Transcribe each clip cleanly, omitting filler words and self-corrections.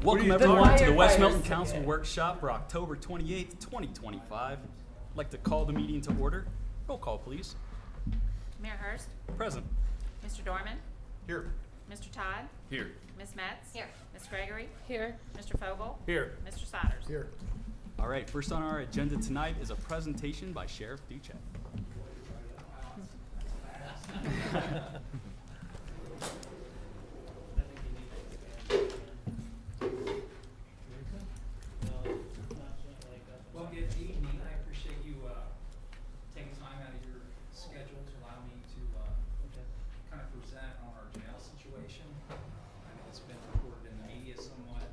Welcome everyone to the West Milton Council Workshop for October 28th, 2025. I'd like to call the meeting to order. Roll call, please. Mayor Hurst. Present. Mr. Dorman. Here. Mr. Todd. Here. Ms. Metz. Here. Ms. Gregory. Here. Mr. Fogel. Here. Mr. Siders. Here. All right, first on our agenda tonight is a presentation by Sheriff Duchek. Well, good evening. I appreciate you taking time out of your schedule to allow me to kind of present on our jail situation. I know it's been reported in the media somewhat.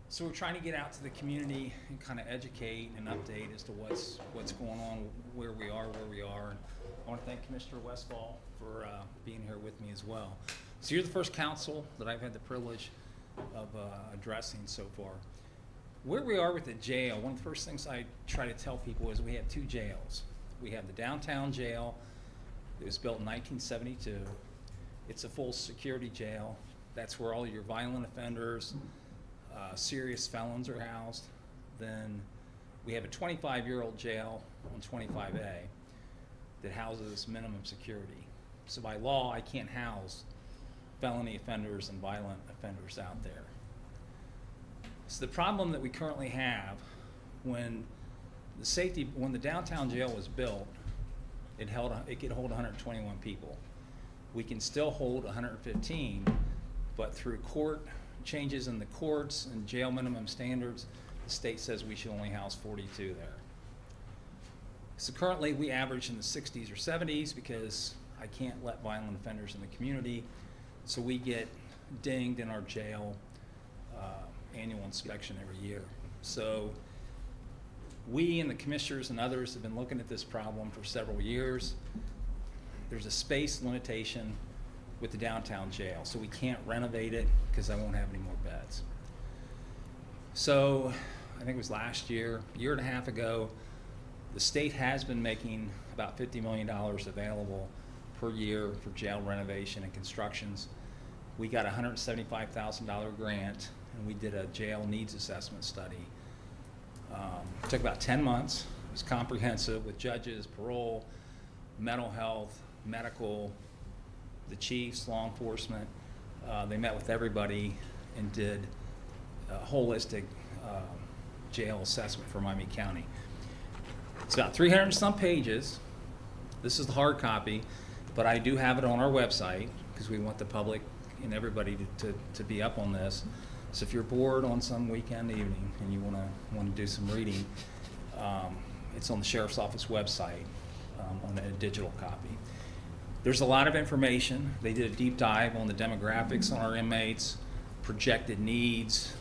So we're trying to get out to the community and kind of educate and update as to what's going on, where we are. I want to thank Commissioner Westfall for being here with me as well. So you're the first council that I've had the privilege of addressing so far. Where we are with the jail, one of the first things I try to tell people is we have two jails. We have the downtown jail. It was built in 1972. It's a full security jail. That's where all your violent offenders, serious felons are housed. Then we have a 25-year-old jail on 25A that houses minimum security. So by law, I can't house felony offenders and violent offenders out there. So the problem that we currently have, when the downtown jail was built, it could hold 121 people. We can still hold 115, but through court changes in the courts and jail minimum standards, the state says we should only house 42 there. So currently we average in the 60s or 70s because I can't let violent offenders in the community, so we get dinged in our jail annual inspection every year. So we and the commissioners and others have been looking at this problem for several years. There's a space limitation with the downtown jail, so we can't renovate it because I won't have any more beds. So I think it was last year, a year and a half ago, the state has been making about $50 million available per year for jail renovation and constructions. We got a $175,000 grant, and we did a jail needs assessment study. It took about 10 months. It was comprehensive with judges, parole, mental health, medical, the chiefs, law enforcement. They met with everybody and did a holistic jail assessment for Miami County. It's about 300 and some pages. This is the hard copy, but I do have it on our website because we want the public and everybody to be up on this. So if you're bored on some weekend evening and you want to do some reading, it's on the Sheriff's Office website on a digital copy. There's a lot of information. They did a deep dive on the demographics on our inmates, projected needs,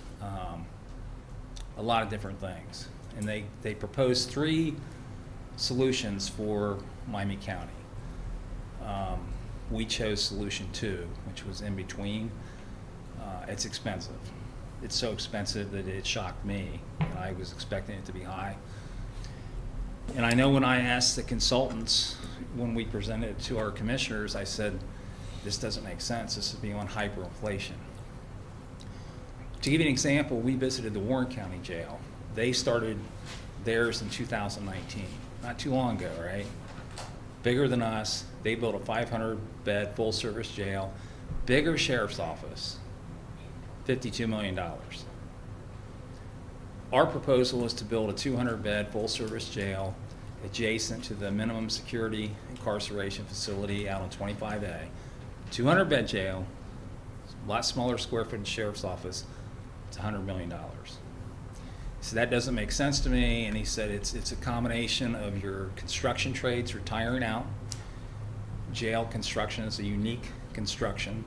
a lot of different things. And they proposed 3 solutions for Miami County. We chose solution 2, which was in between. It's expensive. It's so expensive that it shocked me. I was expecting it to be high. And I know when I asked the consultants, when we presented it to our commissioners, I said, this doesn't make sense. This is beyond hyperinflation. To give you an example, we visited the Warren County Jail. They started theirs in 2019, not too long ago, right? Bigger than us. They built a 500-bed full-service jail, bigger sheriff's office, $52 million. Our proposal is to build a 200-bed full-service jail adjacent to the minimum security incarceration facility out on 25A. 200-bed jail, a lot smaller square footage sheriff's office. It's $100 million. So that doesn't make sense to me, and he said it's a combination of your construction trades retiring out. Jail construction is a unique construction.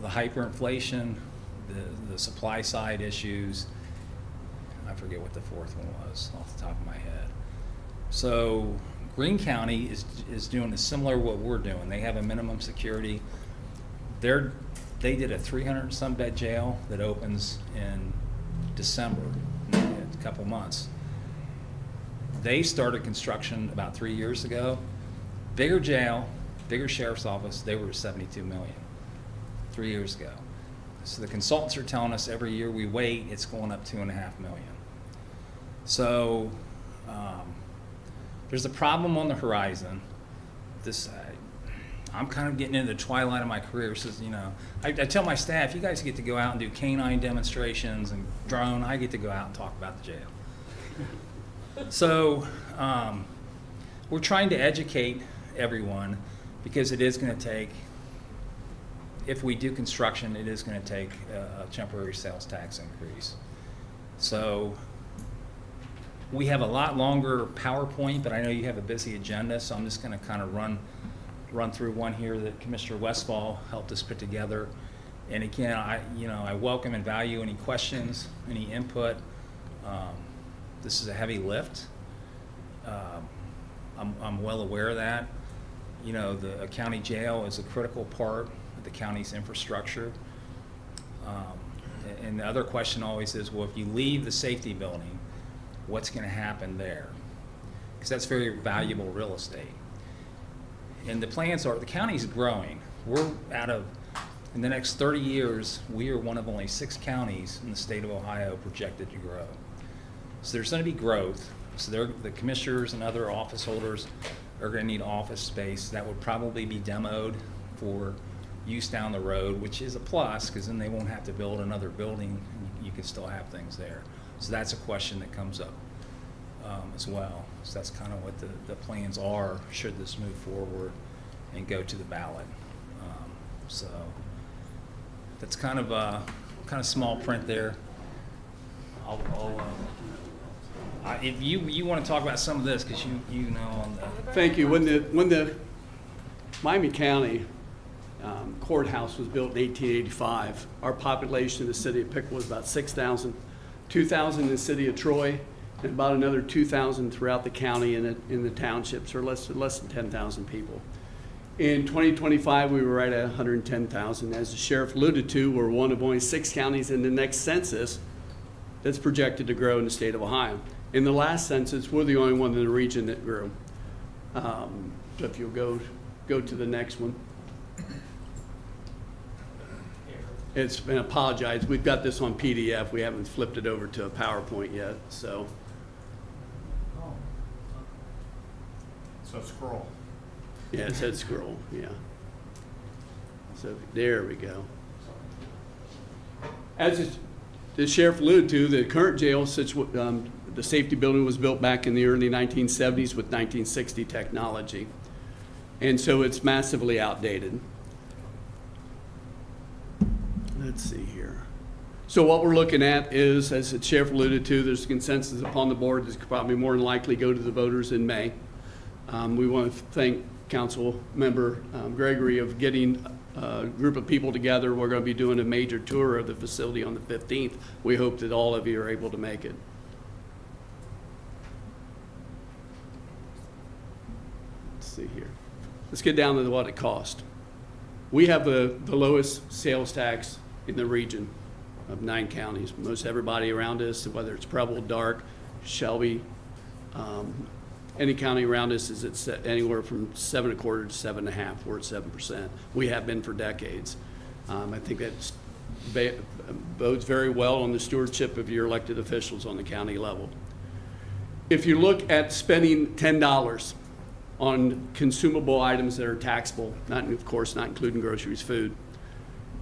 The hyperinflation, the supply side issues, I forget what the fourth one was off the top of my head. So Greene County is doing a similar what we're doing. They have a minimum security. They did a 300-some bed jail that opens in December, in a couple months. They started construction about 3 years ago. Bigger jail, bigger sheriff's office, they were at $72 million 3 years ago. So the consultants are telling us every year we wait, it's going up $2.5 million. So there's a problem on the horizon. I'm kind of getting into the twilight of my career. So, I tell my staff, you guys get to go out and do canine demonstrations and drone. I get to go out and talk about the jail. So we're trying to educate everyone because it is going to take, if we do construction, it is going to take a temporary sales tax increase. So we have a lot longer PowerPoint, but I know you have a busy agenda, so I'm just going to kind of run through one here that Commissioner Westfall helped us put together. And again, I welcome and value any questions, any input. This is a heavy lift. I'm well aware of that. The county jail is a critical part of the county's infrastructure. And the other question always is, well, if you leave the safety building, what's going to happen there? Because that's very valuable real estate. And the plans are, the county's growing. We're in the next 30 years, we are one of only 6 counties in the state of Ohio projected to grow. So there's going to be growth. So the commissioners and other office holders are going to need office space that would probably be demoed for use down the road, which is a plus because then they won't have to build another building. You can still have things there. So that's a question that comes up as well. So that's kind of what the plans are should this move forward and go to the ballot. So that's kind of small print there. If you want to talk about some of this because you know on the. Thank you. When the Miami County courthouse was built in 1885, our population in the city of Pickle was about 6,000, 2,000 in the city of Troy, and about another 2,000 throughout the county in the townships, or less than 10,000 people. In 2025, we were right at 110,000. As the sheriff alluded to, we're one of only 6 counties in the next census that's projected to grow in the state of Ohio. In the last census, we're the only one in the region that grew. So if you'll go to the next one. It's been apologized. We've got this on PDF. We haven't flipped it over to a PowerPoint yet. So scroll. yeah, it said scroll. Yeah. So there we go. As the sheriff alluded to, the current jail, the safety building was built back in the early 1970s with 1960 technology. And so it's massively outdated. Let's see here. So what we're looking at is, as the sheriff alluded to, there's consensus upon the board that's probably more than likely go to the voters in May. We want to thank Council Member Gregory of getting a group of people together. We're going to be doing a major tour of the facility on the 15th. We hope that all of you are able to make it. Let's see here. Let's get down to what it cost. We have the lowest sales tax in the region of 9 counties. Most everybody around us, whether it's Preble, Dark, Shelby, any county around us is at anywhere from 7.25% to 7.5%. We're at 7%. We have been for decades. I think that bodes very well on the stewardship of your elected officials on the county level. If you look at spending $10 on consumable items that are taxable, of course, not including groceries, food,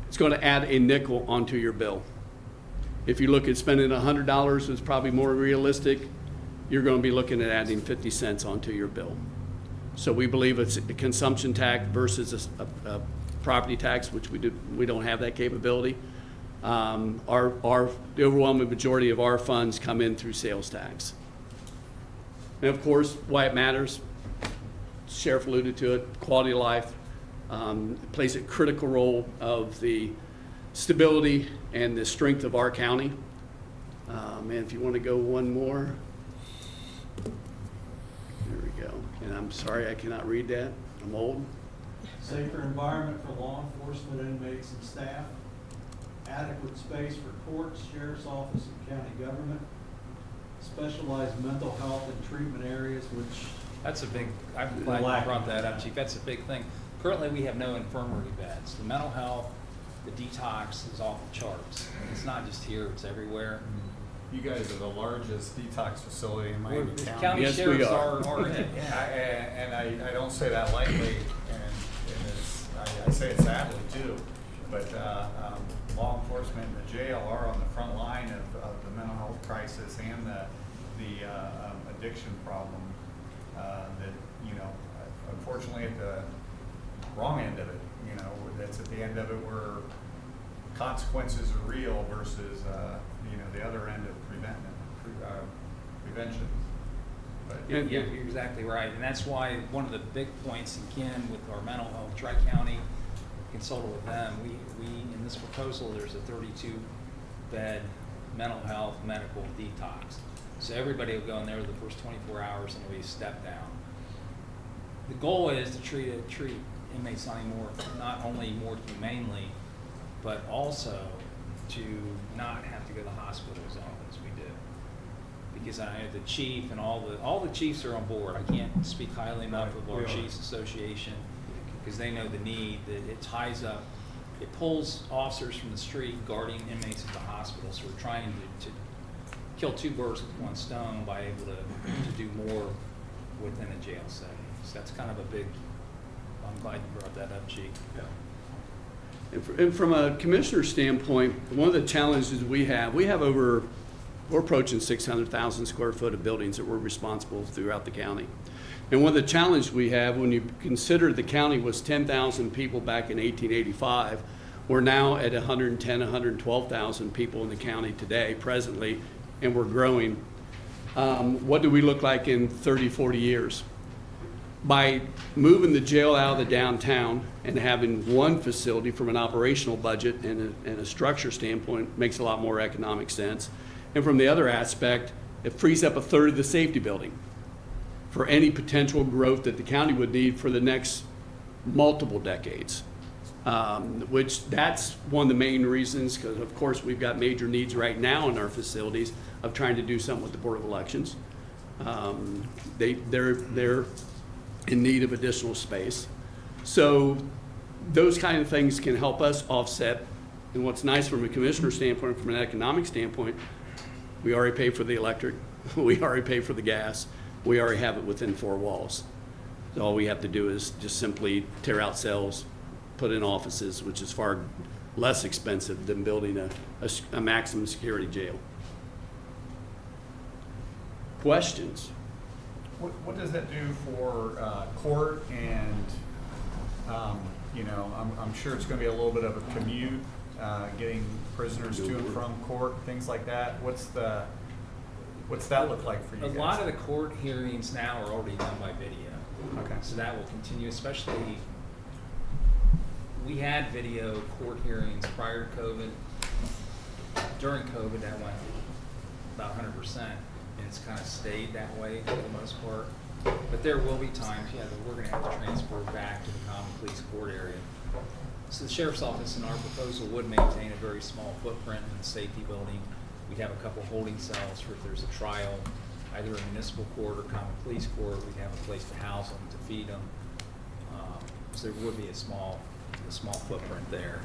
it's going to add a nickel onto your bill. If you look at spending $100, it's probably more realistic. You're going to be looking at adding 50 cents onto your bill. So we believe it's a consumption tax versus a property tax, which we don't have that capability. The overwhelming majority of our funds come in through sales tax. And of course, why it matters, Sheriff alluded to it, quality of life plays a critical role of the stability and the strength of our county. And if you want to go one more. There we go. And I'm sorry I cannot read that. I'm old. Safer environment for law enforcement, inmates, and staff. Adequate space for courts, sheriff's office, and county government. Specialized mental health and treatment areas, which That's a big, I'm glad you brought that up, Chief. That's a big thing. Currently, we have no infirmary beds. The mental health the detox is off the charts. It's not just here, it's everywhere. You guys are the largest detox facility in Miami The County. county Yes, we sheriffs are. are it, yeah. And I don't say that lightly, and it's, I say it sadly too, but law enforcement and the jail are on the front line of the mental health crisis and the addiction problem that, you know, unfortunately at the wrong end of it, you know, that's at the end of it where consequences are real versus, you know, the other end of prevention. But Yeah, you're exactly right, and that's why one of the big points, again, with our mental health, Tri-County, consulted with them, we, in this proposal, there's a 32-bed mental health medical detox. So everybody will go in there the first 24 hours and it'll be a step down. The goal is to treat inmates not only more humanely, but also to not have to go to the hospital as often as we do. Because I know the chief and all the chiefs are on board. I can't speak highly enough of our Chiefs Association, because they know the need, that it ties up, it pulls officers from the street guarding inmates at the hospital. So we're trying to kill two birds with one stone by able to do more within a jail setting. So that's kind of a big, I'm glad you brought that up, Chief. And from a commissioner standpoint, one of the challenges we have over, we're approaching 600,000 square foot of buildings that we're responsible throughout the county. And one of the challenges we have, when you consider the county was 10,000 people back in 1885, we're now at 110, 112,000 people in the county today, presently, and we're growing. What do we look like in 30, 40 years? By moving the jail out of the downtown and having one facility from an operational budget and a structure standpoint makes a lot more economic sense. And from the other aspect, it frees up a third of the safety building for any potential growth that the county would need for the next multiple decades. Which that's one of the main reasons, because of course we've got major needs right now in our facilities of trying to do something with the Board of Elections. They're in need of additional space. So those kind of things can help us offset. And what's nice from a commissioner standpoint, from an economic standpoint, we already pay for the electric, we already pay for the gas, we already have it within four walls. So all we have to do is just simply tear out cells, put in offices, which is far less expensive than building a maximum security jail. Questions? what does that do for court and, you know, I'm sure it's gonna be a little bit of a commute, getting prisoners to and from court, things like that. What's that look like for you guys? A lot of the court hearings now are already done by video. Okay. So that will continue, especially, we had video court hearings prior to COVID. During COVID, that went about 100%, and it's kind of stayed that way for the most part. But there will be times, yeah, that we're gonna have to transfer back to the common police court area. So the sheriff's office in our proposal would maintain a very small footprint in the safety building. We'd have a couple holding cells for if there's a trial, either in municipal court or common police court. We'd have a place to house them, to feed them. So there would be a small footprint there.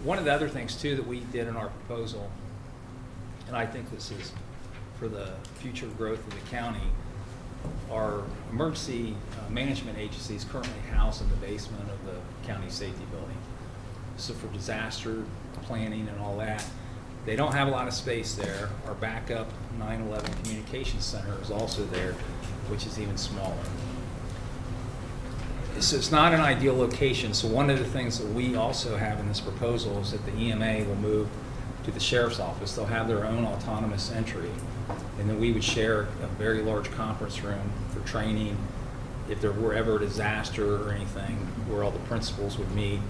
One of the other things too that we did in our proposal, and I think this is for the future growth of the county, our emergency management agency is currently housed in the basement of the county safety building. So for disaster planning and all that, they don't have a lot of space there. Our backup 9/11 communications center is also there, which is even smaller. So it's not an ideal location. So one of the things that we also have in this proposal is that the EMA will move to the sheriff's office. They'll have their own autonomous entry. And then we would share a very large conference room for training. If there were ever a disaster or anything, where all the principals would meet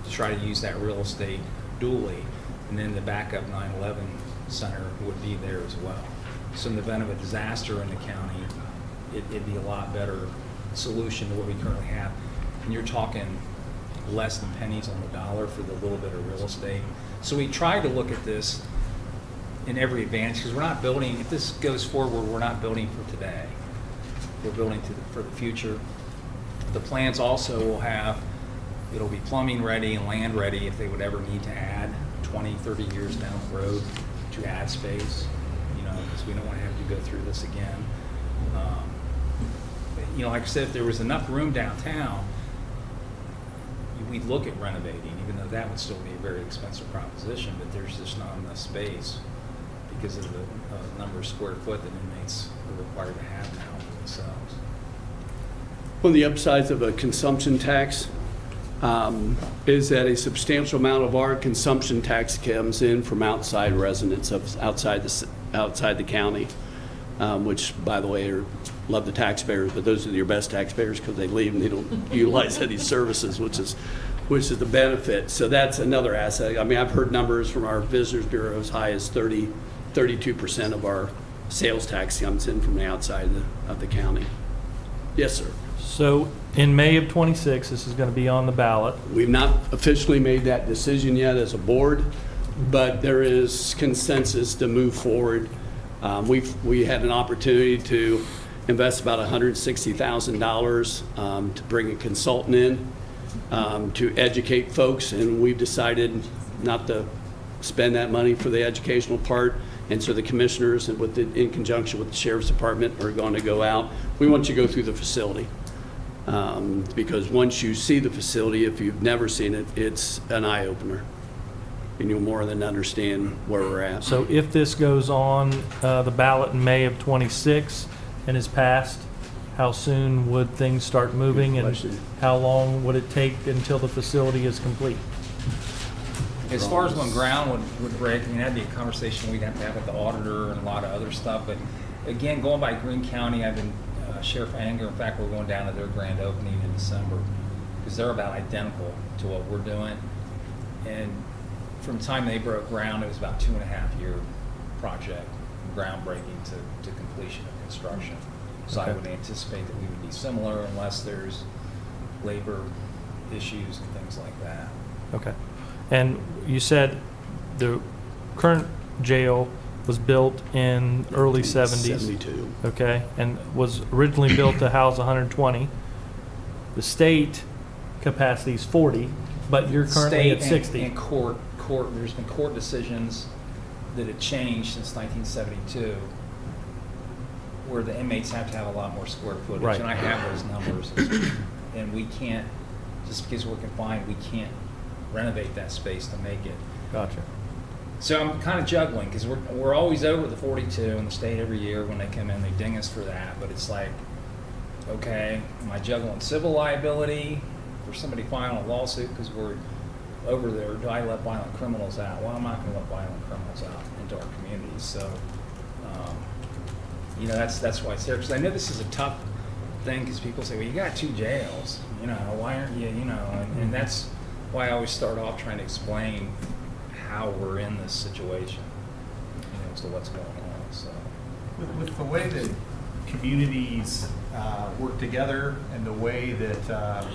to try to use that real estate dually. And then the backup 9/11 center would be there as well. So in the event of a disaster in the county, it'd be a lot better solution to what we currently have. And you're talking less than pennies on the dollar for the little bit of real estate. So we tried to look at this in every advantage, because we're not building, if this goes forward, we're not building for today. We're building for the future. The plans also will have It'll be plumbing ready and land ready if they would ever need to add 20, 30 years down the road to add space, you know, because we don't want to have to go through this again. You know, like I said, if there was enough room downtown, we'd look at renovating, even though that would still be a very expensive proposition, but there's just not enough space because of the number of square foot that inmates are required to have now for themselves. One of the upsides of a consumption tax is that a substantial amount of our consumption tax comes in from outside residents of outside the county, which, by the way, love the taxpayers, but those are your best taxpayers because they leave and they don't utilize any services, which is the benefit. So that's another asset. I mean, I've heard numbers from our Visitors Bureau as high as 32% of our sales tax comes in from the outside of the county. Yes, sir. So in May of '26, this is going to be on the ballot. We've not officially made that decision yet as a board, but there is consensus to move forward. We had an opportunity to invest about $160,000 to bring a consultant in to educate folks, and we've decided not to spend that money for the educational part. And so the commissioners, and in conjunction with the Sheriff's Department, are going to go out. We want you to go through the facility. Because once you see the facility, if you've never seen it, it's an eye-opener. And you'll more than understand where we're at. So if this goes on the ballot in May of '26 and is passed, how soon would things start moving? Good And question. how long would it take until the facility is complete? As far as when ground would break, I mean, that'd be a conversation we'd have to have with the auditor and a lot of other stuff. But again, going by Greene County, I've been, Sheriff Anger, in fact, we're going down to their grand opening in December because they're about identical to what we're doing. And from the time they broke ground, it was about 2.5-year project, from groundbreaking to completion of construction. So I Okay. would anticipate that we would be similar unless there's labor issues and things like that. Okay. And you said the current jail was built in early 70s. 72. Okay, and was originally built to house 120. The state capacity is 40, but you're currently at 60. And court, there's been court decisions that have changed since 1972, where the inmates have to have a lot more square footage. Right. And I have those numbers. And we can't, just because we're confined, we can't renovate that space to make it. Gotcha. So I'm kind of juggling, because we're always over the 42 in the state every year. When they come in, they ding us for that. But it's like, okay, am I juggling civil liability for somebody filing a lawsuit because we're over there? Or do I let violent criminals out? Well, I'm not going to let violent criminals out into our communities. So, you know, that's why it's there. Because I know this is a tough thing, because people say, well, you got 2 jails. You know, why aren't you, you know? And that's why I always start off trying to explain how we're in this situation, you know, as to what's going on. So, With the way that communities work together and the way that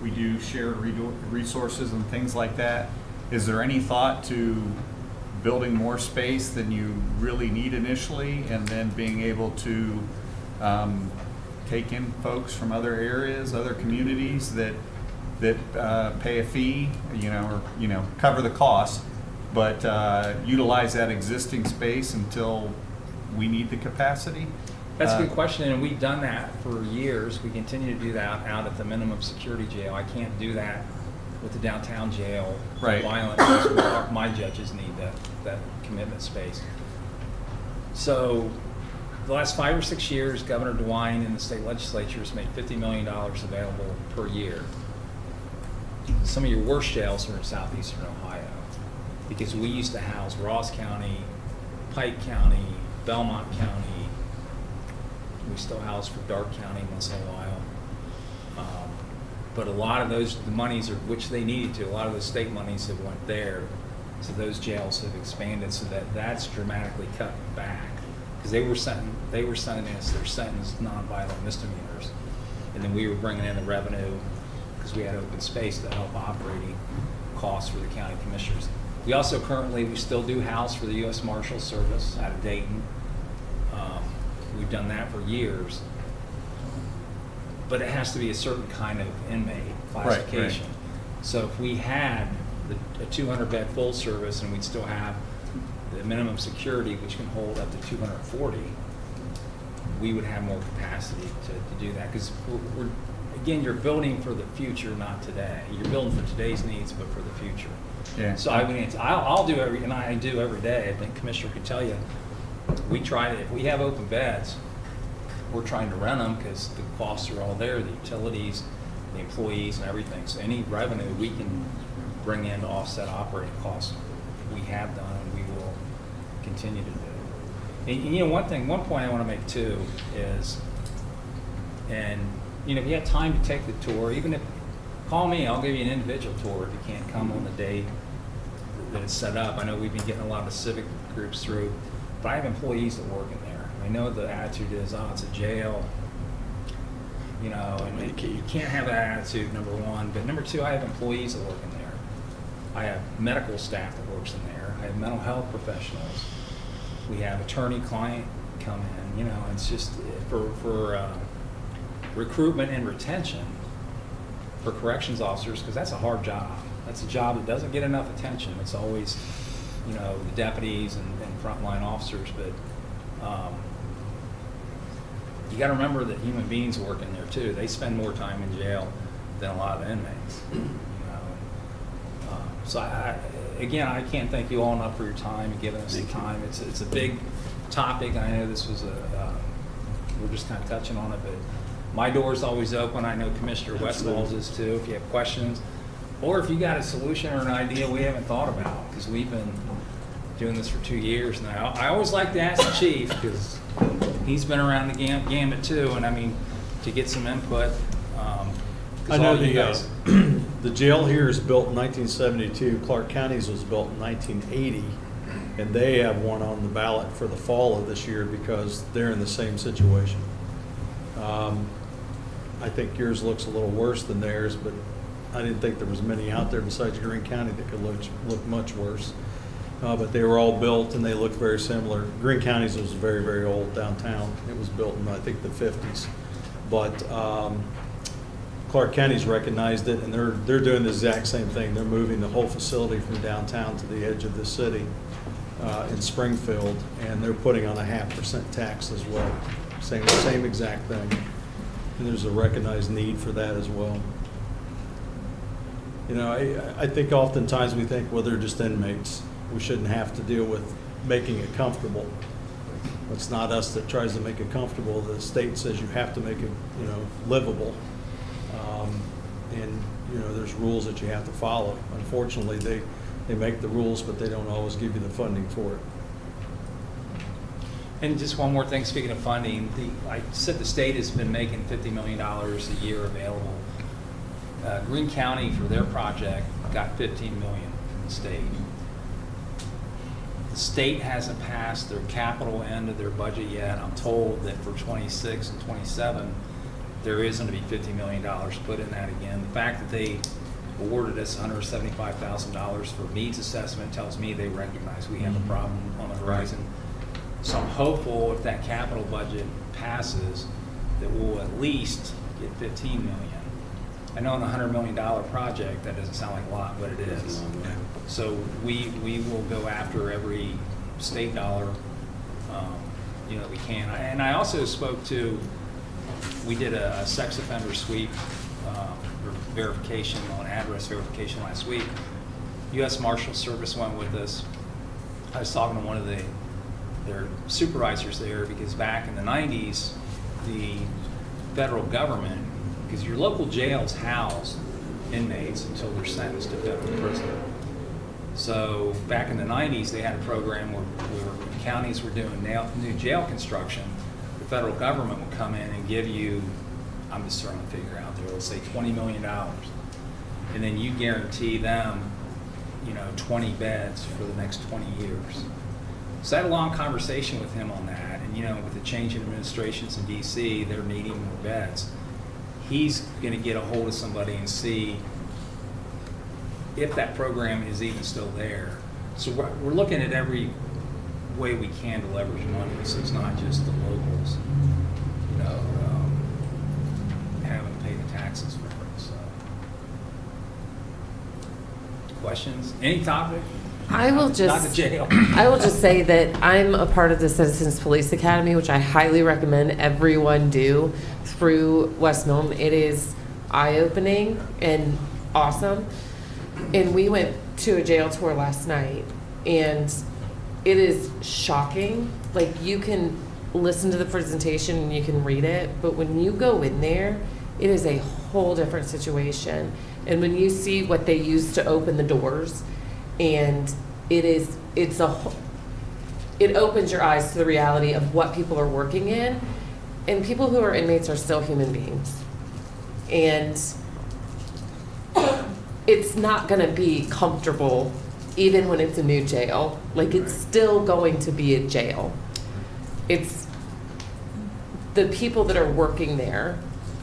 we do shared resources and things like that, is there any thought to building more space than you really need initially, and then being able to take in folks from other areas, other communities that pay a fee, or cover the cost, but utilize that existing space until we need the capacity? that's a good question, and we've done that for years. We continue to do that out at the minimum security jail. I can't do that with the downtown jail. Right. Violent, because my judges need that commitment space. So the last 5 or 6 years, Governor DeWine and the state legislature has made $50 million available per year. Some of your worst jails are in southeastern Ohio, because we used to house Ross County, Pike County, Belmont County. We still house for Dark County once in a while. But a lot of the monies, which they needed to, a lot of the state monies have went there. So those jails have expanded, so that's dramatically cut back. Because they were sending us their sentenced nonviolent misdemeanors. And then we were bringing in the revenue, because we had open space to help operating costs for the county commissioners. We also we still do house for the U.S. Marshals Service out of Dayton. We've done that for years. but it has to be a certain kind of inmate classification. So if we had a 200-bed full service and we'd still have the minimum security, which can hold up to 240, we would have more capacity to do that. Because again, you're building for the future, not today. You're building for today's needs, but for the future. Yeah. So I mean, I'll do and I do every day. I think Commissioner could tell you, we try to, if we have open beds, we're trying to rent them because the costs are all there, the utilities, the employees and everything. So any revenue we can bring in to offset operating costs, we have done and we will continue to do. And you know, one point I want to make too is, and you know, if you have time to take the tour, even if, call me, I'll give you an individual tour if you can't come on the day that it's set up. I know we've been getting a lot of civic groups through, but I have employees that work in there. I know the attitude is, oh, it's a jail, you know, and you can't have that attitude, number one. But number two, I have employees that work in there. I have medical staff that works in there. I have mental health professionals. We have attorney-client come in, you know, it's just for recruitment and retention for corrections officers, because that's a hard job. That's a job that doesn't get enough attention. It's always, you know, the deputies and frontline officers, but you got to remember that human beings work in there too. They spend more time in jail than a lot of inmates. You know, so again, I can't thank you all enough for your time and giving us the time. It's a big topic. I know this was we're just kind of touching on it, but my door's always open. I know Commissioner Westfall's is too. If you have questions, or if you got a solution or an idea we haven't thought about, because we've been doing this for 2 years now. I always like to ask the chief because he's been around the gamut too, and I mean, to get some input. I know the jail here is built in 1972. Clark County's was built in 1980, and they have one on the ballot for the fall of this year because they're in the same situation. I think yours looks a little worse than theirs, but I didn't think there was many out there besides Greene County that could look much worse. But they were all built and they looked very similar. Greene County's was very, very old downtown. It was built in, I think, the 50s. But Clark County's recognized it, and they're doing the exact same thing. They're moving the whole facility from downtown to the edge of the city in Springfield, and they're putting on a 0.5% tax as well. Same exact thing. And there's a recognized need for that as well. You know, I think oftentimes we think, well, they're just inmates. We shouldn't have to deal with making it comfortable. It's not us that tries to make it comfortable. The state says you have to make it, you know, livable. And, you know, there's rules that you have to follow. Unfortunately, they make the rules, but they don't always give you the funding for it. And just one more thing, speaking of funding, I said the state has been making $50 million a year available. Greene County, for their project, got $15 million from the state. The state hasn't passed their capital end of their budget yet. I'm told that for 26 and 27, there is going to be $50 million put in that again. The fact that they awarded us $175,000 for needs assessment tells me they recognize we have a problem on the horizon. So I'm hopeful if that capital budget passes that we'll at least get $15 million. I know in a $100 million project that doesn't sound like a lot, but it is. So we will go after every state dollar, you know, we can. And I also spoke to, we did a sex offender sweep verification on address verification last week. U.S. Marshal Service went with us. I was talking to one of their supervisors there because back in the 90s, the federal government, because your local jails house inmates until they're sentenced to federal prison. So back in the 90s, they had a program where counties were doing new jail construction. The federal government would come in and give you, I'm just throwing a figure out there, let's say $20 million. And then you guarantee them, you know, 20 beds for the next 20 years. So I had a long conversation with him on that. And, you know, with the change in administrations in D.C., they're needing more beds. He's going to get a hold of somebody and see if that program is even still there. So we're looking at every way we can to leverage money. So it's not just the locals, you know, having taxes for it, so. Questions? Any topic? I will Not just, the jail. I will just say that I'm a part of the Citizens Police Academy, which I highly recommend everyone do through West Milton. It is eye-opening and awesome. And we went to a jail tour last night, and it is shocking. Like, you can listen to the presentation and you can read it, but when you go in there, it is a whole different situation. And when you see what they use to open the doors, and it opens your eyes to the reality of what people are working in, and people who are inmates are still human beings. And it's not gonna be comfortable even when it's a new jail. Like, it's still going to be a jail. It's the people that are working there.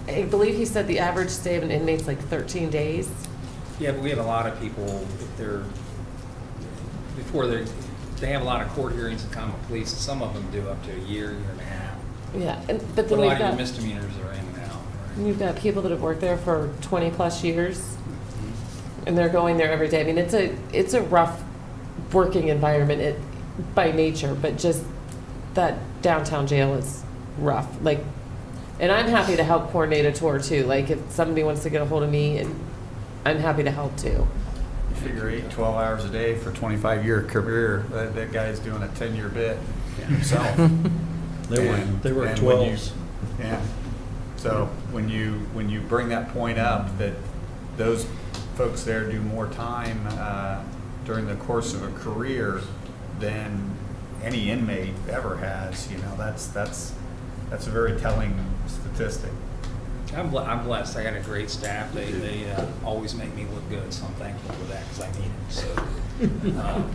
I believe he said the average stay of an inmate's like 13 days. Yeah, but we have a lot of people, if they're, they have a lot of court hearings in common police, and some of them do up to a year, year and a half. Yeah, but But then a we've lot of your got, misdemeanors are in and out. right? you've got people that have worked there for 20+ years, and they're going there every day. I mean, it's a rough working environment by nature, but just that downtown jail is rough. Like, and I'm happy to help coordinate a tour too. Like, if somebody wants to get a hold of me, and I'm happy to help too. Figure 8, 12 hours a day for a 25-year career, that guy's doing a 10-year bit himself. They work And when you- 12s. Yeah. So when you bring that point up, that those folks there do more time during the course of a career than any inmate ever has, that's a very telling statistic. I'm blessed. I got a great staff. They always make me look good, so I'm thankful for that because I need it. So,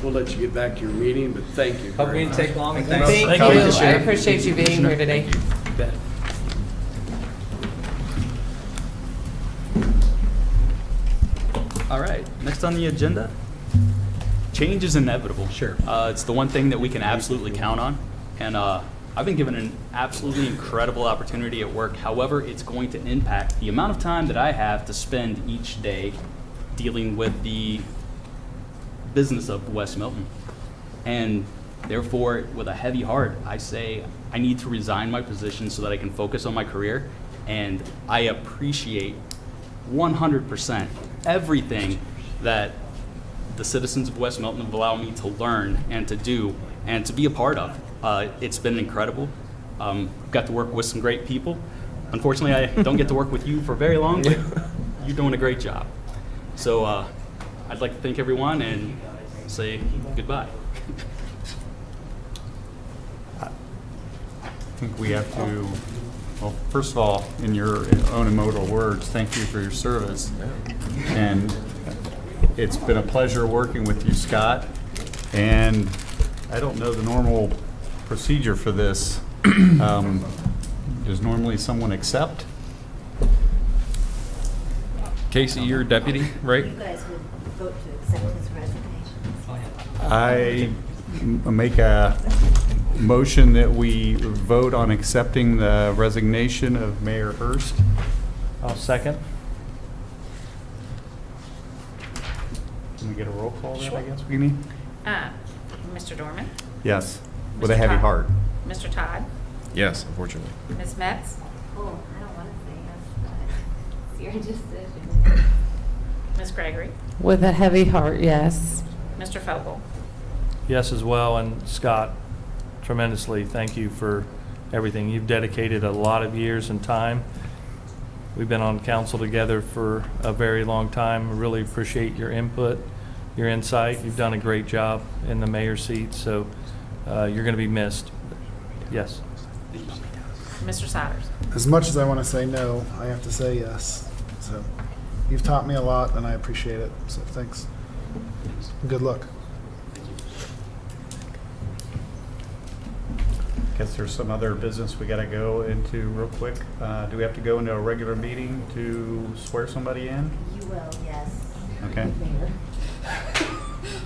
We'll let you get back to your meeting, but thank you hope very we much. didn't take long. And Thank thanks. you. Thank Coming you. to I share. appreciate you being here today. You bet. All right, next on the agenda, change is inevitable. Sure. It's the one thing that we can absolutely count on, and I've been given an absolutely incredible opportunity at work. However, it's going to impact the amount of time that I have to spend each day dealing with the business of West Milton. And therefore, with a heavy heart, I say I need to resign my position so that I can focus on my career. And I appreciate 100% everything that the citizens of West Milton have allowed me to learn and to do and to be a part of. It's been incredible. Got to work with some great people. Unfortunately, I don't get to work with you for very long, but you're doing a great job. So I'd like to thank everyone and say goodbye. I think we have to, well, first of all, in your own immortal words, thank you for your service. And it's been a pleasure working with you, Scott. And I don't know the normal procedure for this. Does normally someone accept? Casey, you're deputy, right? You guys would vote to accept his resignation. I make a motion that we vote on accepting the resignation of Mayor Hurst. I'll second. Can we get a roll call then, I guess, we need? Mr. Dorman, Yes, with a Mr. heavy Todd. heart. Mr. Todd, Yes, unfortunately. Ms. Metz, Oh, I don't want to say yes, but it's your decision. Ms. Gregory, With a heavy heart, yes. Mr. Fogel. Yes as well, and Scott, tremendously, thank you for everything. You've dedicated a lot of years and time. We've been on council together for a very long time. Really appreciate your input, your insight. You've done a great job in the mayor's seat, so you're going to be missed. Yes. Mr. Souders. As much as I want to say no, I have to say yes. So you've taught me a lot, and I appreciate it. So thanks. Good luck. Guess there's some other business we gotta go into real quick. Do we have to go into a regular meeting to swear somebody in? You will, yes. Okay.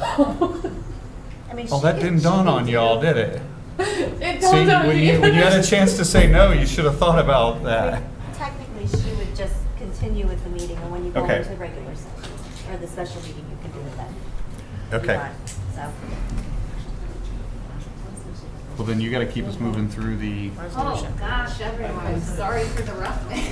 I mean, Oh, she that can- didn't she dawn can on do- y'all, did it? It See, when you had a chance to say no, you should have thought about that. Technically, continue with the meeting, and when you go Okay. into regular session, or the special meeting, you can do it then. if you Okay. want. So, Well, then you got to keep us moving through the, oh, gosh, everyone, sorry for the roughness.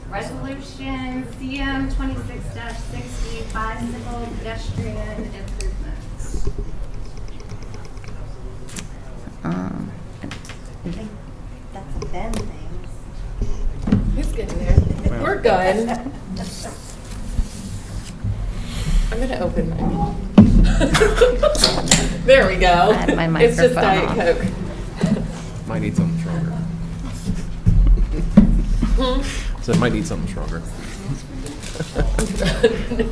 Resolution CM 26-60, bicycle pedestrian improvements. I think that's a Ben thing. He's getting there. We're good. I'm gonna open mine. There we go. I had my It's just microphone Diet off. Coke. Might need something stronger. So it might need something stronger.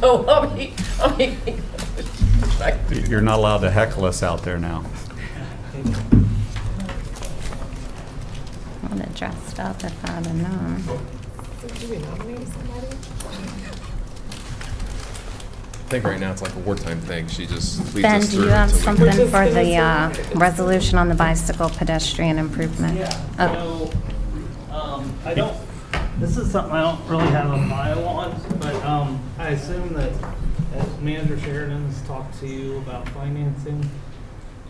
No, I'll be. you're not allowed to heckle us out there now. I would have dressed up if I'd have known. Do we nominate somebody? I think right now it's like a wartime thing. She just leads Ben, us do through you have until we something just for gonna the resolution on the bicycle pedestrian improvement? Oh, I don't, this is something I don't really have a file on, but I assume that Manager Sheridan's talked to you about financing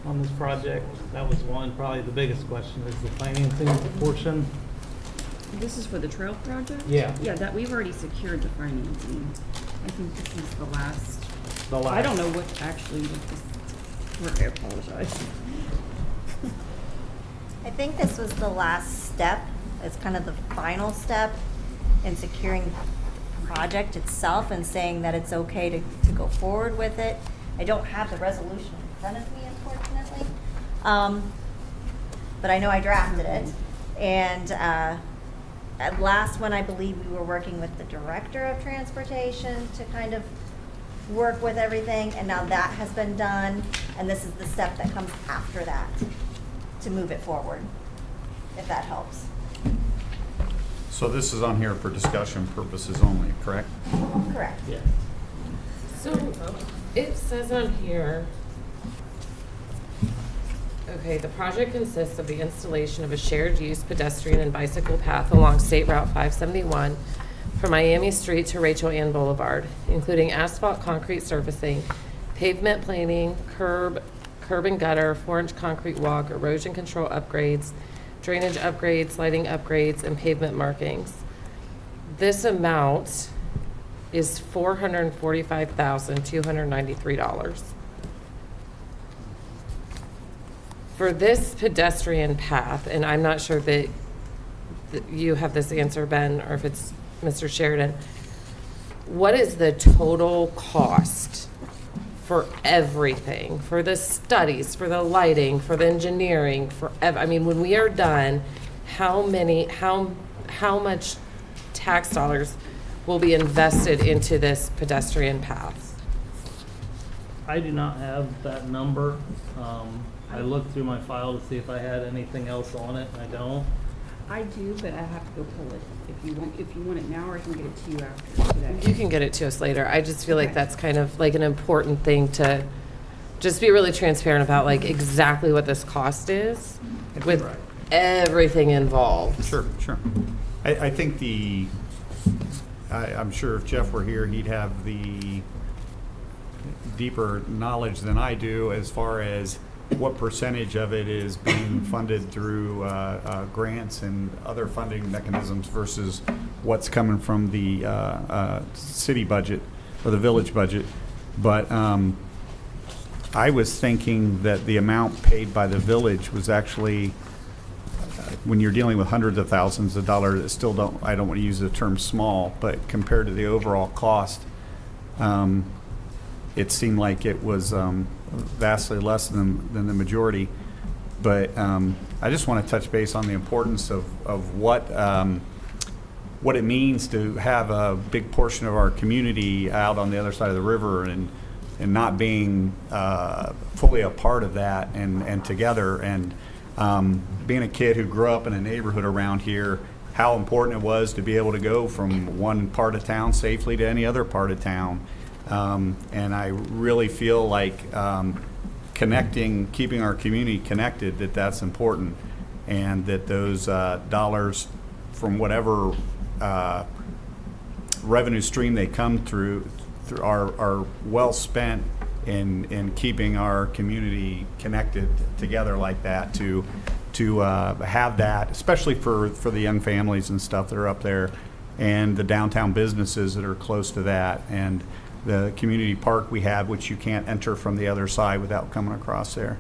on this project. That was one, probably the biggest question is the financing portion. This is for the trail project? Yeah. Yeah, that, we've already secured the financing. I think this is the last. The I don't last- know what actually what this, I apologize. I think this was the last step. It's kind of the final step in securing the project itself and saying that it's okay to go forward with it. I don't have the resolution in front of me, unfortunately. But I know I drafted it. And at last one, I believe we were working with the Director of Transportation to kind of work with everything, and now that has been done, and this is the step that comes after that to move it forward, if that helps. So this is on here for discussion purposes only, correct? Correct. Yeah. So it says on here, okay, the project consists of the installation of a shared use pedestrian and bicycle path along State Route 571 from Miami Street to Rachel Ann Boulevard, including asphalt concrete surfacing, pavement planing, curb and gutter, 4-inch concrete walk, erosion control upgrades, drainage upgrades, lighting upgrades, and pavement markings. This amount is $445,293. For this pedestrian path, and I'm not sure that you have this answer, Ben, or if it's Mr. Sheridan, what is the total cost for everything, for the studies, for the lighting, for the engineering, I mean, when we are done, how much tax dollars will be invested into this pedestrian path? I do not have that number. I looked through my file to see if I had anything else on it, and I don't. I do, but I have to go pull it. If you want it now, or I can get it to you after today. You can get it to us later. I just feel like Okay. that's kind of like an important thing to just be really transparent about, like exactly what this cost is with Right. everything involved. Sure. I think I'm sure if Jeff were here, he'd have the deeper knowledge than I do as far as what percentage of it is being funded through grants and other funding mechanisms versus what's coming from the city budget or the village budget. But I was thinking that the amount paid by the village was actually, when you're dealing with hundreds of thousands of dollars, it still I don't want to use the term small, but compared to the overall cost, it seemed like it was vastly less than the majority. But I just want to touch base on the importance of what it means to have a big portion of our community out on the other side of the river and not being fully a part of that and together. And being a kid who grew up in a neighborhood around here, how important it was to be able to go from one part of town safely to any other part of town. And I really feel like keeping our community connected, that's important, and that those dollars from whatever revenue stream they come through are well spent in keeping our community connected together like that, to have that, especially for the young families and stuff that are up there, and the downtown businesses that are close to that, and the community park we have, which you can't enter from the other side without coming across there.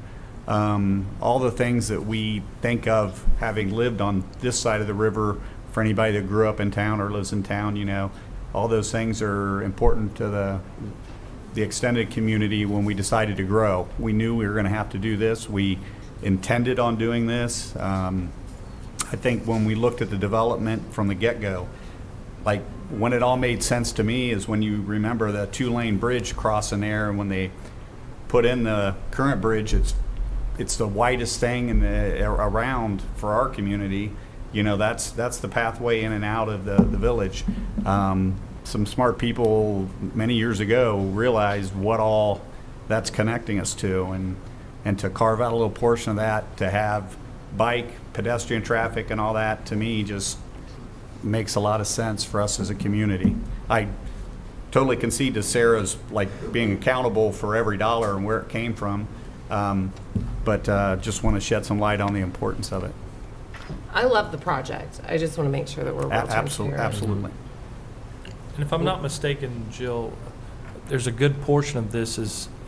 All the things that we think of having lived on this side of the river, for anybody that grew up in town or lives in town, you know, all those things are important to the extended community. When we decided to grow, we knew we were going to have to do this. We intended on doing this. I think when we looked at the development from the get-go, like when it all made sense to me is when you remember the 2-lane bridge crossing there, and when they put in the current bridge, it's the widest thing in around for our community. You know, that's the pathway in and out of the village. Some smart people many years ago realized what all that's connecting us to, and to carve out a little portion of that, to have bike, pedestrian traffic and all that, to me just makes a lot of sense for us as a community. I totally concede to Sarah's like being accountable for every dollar and where it came from, but just want to shed some light on the importance of it. I love the project. I just want to make sure that we're well transparent. Absolutely. And if I'm not mistaken, Jill, there's a good portion of this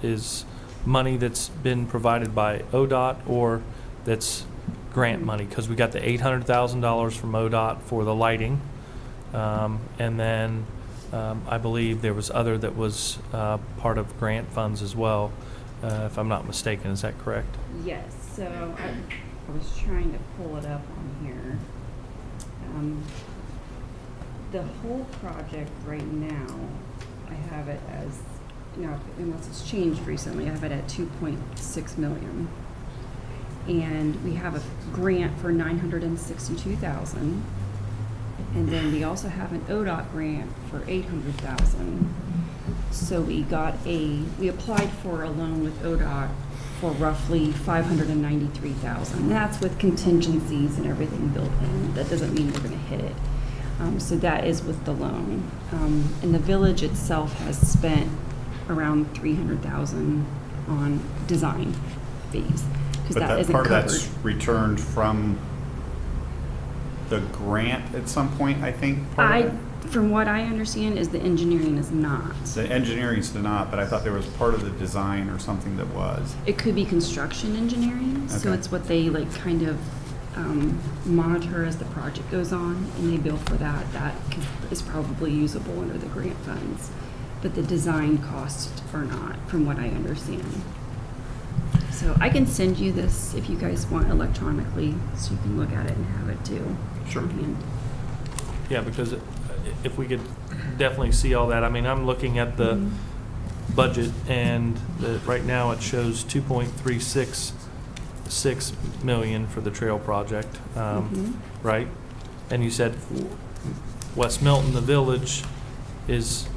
is money that's been provided by ODOT or that's grant money, because we got the $800,000 from ODOT for the lighting, and then I believe there was other that was part of grant funds as well, if I'm not mistaken. Is that correct? Yes, so I was trying to pull it up on here. The whole project right now, I have it as, now, unless it's changed recently, I have it at 2.6 million. And we have a grant for 962,000. And then we also have an ODOT grant for 800,000. So we applied for a loan with ODOT for roughly 593,000. That's with contingencies and everything built in. That doesn't mean we're gonna hit it. So that is with the loan. And the village itself has spent around 300,000 on design fees, because But that isn't part covered. of that's returned from the grant at some point, I think. Part of it? From what I understand, is the engineering is not. The engineering's not, but I thought there was part of the design or something that was. It could be construction engineering, so Okay. it's what they like kind of monitor as the project goes on, and they bill for that. That is probably usable under the grant funds, but the design costs are not, from what I understand. So I can send you this if you guys want electronically, so you can look at it and have it too. Sure. And Yeah, because if we could definitely see all that. I mean, I'm looking at the budget, and right now it shows 2.366 million for the trail project, right? And you said West Milton, the village, is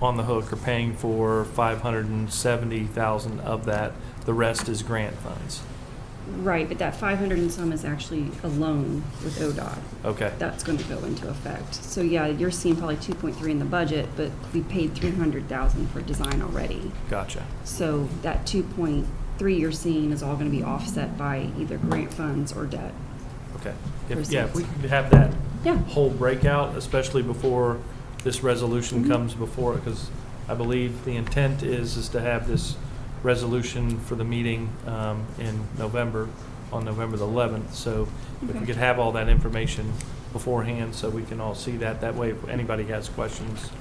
on the hook or paying for 570,000 of that. The rest is grant funds. Right, but that 500 and some is actually a loan with ODOT. Okay. That's going to go into effect. So yeah, you're seeing probably 2.3 in the budget, but we paid 300,000 for design already. Gotcha. So that 2.3 you're seeing is all going to be offset by either grant funds or debt. Okay. If we Proceeds. could have that Yeah. whole breakout, especially before this resolution comes before it, because I believe the intent is to have this resolution for the meeting in November, on November the 11th. So if we Okay. could have all that information beforehand so we can all see that. That way, if anybody has questions,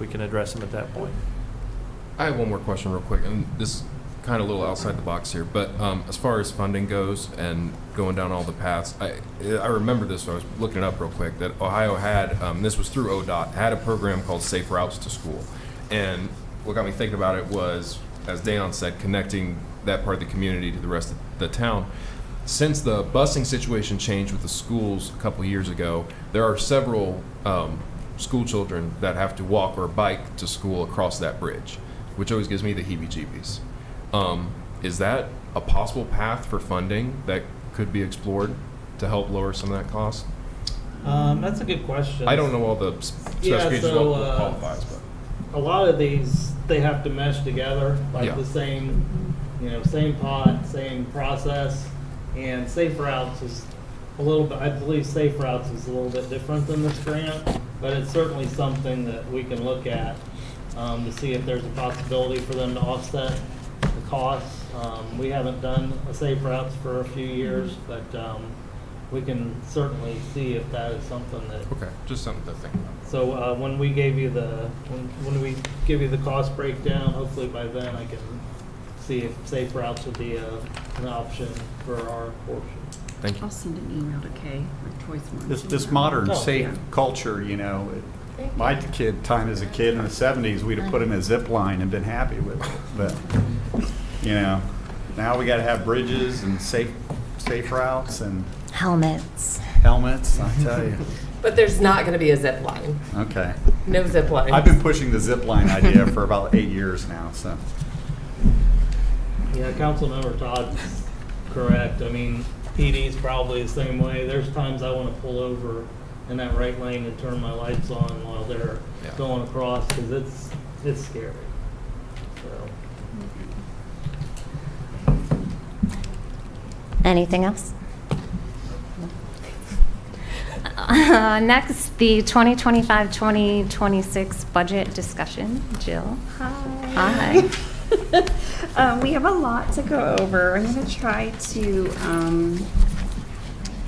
we can address them at that point. I have one more question real quick, and this is kind of a little outside the box here, but as far as funding goes and going down all the paths, I remember this, so I was looking it up real quick, that Ohio had, this was through ODOT, had a program called Safe Routes to School. And what got me thinking about it was, as Dayon said, connecting that part of the community to the rest of the town. Since the busing situation changed with the schools a couple years ago, there are several school children that have to walk or bike to school across that bridge, which always gives me the heebie-jeebies. Is that a possible path for funding that could be explored to help lower some of that cost? That's a good question. I don't know all the specifications of what qualifies, but. A lot of these, they have to mesh together, like Yeah. the same, same pot, same process. And Safe Routes is a little bit, I believe Safe Routes is a little bit different than this grant, but it's certainly something that we can look at to see if there's a possibility for them to offset the costs. We haven't done a Safe Routes for a few years, but we can certainly see if that is something that. Okay, just something to think about. So when we gave you when we give you the cost breakdown, hopefully by then I can see if Safe Routes would be an option for our portion. Thank you. I'll send an email to Kay or Choice One. This modern Oh, safe yeah. culture, my time as a kid in the 70s, we'd have put in a zip line and been happy with it. But, now we got to have bridges and safe routes and Helmets. helmets, I tell you. But there's not going to be a zip line. Okay. No zip line. I've been pushing the zip line idea for about 8 years now, so. Yeah, Councilmember Todd's correct. I mean, PD's probably the same way. There's times I want to pull over in that right lane and turn my lights on while they're Yeah. going across because it's scary. So. Anything else? Next, the 2025-2026 budget discussion. Jill. Hi. We have a lot to go over. I'm going to try to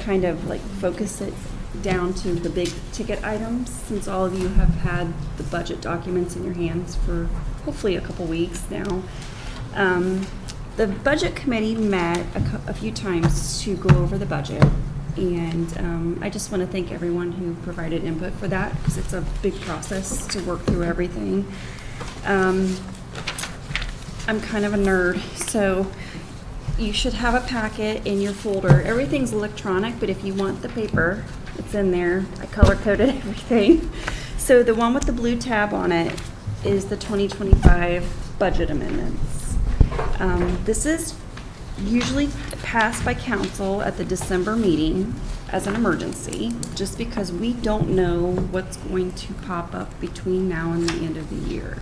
kind of like focus it down to the big ticket items, since all of you have had the budget documents in your hands for hopefully a couple weeks now. The budget committee met a few times to go over the budget, and I just want to thank everyone who provided input for that, because it's a big process to work through everything. I'm kind of a nerd, so you should have a packet in your folder. Everything's electronic, but if you want the paper, it's in there. I color-coded everything. So the one with the blue tab on it is the 2025 budget amendments. This is usually passed by council at the December meeting as an emergency, just because we don't know what's going to pop up between now and the end of the year.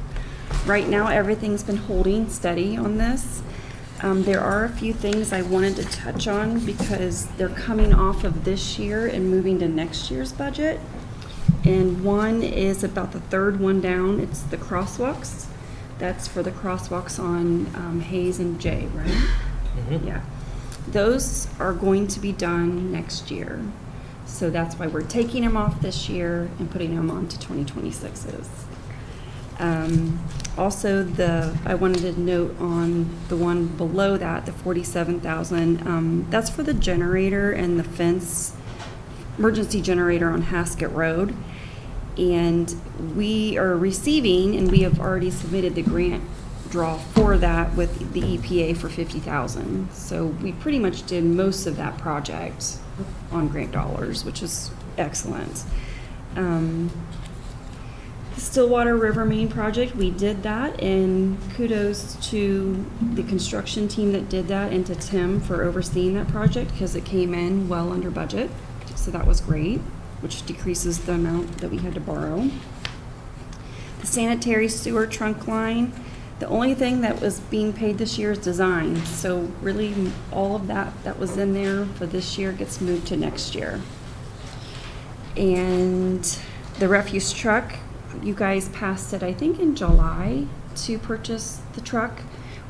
Right now, everything's been holding steady on this. There are a few things I wanted to touch on because they're coming off of this year and moving to next year's budget. And one is about the third one down. It's the crosswalks. That's for the crosswalks on Hayes and J, right? Mm-hmm. Yeah. Those are going to be done next year. So that's why we're taking them off this year and putting them on to 2026's. Also, I wanted to note on the one below that, the 47,000, that's for the generator and the fence, emergency generator on Haskett Road. And we are receiving, and we have already submitted the grant draw for that with the EPA for 50,000. So we pretty much did most of that project on grant dollars, which is excellent. The Stillwater River Main project, we did that, and kudos to the construction team that did that and to Tim for overseeing that project because it came in well under budget. So that was great, which decreases the amount that we had to borrow. The sanitary sewer trunk line, the only thing that was being paid this year is design. So really all of that was in there for this year gets moved to next year. And the refuse truck, you guys passed it, I think, in July to purchase the truck.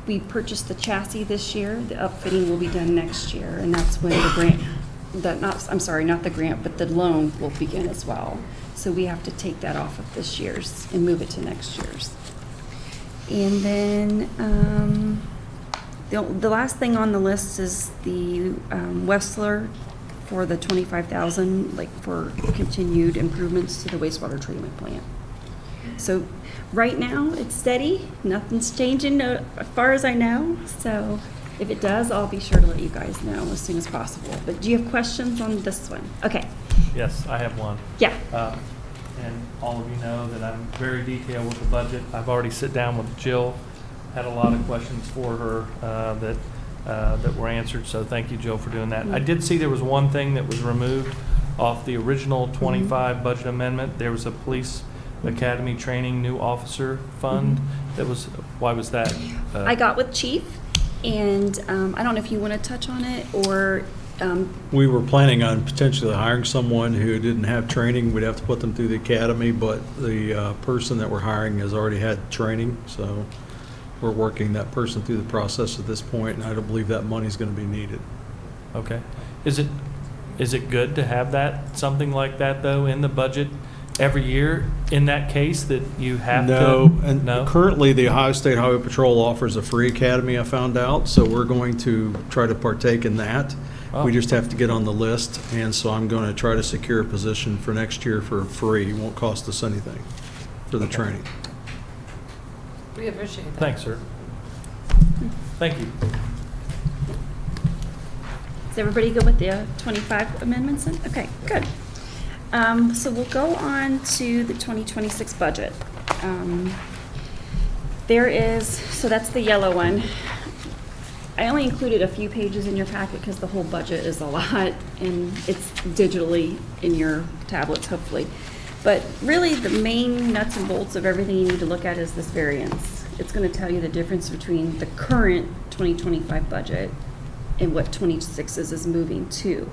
We purchased the chassis this year. The upfitting will be done next year, and that's when the grant, not the grant, but the loan will begin as well. So we have to take that off of this year's and move it to next year's. And then the last thing on the list is the Westler for the 25,000, like for continued improvements to the wastewater treatment plant. So right now it's steady, nothing's changing as far as I know. So if it does, I'll be sure to let you guys know as soon as possible. But do you have questions on this one? Okay. Yes, I have one. Yeah. And all of you know that I'm very detailed with the budget. I've already sit down with Jill, had a lot of questions for her that were answered. So thank you, Jill, for doing that. I did see there was one thing that was removed off the original 25 budget amendment. There was a police academy training new officer fund. That was, why was that? I got with Chief, and I don't know if you want to touch on it, or We were planning on potentially hiring someone who didn't have training. We'd have to put them through the academy, but the person that we're hiring has already had training, so we're working that person through the process at this point, and I don't believe that money's going to be needed. Okay. Is it good to have that, something like that, though, in the budget every year in that case that you have to? No, and No? currently the Ohio State Highway Patrol offers a free academy, I found out, so we're going to try to partake in that. Oh. We just have to get on the list, and so I'm going to try to secure a position for next year for free. It won't cost us anything for the training. We appreciate that. Thanks, sir. Thank you. Is everybody good with the 25 amendments? Okay, good. So we'll go on to the 2026 budget. So that's the yellow one. I only included a few pages in your packet because the whole budget is a lot, and it's digitally in your tablets, hopefully. But really, the main nuts and bolts of everything you need to look at is this variance. It's going to tell you the difference between the current 2025 budget and what 26 is moving to.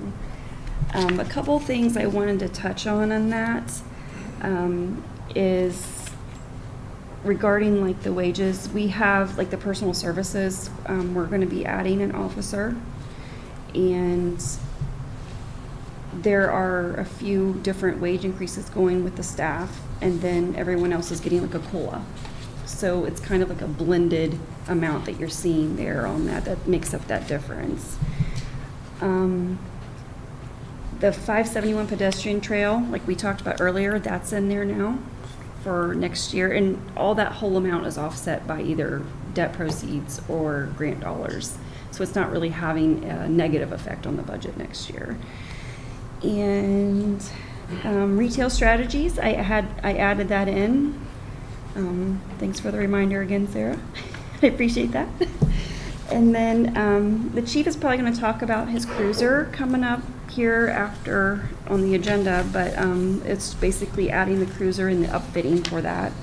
A couple things I wanted to touch on that is regarding like the wages. We have like the personal services, we're going to be adding an officer, and there are a few different wage increases going with the staff, and then everyone else is getting like a COLA. So it's kind of like a blended amount that you're seeing there on that makes up that difference. The 571 pedestrian trail, like we talked about earlier, that's in there now for next year, and all that whole amount is offset by either debt proceeds or grant dollars. So it's not really having a negative effect on the budget next year. And retail strategies, I added that in. Thanks for the reminder again, Sarah. I appreciate that. And then the chief is probably going to talk about his cruiser coming up here after on the agenda, but it's basically adding the cruiser and the upfitting for that.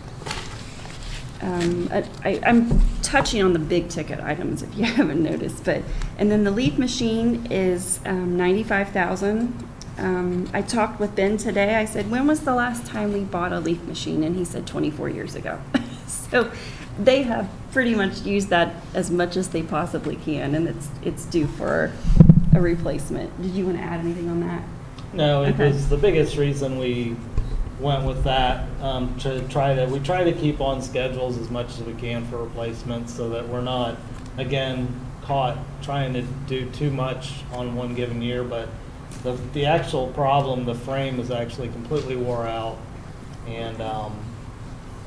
I'm touching on the big ticket items if you haven't noticed, and then the leaf machine is $95,000. I talked with Ben today. I said, when was the last time we bought a leaf machine? And he said 24 years ago. So they have pretty much used that as much as they possibly can, and it's due for a replacement. Did you want to add anything on that? No, it Okay. was the biggest reason we went with that, we try to keep on schedules as much as we can for replacements so that we're not, again, caught trying to do too much on one given year, but the actual problem, the frame is actually completely wore out, and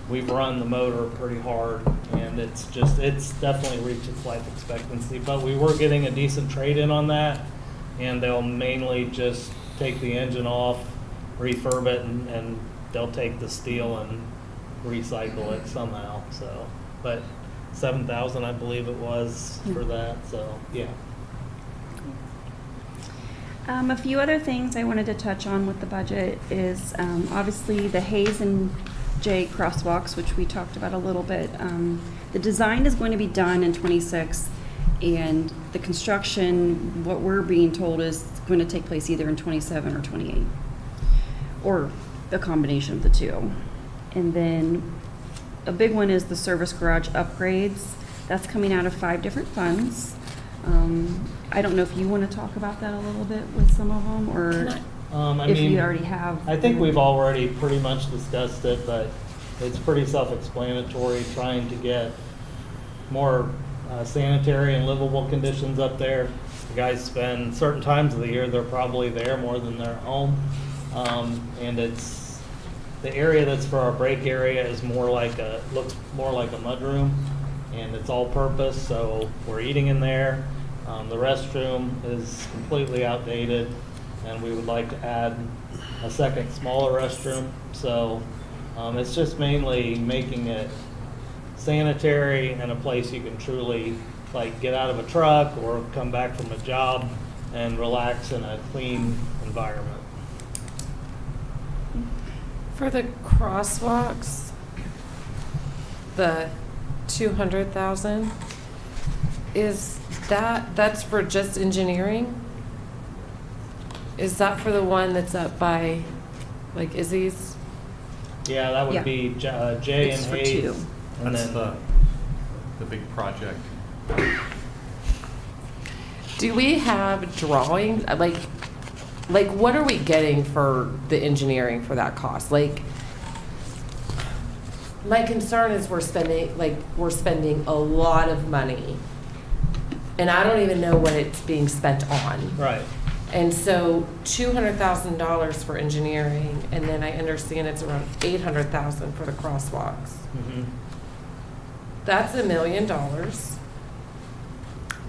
we've run the motor pretty hard, and it's definitely reached its life expectancy. But we were getting a decent trade-in on that, and they'll mainly just take the engine off, refurb it, and they'll take the steel and recycle it somehow. So, but $7,000, I believe it was for that. So, yeah. A few other things I wanted to touch on with the budget is obviously the Hayes and J crosswalks, which we talked about a little bit. The design is going to be done in 26, and the construction, what we're being told, is going to take place either in 27 or 28, or the combination of the two. And then a big one is the service garage upgrades. That's coming out of 5 different funds. I don't know if you want to talk about that a little bit with some of them, or if you already have. I think we've already pretty much discussed it, but it's pretty self-explanatory, trying to get more sanitary and livable conditions up there. The guys spend certain times of the year, they're probably there more than they're home. And it's the area that's for our break area is looks more like a mudroom, and it's all purpose, so we're eating in there. The restroom is completely outdated, and we would like to add a second smaller restroom. So it's just mainly making it sanitary and a place you can truly like get out of a truck or come back from a job and relax in a clean environment. For the crosswalks, the 200,000, that's for just engineering? Is that for the one that's up by, like, Izzy's? Yeah, that Yeah. would be Jay It's and for Hayes. two. And That's then the big project. Do we have drawings, like what are we getting for the engineering for that cost? Like, my concern is we're spending a lot of money, and I don't even know what it's being spent on. right. And so $200,000 for engineering, and then I understand it's around $800,000 for the crosswalks. Mhm. That's $1 million.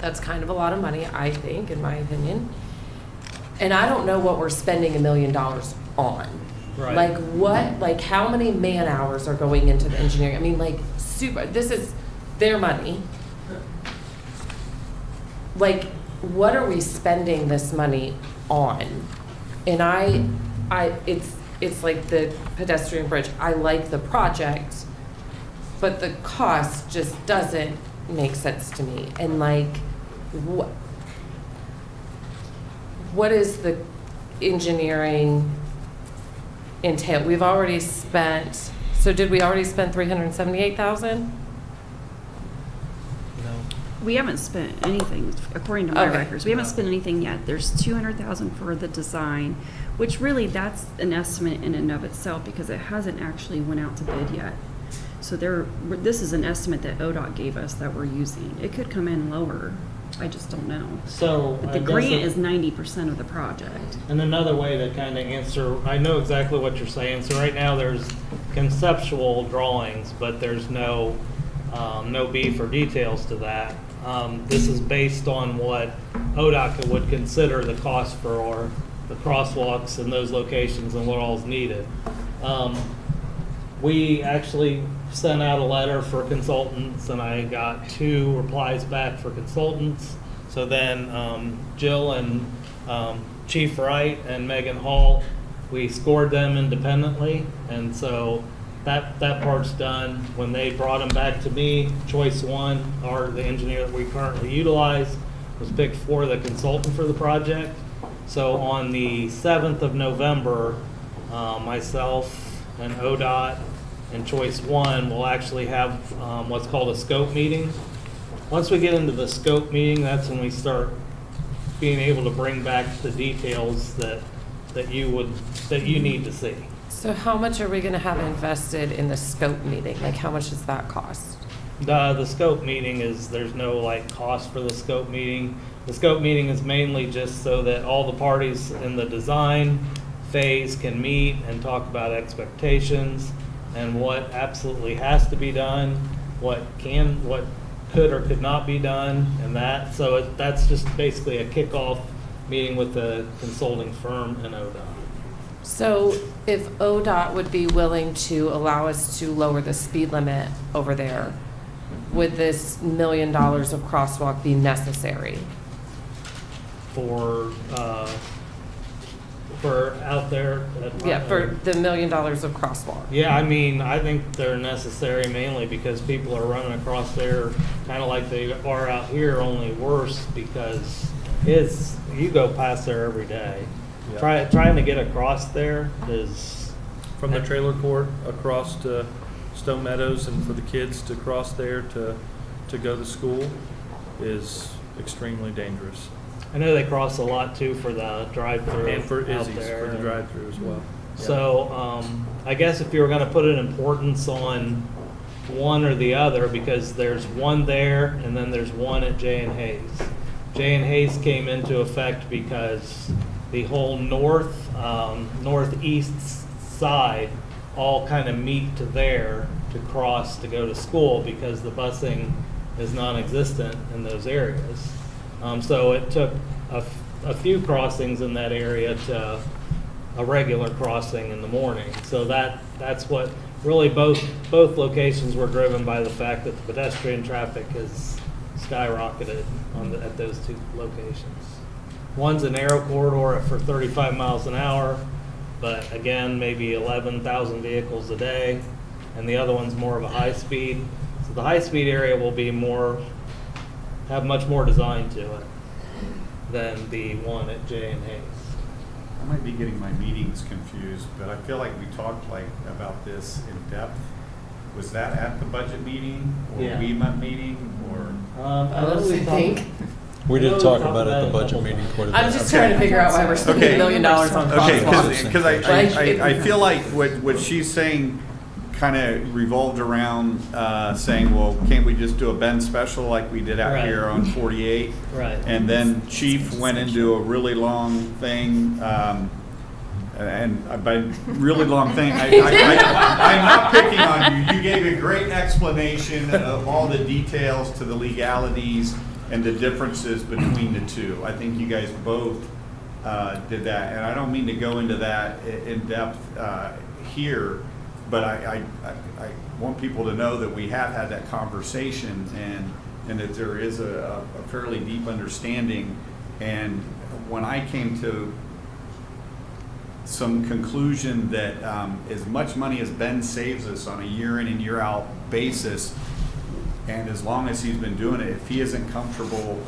That's kind of a lot of money, I think, in my opinion. And I don't know what we're spending $1 million on. Right. Like what, like how many man hours are going into the engineering? I mean, like this is their money. Like, what are we spending this money on? And it's like the pedestrian bridge. I like the project, but the cost just doesn't make sense to me. And like, what is the engineering entail? We've already spent, so did we already spend 378,000? No. We haven't spent anything, according to my Okay. records. We haven't spent anything yet. There's 200,000 for the design, which really, that's an estimate in and of itself because it hasn't actually went out to bid yet. So this is an estimate that ODOT gave us that we're using. It could come in lower. I just don't know. So. But I the guess grant it- is 90% of the project. And another way to kind of answer, I know exactly what you're saying. So right now, there's conceptual drawings, but there's no beef or details to that. This is based on what ODOT would consider the cost for the crosswalks in those locations and what all is needed. We actually sent out a letter for consultants, and I got 2 replies back for consultants. So then Jill and Chief Wright and Megan Hall, we scored them independently, and so that part's done. When they brought them back to me, choice 1, or the engineer that we currently utilize, was picked for the consultant for the project. So on the 7th of November, myself and ODOT and choice 1 will actually have what's called a scope meeting. Once we get into the scope meeting, that's when we start being able to bring back the details that you need to see. So how much are we gonna have invested in the scope meeting? Like, how much does that cost? The scope meeting there's no like cost for the scope meeting. The scope meeting is mainly just so that all the parties in the design phase can meet and talk about expectations and what absolutely has to be done, what could or could not be done, and that. So that's just basically a kickoff meeting with the consulting firm and ODOT. So if ODOT would be willing to allow us to lower the speed limit over there, would this $1 million of crosswalk be necessary? For out there? Yeah, for the $1 million of crosswalk. Yeah, I mean, I think they're necessary mainly because people are running across there kind of like they are out here, only worse because you go past there every day. Yeah. Trying to get across there is. From the trailer court across to Stone Meadows and for the kids to cross there to go to school is extremely dangerous. I know they cross a lot too for the drive-through And for out Izzy's, there. for the drive-through as well. So, I guess if you were gonna put an importance on one or the other, because there's one there and then there's one at J and Hayes. J and Hayes came into effect because the whole northeast side all kind of meet to there to cross to go to school because the busing is non-existent in those areas. So it took a few crossings in that area to a regular crossing in the morning. So that's what really both locations were driven by the fact that the pedestrian traffic has skyrocketed at those 2 locations. One's a narrow corridor for 35 miles an hour. but again, maybe 11,000 vehicles a day, and the other one's more of a high speed. So the high speed area will be have much more design to it than the one at J and Hayes. I might be getting my meetings confused, but I feel like we talked about this in depth. Was that at the budget meeting or Yeah. WEMA meeting or? I think. We did talk about it at the budget meeting quite a bit. I'm just trying to figure out why we're spending Okay. $1 million on Okay, crosswalks. because I feel like what she's saying kind of revolved around saying, well, can't we just do a Ben special like we did out Right. here on 48? Right. And then Chief went into a really long thing, and by really long thing, I'm not picking on you. You gave a great explanation of all the details to the legalities and the differences between the two. I think you guys both did that, and I don't mean to go into that in depth here, but I want people to know that we have had that conversation and that there is a fairly deep understanding. And when I came to some conclusion that as much money as Ben saves us on a year in and year out basis, and as long as he's been doing it, if he isn't comfortable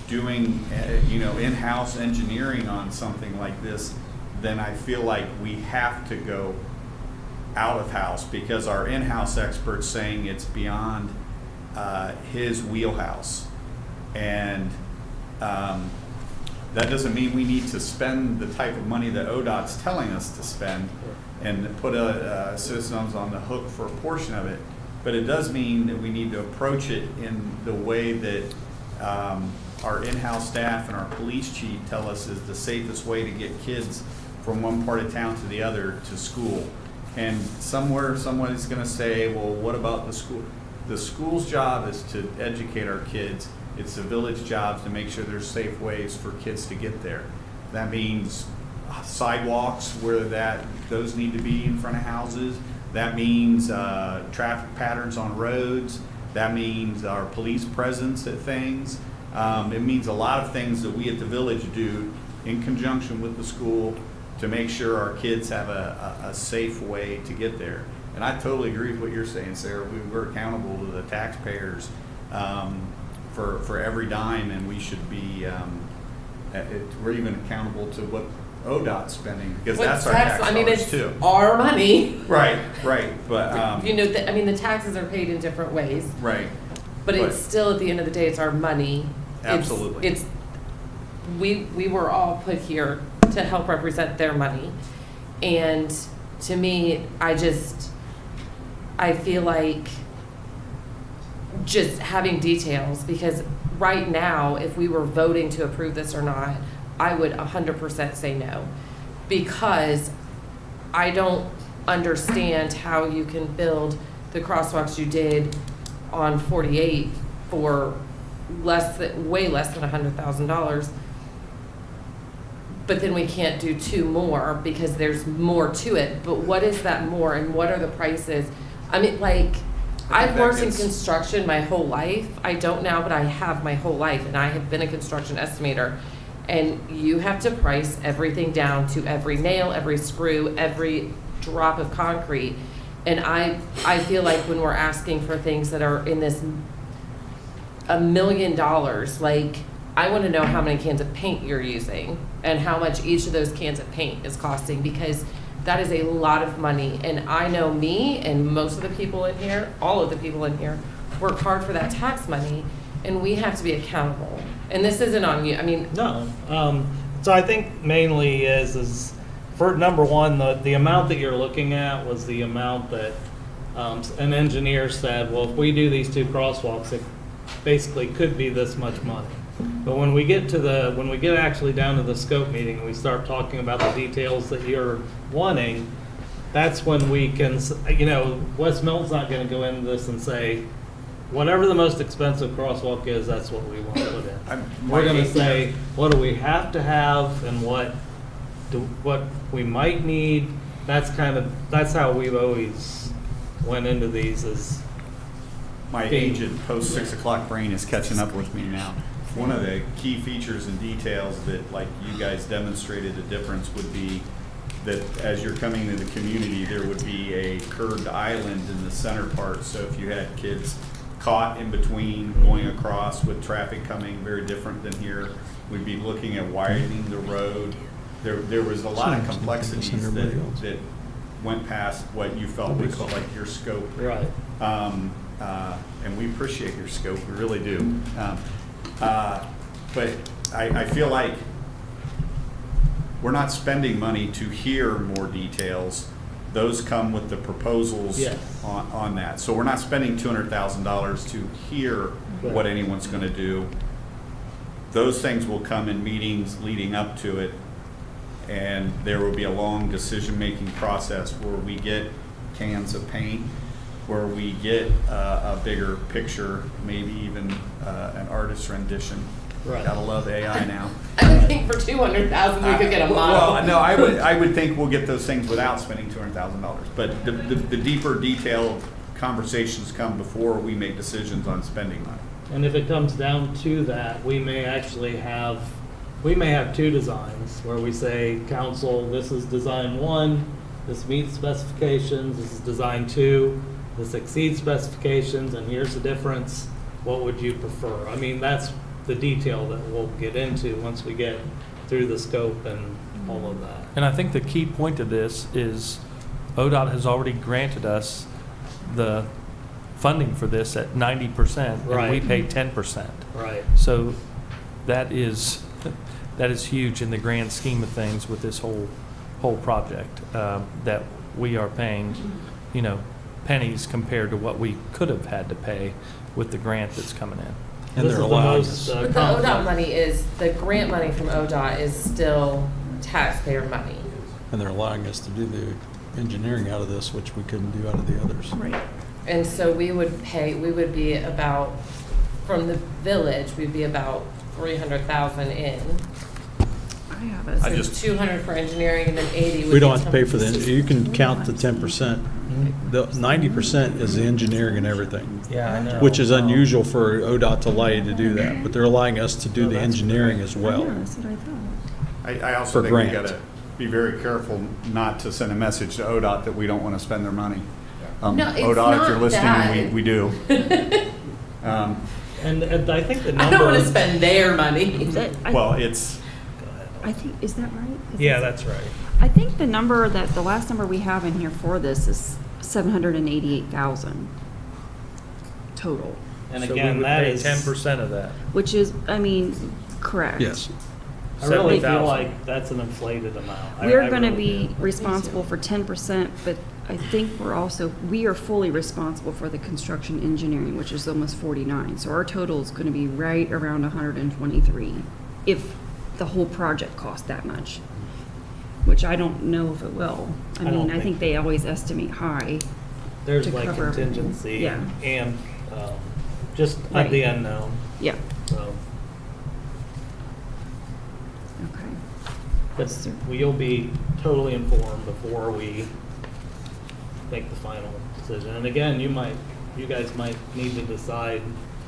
doing in-house engineering on something like this, then I feel like we have to go out of house, because our in-house expert's saying it's beyond his wheelhouse. And that doesn't mean we need to spend the type of money that ODOT's telling us to spend and put citizens on the hook for a portion of it. But it does mean that we need to approach it in the way that our in-house staff and our police chief tell us is the safest way to get kids from one part of town to the other to school. And somewhere somebody's going to say, well, what about the school? The school's job is to educate our kids. It's the village job to make sure there's safe ways for kids to get there. That means sidewalks where those need to be in front of houses. That means traffic patterns on roads. That means our police presence at things. It means a lot of things that we at the village do in conjunction with the school to make sure our kids have a safe way to get there. And I totally agree with what you're saying, Sarah. We're accountable to the taxpayers for every dime, and we should be, we're even accountable to what ODOT's spending, because that's our tax dollars it's too. our money. Right, but. The taxes are paid in different ways. Right. But it's still, at the end of the day, it's our money. Absolutely. We were all put here to help represent their money. And to me, I feel like just having details, because right now, if we were voting to approve this or not, I would 100% say no, because I don't understand how you can build the crosswalks you did on 48 for way less than $100,000. But then we can't do two more because there's more to it. But what is that more, and what are the prices? I mean, I've worked in construction my whole life. I don't now, but I have my whole life, and I have been a construction estimator. And you have to price everything down to every nail, every screw, every drop of concrete. And I feel like when we're asking for things that are in this $1 million, I want to know how many cans of paint you're using and how much each of those cans of paint is costing, because that is a lot of money. And I know me and most of the people in here, all of the people in here, work hard for that tax money, and we have to be accountable. And this isn't on you. I mean, No. So I think mainly is for number one, the amount that you're looking at was the amount that an engineer said, well, if we do these two crosswalks, it basically could be this much money. But when we get actually down to the scope meeting and we start talking about the details that you're wanting, that's when we can, West Milton's not going to go into this and say, whatever the most expensive crosswalk is, that's what we want to put in. We're going to say, what do we have to have, and what we might need. That's how we've always went into these. My aged post 6 o'clock brain is catching up with me now. One of the key features and details that, like you guys demonstrated the difference, would be that as you're coming to the community, there would be a curved island in the center part. So if you had kids caught in between, going across with traffic coming, very different than here, we'd be looking at widening the road. There was a lot of complexities that went past what you felt was like your scope. Right. And we appreciate your scope, we really do. But I feel like we're not spending money to hear more details. Those come with the proposals Yes. on that. So we're not spending $200,000 to hear what anyone's gonna do. Those things will come in meetings leading up to it, and there will be a long decision-making process where we get cans of paint, where we get a bigger picture, maybe even an artist's rendition. Right. Gotta love AI now. I would think for 200,000 we could get a model. Well, no, I would think we'll get those things without spending $200,000. But the deeper detailed conversations come before we make decisions on spending money. And if it comes down to that, we may actually have, two designs where we say, council, this is design 1, this meets specifications, this is design 2, this exceeds specifications, and here's the difference. What would you prefer? I mean, that's the detail that we'll get into once we get through the scope and all of that. And I think the key point of this is ODOT has already granted us the funding for this at 90%, and we pay 10%. Right. So that is huge in the grand scheme of things with this whole project, that we are paying, pennies compared to what we could have had to pay with the grant that's coming in. And they're allowing us. But the ODOT money is, the grant money from ODOT is still taxpayer money. And they're allowing us to do the engineering out of this, which we couldn't do out of the others. Right. And so we would be about, from the village, we'd be about 300,000 in. I have it. I So just- 200 for engineering and then 80 would be. We don't have to pay for the, 10%. you can count the 10%. The 90% is the engineering and everything. Yeah, I know. Which is unusual for ODOT to allow you to do that, but they're allowing us to do the engineering as well. Yeah, that's what I thought. I also For think we grant. gotta be very careful not to send a message to ODOT that we don't wanna spend their money. No, it's ODOT, if you're not listening, that. we do. And I think the number. I don't want to spend their money. Well, it's, I think, is that right? Yeah, that's right. I think the number the last number we have in here for this is 788,000 total, And So we again, would that pay is 10% of that. which is, correct. Yes. I really feel 70,000. like that's an inflated amount. We're going to be responsible for 10%, but I think we are fully responsible for the construction engineering, which is almost 49. So our total is going to be right around 123 if the whole project costs that much, which I don't know if it will. I I don't mean, I think- think they always estimate high. There's to like cover everything. contingency Yeah. and just Right. the unknown. Yeah, So, okay. but you'll be totally informed before we make the final decision. And again, you guys might need to decide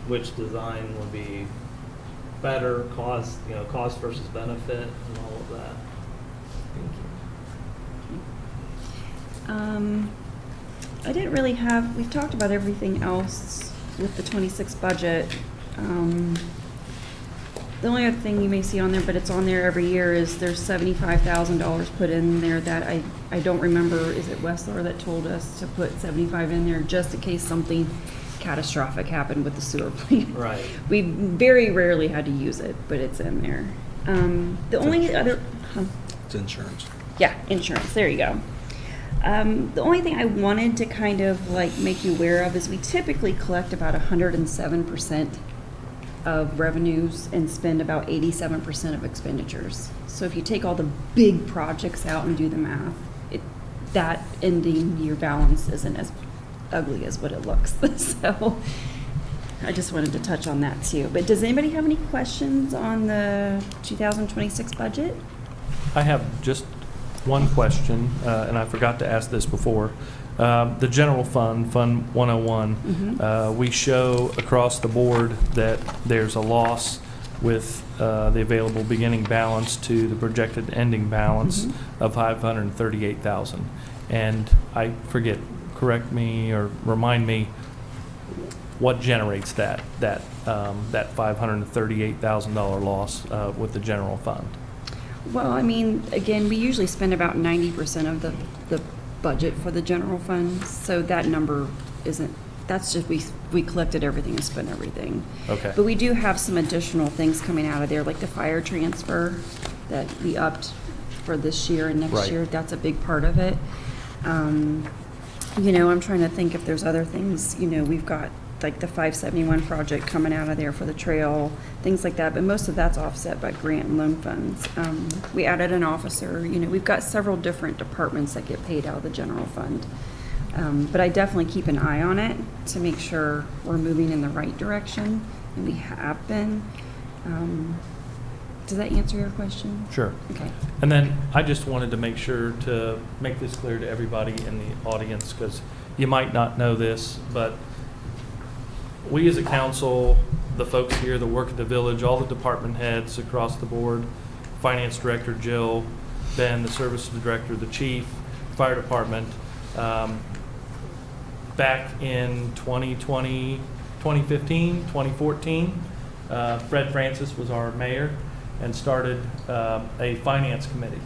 which design would be better, cost versus benefit and all of that. I didn't really have, we've talked about everything else with the 26 budget. The only other thing you may see on there, but it's on there every year, is there's $75,000 put in there that I don't remember, is it Westler that told us to put 75 in there just in case something catastrophic happened with the sewer plant? Right. We very rarely had to use it, but it's in there. The only other, It's insurance. yeah, insurance, there you go. The only thing I wanted to kind of like make you aware of is we typically collect about 107% of revenues and spend about 87% of expenditures. So if you take all the big projects out and do the math, that ending year balance isn't as ugly as what it looks. So I just wanted to touch on that too. But does anybody have any questions on the 2026 budget? I have just one question, and I forgot to ask this before. The general fund, Fund 101, we show across the board that there's a loss with the available beginning balance to the projected ending balance of $538,000. And I forget, correct me or remind me, what generates that $538,000 loss with the general fund? Well, I mean, again, we usually spend about 90% of the budget for the general fund, so that number isn't, that's just, we collected everything and spent everything. Okay. But we do have some additional things coming out of there, like the fire transfer that we upped for this year and next Right. year. That's a big part of it. You know, I'm trying to think if there's other things, you know, we've got like the 571 project coming out of there for the trail, things like that, but most of that's offset by grant and loan funds. We added an officer, you know, we've got several different departments that get paid out of the general fund. But I definitely keep an eye on it to make sure we're moving in the right direction, and we have been. Does that answer your question? Sure. Okay. And then I just wanted to make sure to make this clear to everybody in the audience, because you might not know this, but we as a council, the folks here that work at the village, all the department heads across the board, finance director Jill, Ben, the services director, the chief, fire department, back in 2020, 2015, 2014, Fred Francis was our mayor and started a finance committee.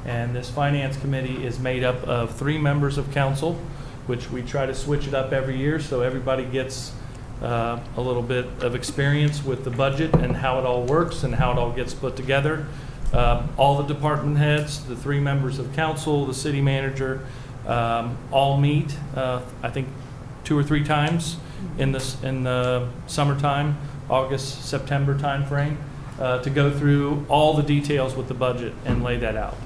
And this finance committee is made up of 3 members of council, which we try to switch it up every year so everybody gets a little bit of experience with the budget and how it all works and how it all gets put together. All the department heads, the 3 members of council, the city manager, all meet, I think 2 or 3 times in the summertime, August, September timeframe, to go through all the details with the budget and lay that out.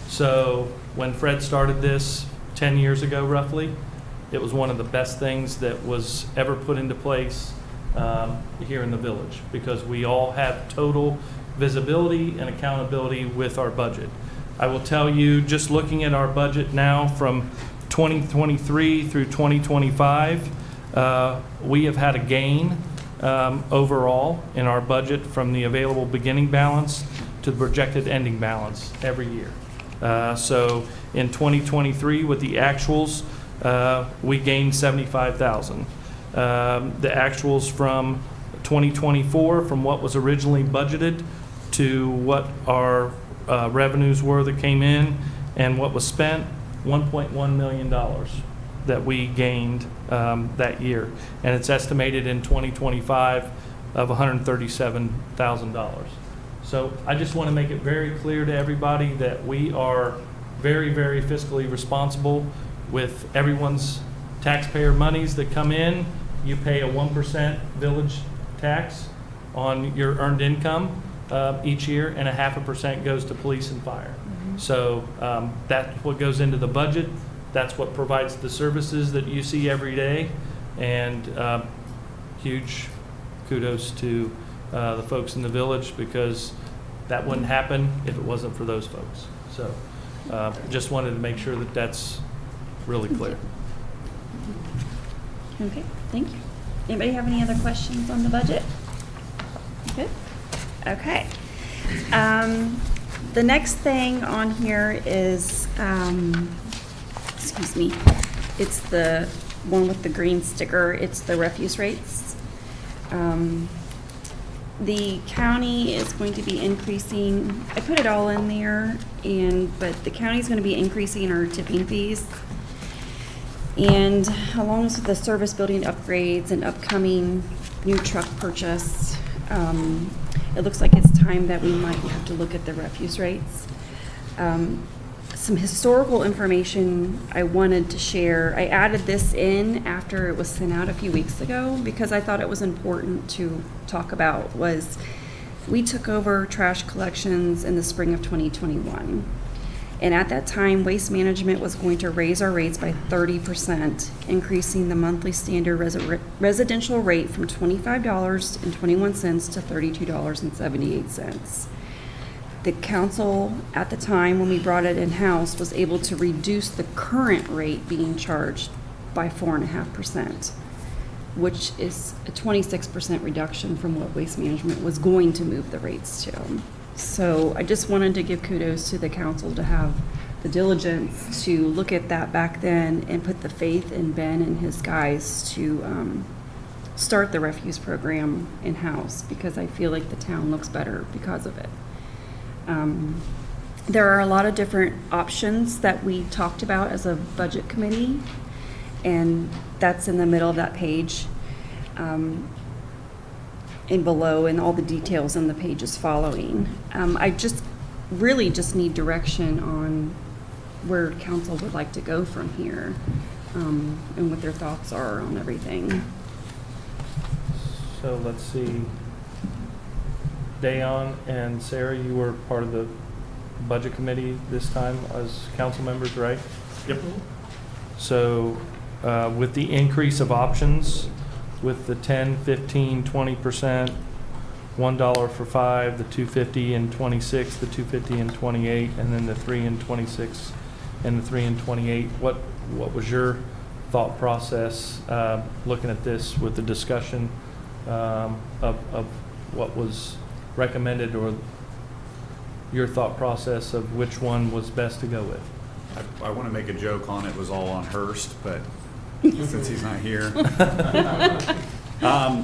So when Fred started this 10 years ago, roughly, it was one of the best things that was ever put into place here in the village, because we all have total visibility and accountability with our budget. I will tell you, just looking at our budget now from 2023 through 2025, we have had a gain overall in our budget from the available beginning balance to the projected ending balance every year. So in 2023, with the actuals, we gained $75,000. The actuals from 2024, from what was originally budgeted to what our revenues were that came in and what was spent, $1.1 million that we gained that year. And it's estimated in 2025 of $137,000. So I just want to make it very clear to everybody that we are very, very fiscally responsible with everyone's taxpayer monies that come in. You pay a 1% village tax on your earned income each year, and a 0.5% goes to police and fire. So that's what goes into the budget. That's what provides the services that you see every day. And huge kudos to the folks in the village, because that wouldn't happen if it wasn't for those folks. So just wanted to make sure that that's really clear. Okay, thank you. Anybody have any other questions on the budget? Good. Okay. The next thing on here is, excuse me, it's the one with the green sticker. It's the refuse rates. The county is going to be increasing, I put it all in there, but the county is going to be increasing our tipping fees. And along with the service building upgrades and upcoming new truck purchase, it looks like it's time that we might have to look at the refuse rates. Some historical information I wanted to share. I added this in after it was sent out a few weeks ago because I thought it was important to talk about. Was we took over trash collections in the spring of 2021. And at that time, Waste Management was going to raise our rates by 30%, increasing the monthly standard residential rate from $25.21 to $32.78. The council at the time, when we brought it in-house, was able to reduce the current rate being charged by 4.5%. which is a 26% reduction from what Waste Management was going to move the rates to. So I just wanted to give kudos to the council to have the diligence to look at that back then and put the faith in Ben and his guys to start the refuse program in-house, because I feel like the town looks better because of it. There are a lot of different options that we talked about as a budget committee, and that's in the middle of that page, and below, and all the details in the pages following. I just really just need direction on where council would like to go from here, and what their thoughts are on everything. So let's see. Dayon and Sarah, you were part of the budget committee this time as council members, right? Yep. So with the increase of options, with the 10, 15, 20%, $1 for 5, the 250 and 26, the 250 and 28, and then the 3 and 26 and the 3 and 28, what was your thought process looking at this with the discussion of what was recommended, or your thought process of which one was best to go with? I want to make a joke on it was all on Hearst, but since he's not here.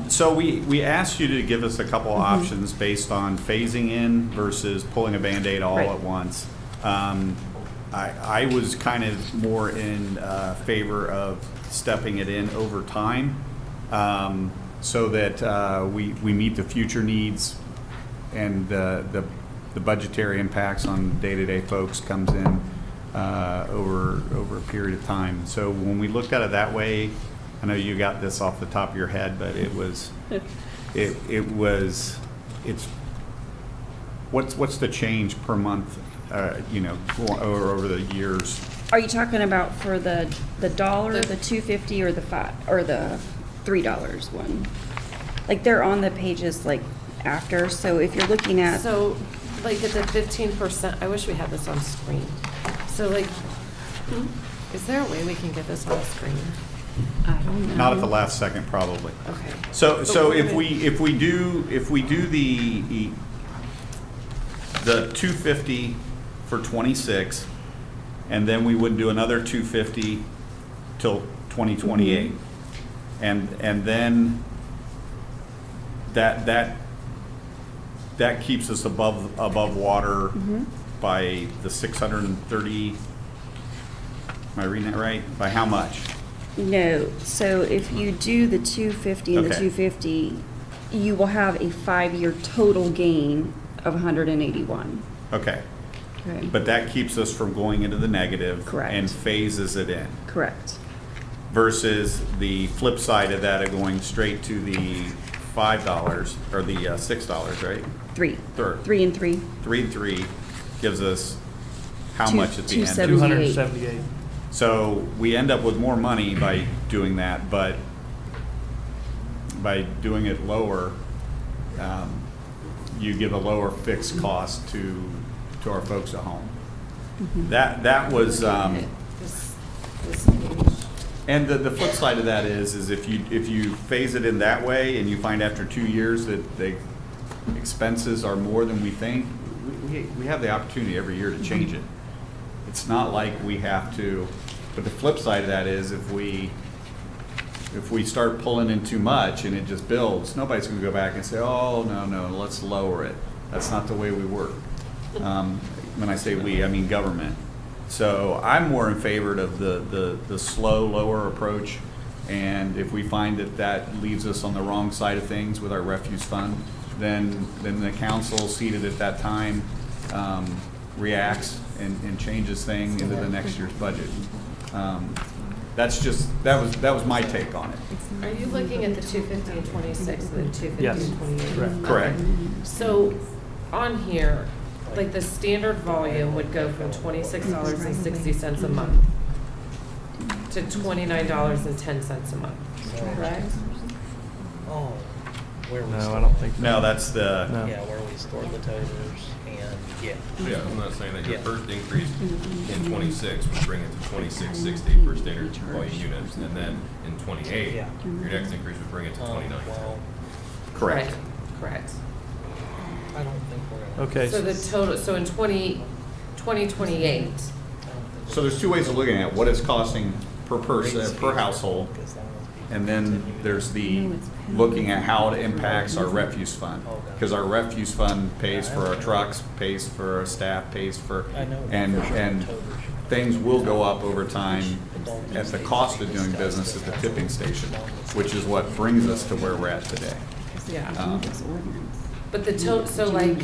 So we asked you to give us a couple options based on phasing in versus pulling a Band-Aid all at once. I was kind of more in favor of stepping it in over time, so that we meet the future needs, and the budgetary impacts on day-to-day folks comes in over a period of time. So when we looked at it that way, I know you got this off the top of your head, but what's the change per month, over the years? Are you talking about for the dollar, the 250, or the $3 one? Like, they're on the pages like after, so if you're looking at. So, like at the 15%, I wish we had this on screen. So like, is there a way we can get this on screen? I don't know. Not at the last second, probably. Okay. So if we do the 250 for 26, and then we would do another 250 till 2028, and then that keeps us above water by the 630. Am I reading that right? By how much? No, so if you do the 250 and the Okay. 250, you will have a 5-year total gain of 181. Okay. Okay. But that keeps us from going into the negative. Correct. And phases it in. Correct. Versus the flip side of that of going straight to the $5 or the $6, right? 3. Third. 3 and 3. 3 and 3 gives us how much at the end? 278. So we end up with more money by doing that, but by doing it lower, you give a lower fixed cost to our folks at home. That was, This page. and the flip side of that is if you phase it in that way and you find after 2 years that the expenses are more than we think, we have the opportunity every year to change it. It's not like we have to, but the flip side of that is if we start pulling in too much and it just builds, nobody's gonna go back and say, oh, no, let's lower it. That's not the way we work. When I say we, I mean government. So I'm more in favor of the slow, lower approach. And if we find that leaves us on the wrong side of things with our refuse fund, then the council seated at that time reacts and changes things into the next year's budget. That was my take on it. Are you looking at the 250 and 26 and then 250 Yes. and 28? Correct. So on here, like the standard volume would go from $26.60 a month to $29.10 a month, correct? where we No, store I don't it. think so. No, that's the, No. Yeah, where we store the toters and, yeah. Yeah, I'm not saying that your Yeah. first increase in 26 would bring it to 2660 per standard volume unit, and then in 28, Yeah. your next increase would bring it to 2910. Well, correct. Correct. I don't think we're gonna. Okay. So the total, so in 2028, So there's two ways of looking at it. What it's costing per person, per household. And then there's the looking at how it impacts our refuse fund. Because our refuse fund pays for our trucks, pays for our staff, pays for, and things will go up over time at the cost of doing business at the tipping station, which is what brings us to where we're at today. yeah. But the total, so like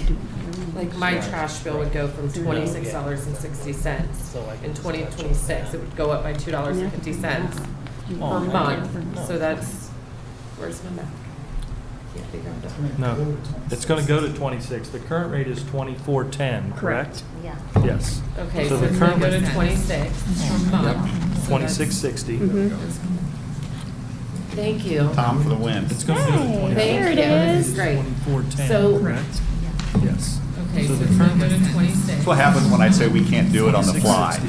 my trash bill would go from $26.60 in 2026. It would go up by $2.50 per month. So that's, where's my math? Can't figure out that. No, it's going to go to 26. The current rate is 2410, correct? Yeah. Yes. Okay, So so the it's gonna current go to rate- 26 per month. So that's- 2660. Thank you. Tom for the win. It's going to go to 26. Thank you, this is great. 2410, So- correct? Yes. Okay, so the it's gonna current go to rate- 26. That's what happens when I say we can't do it on the fly.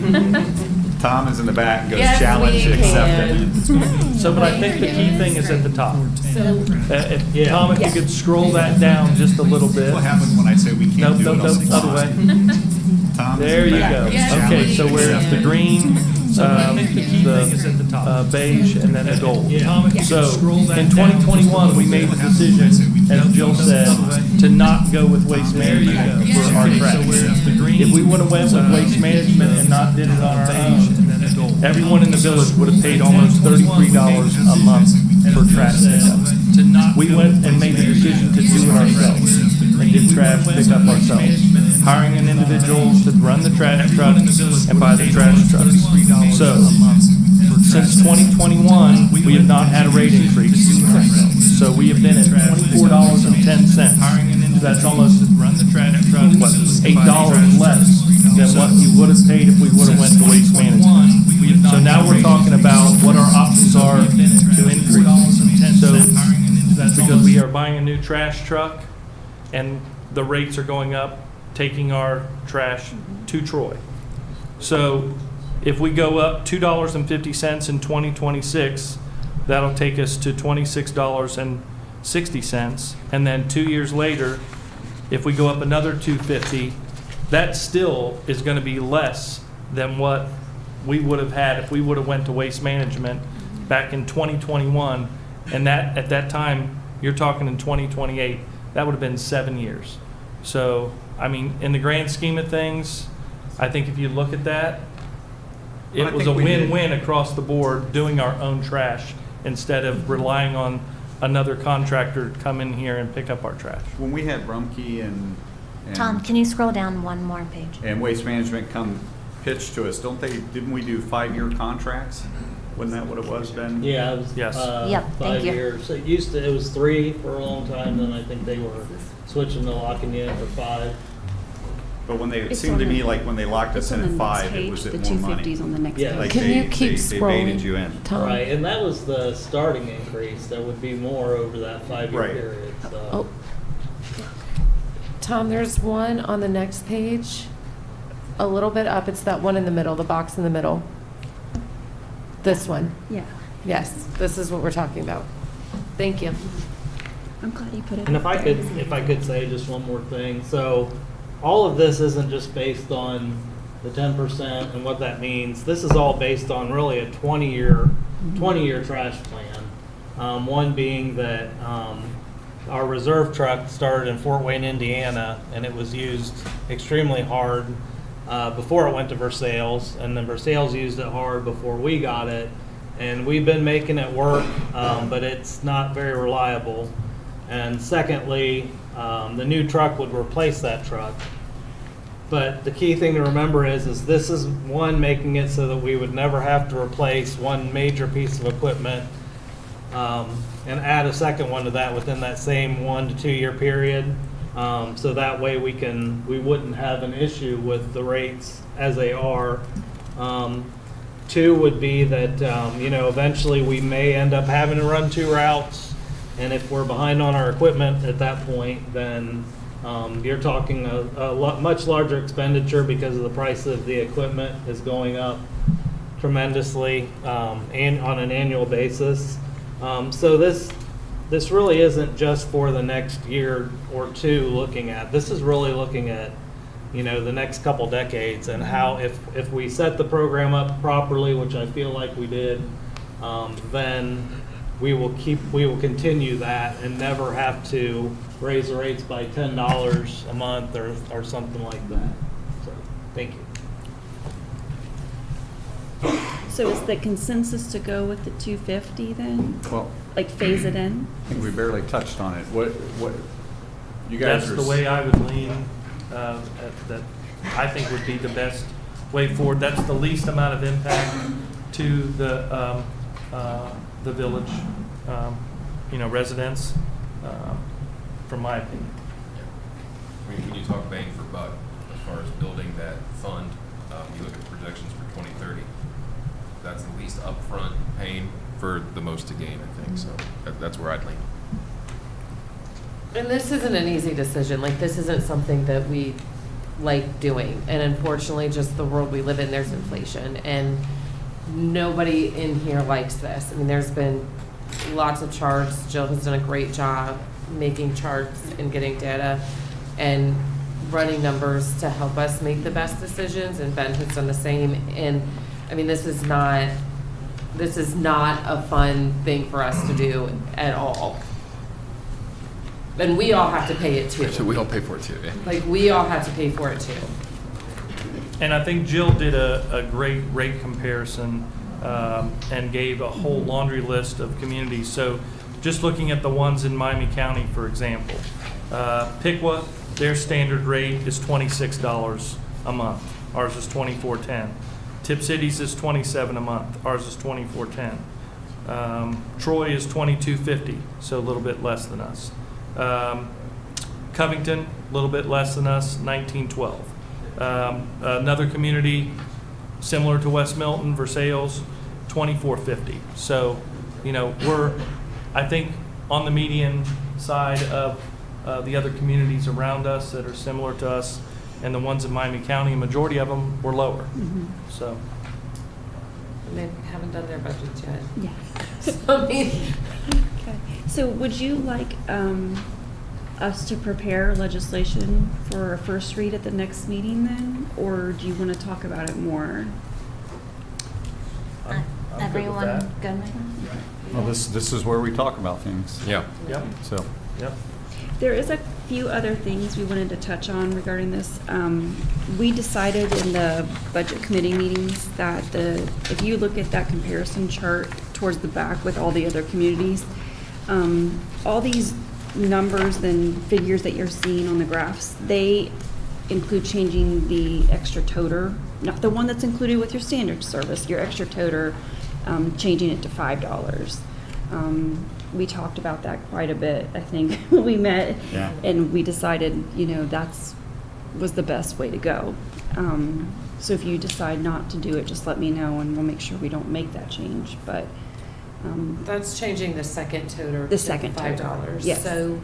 Tom is in the back and goes, Yes, challenge we accepted. So, but I think the key thing is at the top. So, Tom, if you could scroll that down just a little bit. That's what happens when I say we can't Nope, do it nope, on the nope, other fly. way. Tom is There in the you back go. goes, Yes, challenge Okay, so where's accepted. the green, the beige, and then the gold. So in 2021, we made the decision, as Jill said, to not go with waste management for our trash. If we would have went with waste management and not did it on our own, everyone in the village would have paid almost $33 a month for trash pickup. We went and made the decision to do it ourselves and did trash pickup ourselves. Hiring an individual to run the trash truck and buy the trash trucks. So, since 2021, we have not had a rate increase. So we have been at $24.10. That's almost what, $8 less than what you would have paid if we would have went to waste management. So now we're talking about what our options are to increase. So, because we are buying a new trash truck and the rates are going up, taking our trash to Troy. So if we go up $2.50 in 2026, that'll take us to $26.60. And then 2 years later, if we go up another $2.50, that still is going to be less than what we would have had if we would have went to waste management back in 2021. And that, at that time, you're talking in 2028, that would have been 7 years. So, I mean, in the grand scheme of things, I think if you look at that, Well, I it was a think we did. win-win across the board, doing our own trash instead of relying on another contractor to come in here and pick up our trash. When we had Rumkey and Tom, can you scroll down one more page? and Waste Management come pitch to us, didn't we do 5-year contracts? Wasn't that what it was, Ben? Yeah, it was, Yes. Yep, thank 5 you. years. It was 3 for a long time, then I think they were switching to locking you in for 5. But when it It's seemed to on me the- like when they locked us in at 5, it was at more money. The 250s on the next Yeah. page. Like Can they- you keep they baited scrolling? you in. Tom? Right, and that was the starting increase. There would be more over that 5-year Right. period, so. Oh. Tom, there's one on the next page, a little bit up. It's that one in the middle, the box in the middle. This one. Yeah, Yes, this is what we're talking about. Thank you. I'm glad you put it. And up if I there. could say just one more thing, so all of this isn't just based on the 10% and what that means. This is all based on really a 20-year trash plan. One being that our reserve truck started in Fort Wayne, Indiana, and it was used extremely hard before it went to Versailles, and then Versailles used it hard before we got it. And we've been making it work, but it's not very reliable. And secondly, the new truck would replace that truck. But the key thing to remember is this is one, making it so that we would never have to replace one major piece of equipment and add a second one to that within that same 1 to 2 year period. So that way we wouldn't have an issue with the rates as they are. 2 would be that, eventually we may end up having to run 2 routes. And if we're behind on our equipment at that point, then you're talking much larger expenditure because of the price of the equipment is going up tremendously and on an annual basis. So this really isn't just for the next year or two looking at. This is really looking at, you know, the next couple decades and how if we set the program up properly, which I feel like we did, then we will continue that and never have to raise the rates by $10 a month or something like that. So, thank you. So is the consensus to go with the 250 then? Well, Like phase it in? I think we barely touched on it. What, you guys That's are... the way I would lean, that I think would be the best way forward. That's the least amount of impact to the village, residents, from my opinion. I mean, when you talk bang for buck, as far as building that fund, you look at the projections for 2030, that's the least upfront pain for the most to gain, I think. So that's where I'd lean. And this isn't an easy decision. Like, this isn't something that we like doing. And unfortunately, just the world we live in, there's inflation. And nobody in here likes this. I mean, there's been lots of charts. Jill has done a great job making charts and getting data and running numbers to help us make the best decisions. And Ben has done the same. And I mean, this is not a fun thing for us to do at all. And we all have to pay it too. So we all pay for it too, yeah. Like, we all have to pay for it too. And I think Jill did a great rate comparison and gave a whole laundry list of communities. So just looking at the ones in Miami County, for example, Piqua, their standard rate is $26 a month. Ours is $24.10. Tip Cities is $27 a month. Ours is $24.10. Troy is $22.50, so a little bit less than us. Covington, a little bit less than us, $19.12. Another community similar to West Milton, Versailles, $24.50. So, we're, I think, on the median side of the other communities around us that are similar to us, and the ones in Miami County, a majority of them were lower. Mm-hmm. So. And they haven't done their budgets yet. Yeah. So, I mean, Okay. So would you like us to prepare legislation for a first read at the next meeting then? Or do you want to talk about it more? I'm good with Everyone that. good? Well, this is where we talk about things. Yeah. Yep. So, Yep. There is a few other things we wanted to touch on regarding this. We decided in the budget committee meetings that if you look at that comparison chart towards the back with all the other communities, all these numbers and figures that you're seeing on the graphs, they include changing the extra toter, not the one that's included with your standard service, your extra toter, changing it to $5. We talked about that quite a bit, I think, when we met. Yeah. And we decided, that's was the best way to go. So if you decide not to do it, just let me know and we'll make sure we don't make that change. But that's changing the second toter The to second toter, $5. yes. So,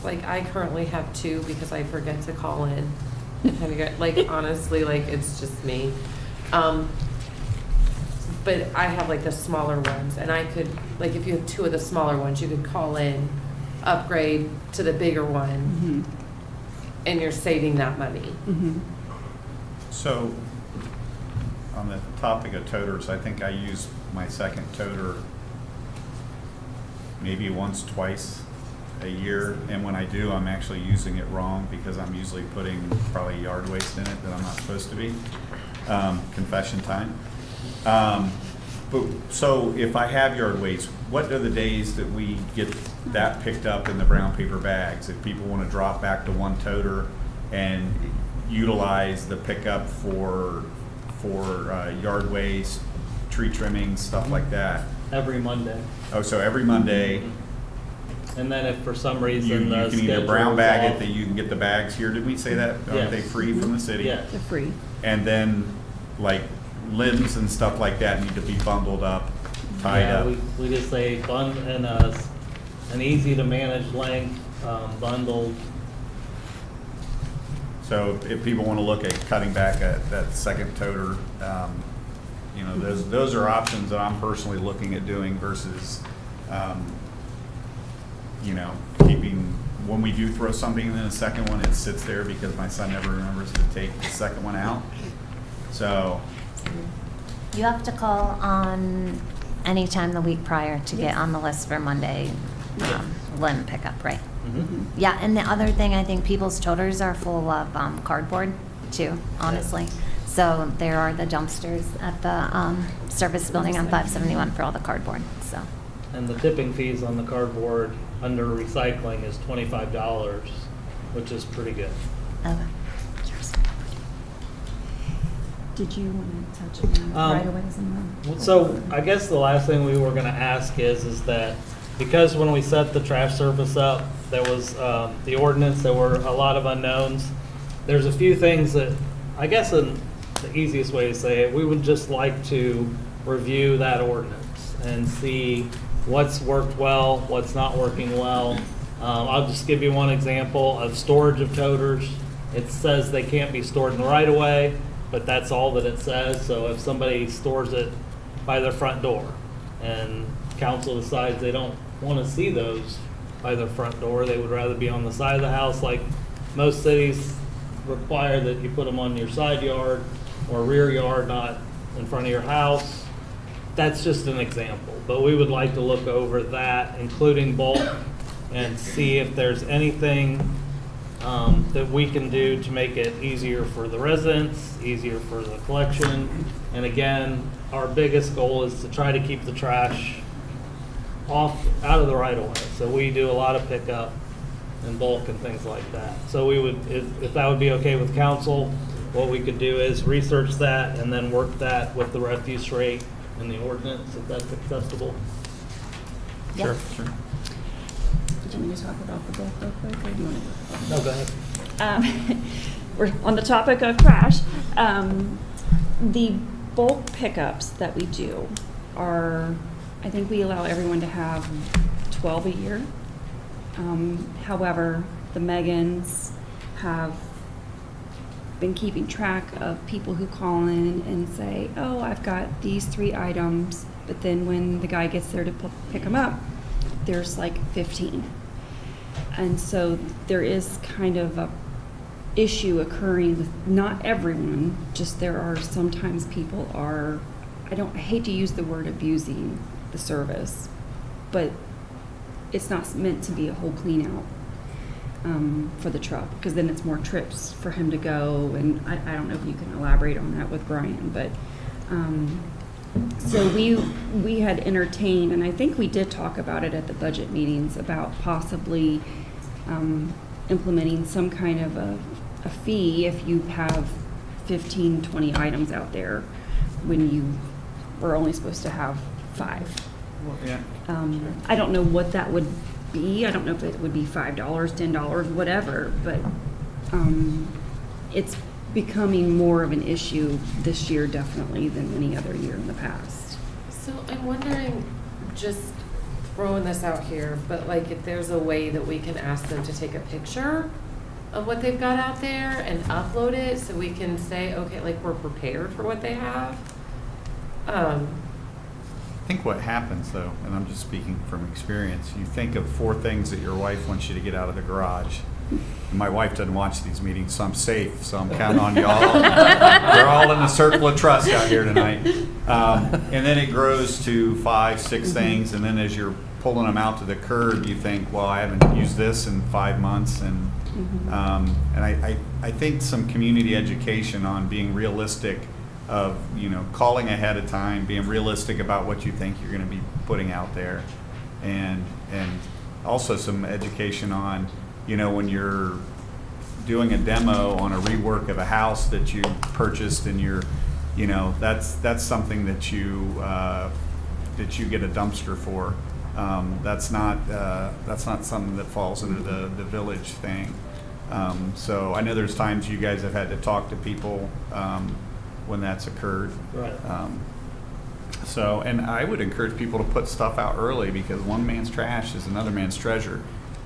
like, I currently have two because I forget to call in. Honestly, it's just me. But I have the smaller ones, and I could, if you have two of the smaller ones, you could call in, upgrade to the bigger one, and you're saving that money. Mm-hmm. so on the topic of toters, I think I use my second toter maybe once, twice a year. And when I do, I'm actually using it wrong because I'm usually putting probably yard waste in it that I'm not supposed to be. Confession time. So if I have yard waste, what are the days that we get that picked up in the brown paper bags? If people want to drop back to one toter and utilize the pickup for yard waste, tree trimming, stuff like that. Every Monday. Oh, so every Monday, And then if for some reason you the can either schedule brown is bag off- it, that you can get the bags here. Did we say that? Aren't Yes. they free from the city? Yes. They're free. And then limbs and stuff like that need to be bundled up tied Yeah, up. we just say an easy to manage length, bundled. So if people want to look at cutting back that second toter, you know, those are options that I'm personally looking at doing versus, you know, keeping, when we do throw something in the second one, it sits there because my son never remembers to take the second one out. So, You have to call on any time the week prior to get on the list for Monday limb pickup, right? Yeah, and the other thing, I think people's toters are full of cardboard too, honestly. So there are the dumpsters at the service building on 571 for all the cardboard, so. And the tipping fees on the cardboard under recycling is $25, which is pretty good. Okay. Did you want to touch on that right away? So I guess the last thing we were going to ask is that because when we set the trash service up, there was the ordinance, there were a lot of unknowns. There's a few things that, I guess the easiest way to say it, we would just like to review that ordinance and see what's worked well, what's not working well. I'll just give you one example of storage of toters. It says they can't be stored in the right of way, but that's all that it says. So if somebody stores it by their front door and council decides they don't want to see those by their front door, they would rather be on the side of the house, like most cities require that you put them on your side yard or rear yard, not in front of your house. That's just an example, but we would like to look over that, including bulk, and see if there's anything that we can do to make it easier for the residents, easier for the collection. And again, our biggest goal is to try to keep the trash out of the right of way. So we do a lot of pickup and bulk and things like that. So we would, if that would be okay with council, what we could do is research that and then work that with the refuse rate in the ordinance, if that's acceptable. Yeah. sure. Did you want me to talk about the bulk real quick, or do you want to? No, go ahead. We're on the topic of trash. The bulk pickups that we do are, I think we allow everyone to have 12 a year. However, the Megans have been keeping track of people who call in and say, oh, I've got these 3 items, but then when the guy gets there to pick them up, there's like 15. And so there is kind of a issue occurring with not everyone, just there are sometimes people are, I hate to use the word abusing the service, but it's not meant to be a whole clean out for the truck, because then it's more trips for him to go, and I don't know if you can elaborate on that with Brian, but so we had entertained, and I think we did talk about it at the budget meetings, about possibly implementing some kind of a fee if you have 15, 20 items out there when you were only supposed to have 5. Well, yeah. I don't know what that would be. I don't know if it would be $5, $10, whatever, but it's becoming more of an issue this year definitely than any other year in the past. So I'm wondering, just throwing this out here, but like if there's a way that we can ask them to take a picture of what they've got out there and upload it so we can say, okay, like we're prepared for what they have. I think what happens though, and I'm just speaking from experience, you think of 4 things that your wife wants you to get out of the garage. And my wife doesn't watch these meetings, so I'm safe, so I'm counting on y'all. We're all in a circle of trust out here tonight. And then it grows to 5, 6 things, and then as you're pulling them out to the curb, you think, well, I haven't used this in 5 months. And I think some community education on being realistic of, you know, calling ahead of time, being realistic about what you think you're going to be putting out there, and also some education on, you know, when you're doing a demo on a rework of a house that you purchased and you're, you know, that's something that you get a dumpster for. That's not something that falls under the village thing. So I know there's times you guys have had to talk to people when that's occurred. Right. So, and I would encourage people to put stuff out early because one man's trash is another man's treasure.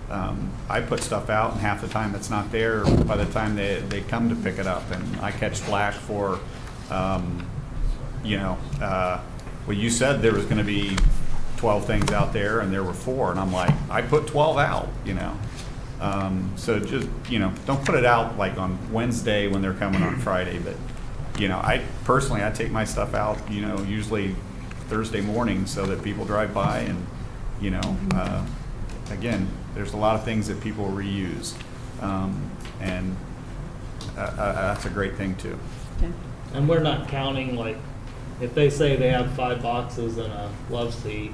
I put stuff out and half the time it's not there by the time they come to pick it up, and I catch flack for, well, you said there was going to be 12 things out there and there were 4, and I'm like, I put 12 out, so just, don't put it out like on Wednesday when they're coming on Friday, but, I take my stuff out, usually Thursday morning so that people drive by and, again, there's a lot of things that people reuse, and that's a great thing too. Okay. And we're not counting, like, if they say they have 5 boxes in a love seat,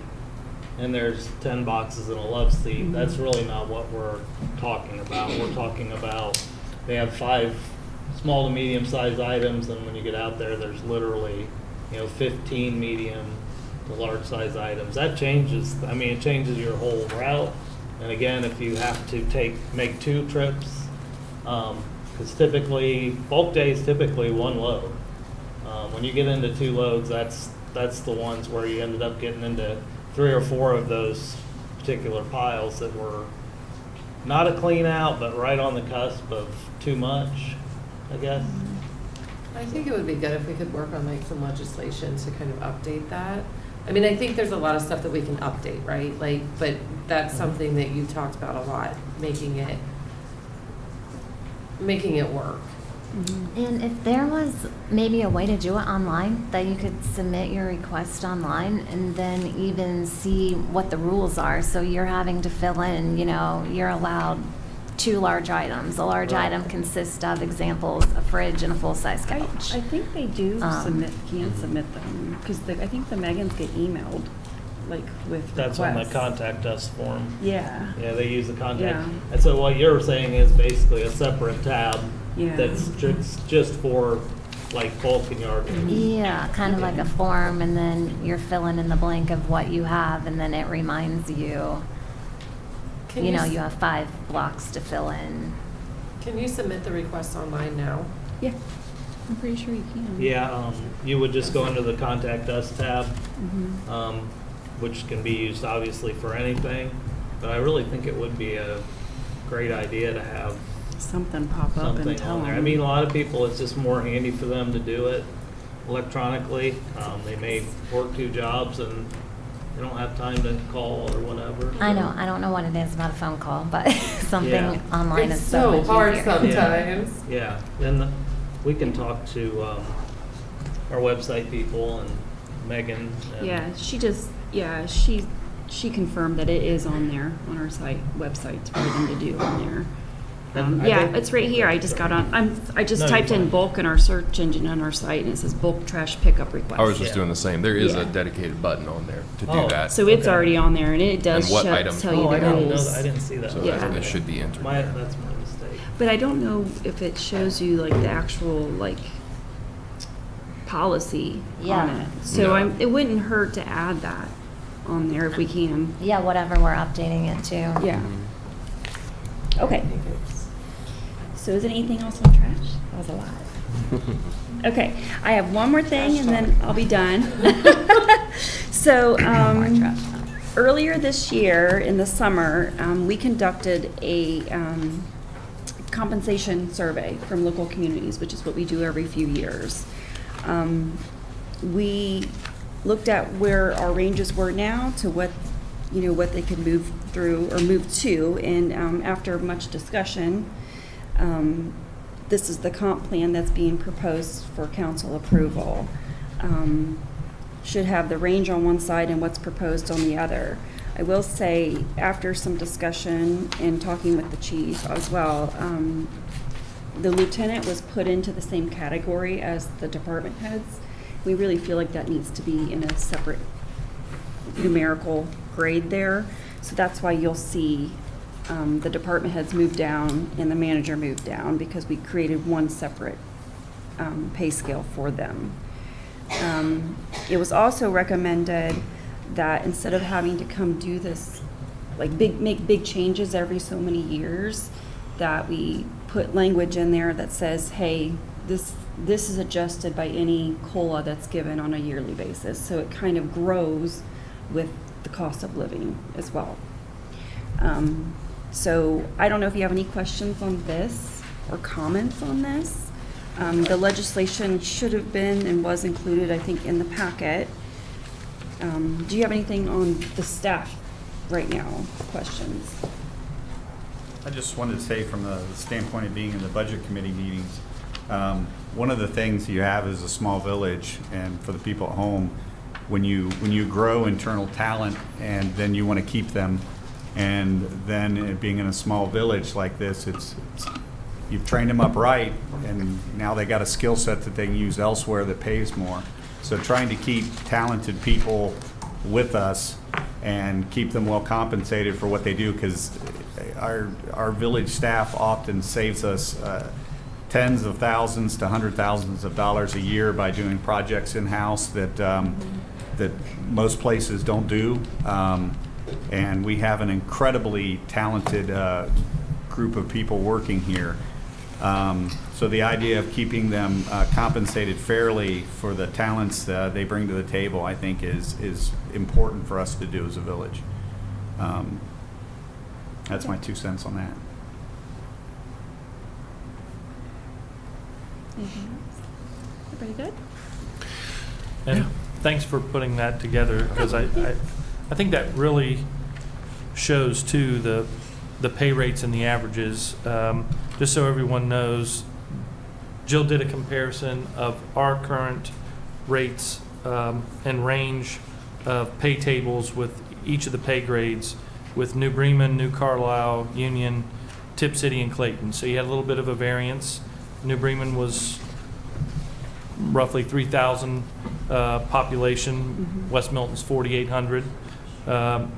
and there's 10 boxes in a love seat, that's really not what we're talking about. We're talking about they have 5 small to medium-sized items, and when you get out there, there's literally, 15 medium to large-size items. That changes, it changes your whole route. And again, if you have to make 2 trips, because typically, bulk day is typically 1 load. When you get into 2 loads, that's the ones where you ended up getting into 3 or 4 of those particular piles that were not a clean out, but right on the cusp of too much, I guess. I think it would be good if we could work on like some legislation to kind of update that. I think there's a lot of stuff that we can update, right? But that's something that you talked about a lot, making it work. And if there was maybe a way to do it online, that you could submit your request online and then even see what the rules are. So you're having to fill in, you're allowed 2 large items. A large item consists of, examples, a fridge and a full-size couch. I think they do can submit them, because I think the Megans get emailed, like with That's on the requests. contact us form. Yeah. Yeah, they use the contact. Yeah. And so what you're saying is basically a separate tab Yeah. that's just for like bulk and yard. Yeah, kind of like a form, and then you're filling in the blank of what you have, and then it reminds you, Can you s- have 5 blocks to fill in. Can you submit the request online now? Yeah, I'm pretty sure you can. Yeah, you would just go into the contact us tab, Mhm. which can be used obviously for anything, but I really think it would be a great idea to have Something pop up and something tell on there. them. A lot of people, it's just more handy for them to do it electronically. They may work 2 jobs and they don't have time to call or whatever. I know, I don't know what it is about a phone call, but something Yeah. online It's is so much hard easier. sometimes. Yeah, then we can talk to our website people and Megan. And Yeah, she confirmed that it is on there, on our website for them to do on there. And I Yeah, think- it's right here. I just got on, I just No, typed you're in fine. bulk in our search engine on our site, and it says bulk trash pickup request. I was just Yeah. doing the same. There is Yeah. a dedicated button on there to Oh. do that. So it's Okay. already on there, and it does And what items? tell you Oh, I the didn't know rules. that. I didn't see that. So Yeah. that should be entered. That's my mistake. But I don't know if it shows you like the actual policy on Yeah. it. So No. it wouldn't hurt to add that on there if we can. Yeah, whatever we're updating it to. Yeah. Okay. So is there anything else on trash? That was a lot. Okay, I have one more thing and then I'll be done. So, earlier this year in the summer, we conducted a compensation survey from local communities, which is what we do every few years. We looked at where our ranges were now to what they could move through or move to, and after much discussion, this is the comp plan that's being proposed for council approval. Should have the range on one side and what's proposed on the other. I will say, after some discussion and talking with the chief as well, the lieutenant was put into the same category as the department heads. We really feel like that needs to be in a separate numerical grade there. So that's why you'll see the department heads move down and the manager move down, because we created one separate pay scale for them. It was also recommended that instead of having to come do this, make big changes every so many years, that we put language in there that says, hey, this this is adjusted by any COLA that's given on a yearly basis. So it kind of grows with the cost of living as well. So I don't know if you have any questions on this or comments on this. The legislation should have been and was included, I think, in the packet. Do you have anything on the staff right now, questions? I just wanted to say from the standpoint of being in the budget committee meetings, one of the things you have is a small village, and for the people at home, when you grow internal talent and then you want to keep them, and then it being in a small village like this, it's you've trained them up right, and now they got a skill set that they can use elsewhere that pays more. So trying to keep talented people with us and keep them well compensated for what they do, because our village staff often saves us tens of thousands to hundred thousands of dollars a year by doing projects in-house that that most places don't do. And we have an incredibly talented group of people working here. So the idea of keeping them compensated fairly for the talents they bring to the table, I think, is important for us to do as a village. That's my 2 cents on that. Anything else? Everybody good? And thanks for putting that together, because I think that really shows too the pay rates and the averages. Just so everyone knows, Jill did a comparison of our current rates and range of pay tables with each of the pay grades with New Bremen, New Carlisle, Union, Tip City, and Clayton. So you had a little bit of a variance. New Bremen was roughly 3,000 population. West Milton's 4,800.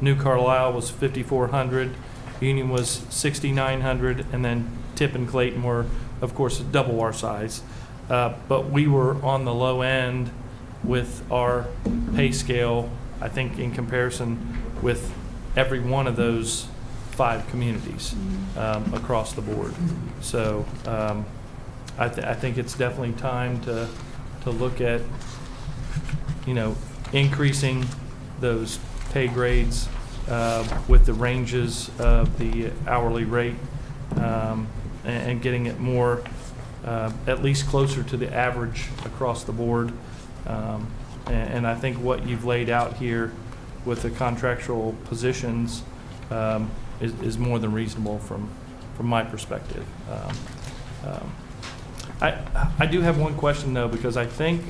New Carlisle was 5,400. Union was 6,900, and then Tip and Clayton were, of course, double our size. But we were on the low end with our pay scale, I think, in comparison with every one of those 5 communities across the board. So I think it's definitely time to look at, increasing those pay grades with the ranges of the hourly rate and getting it more, at least closer to the average across the board. And I think what you've laid out here with the contractual positions is more than reasonable from my perspective. I do have one question though, because I think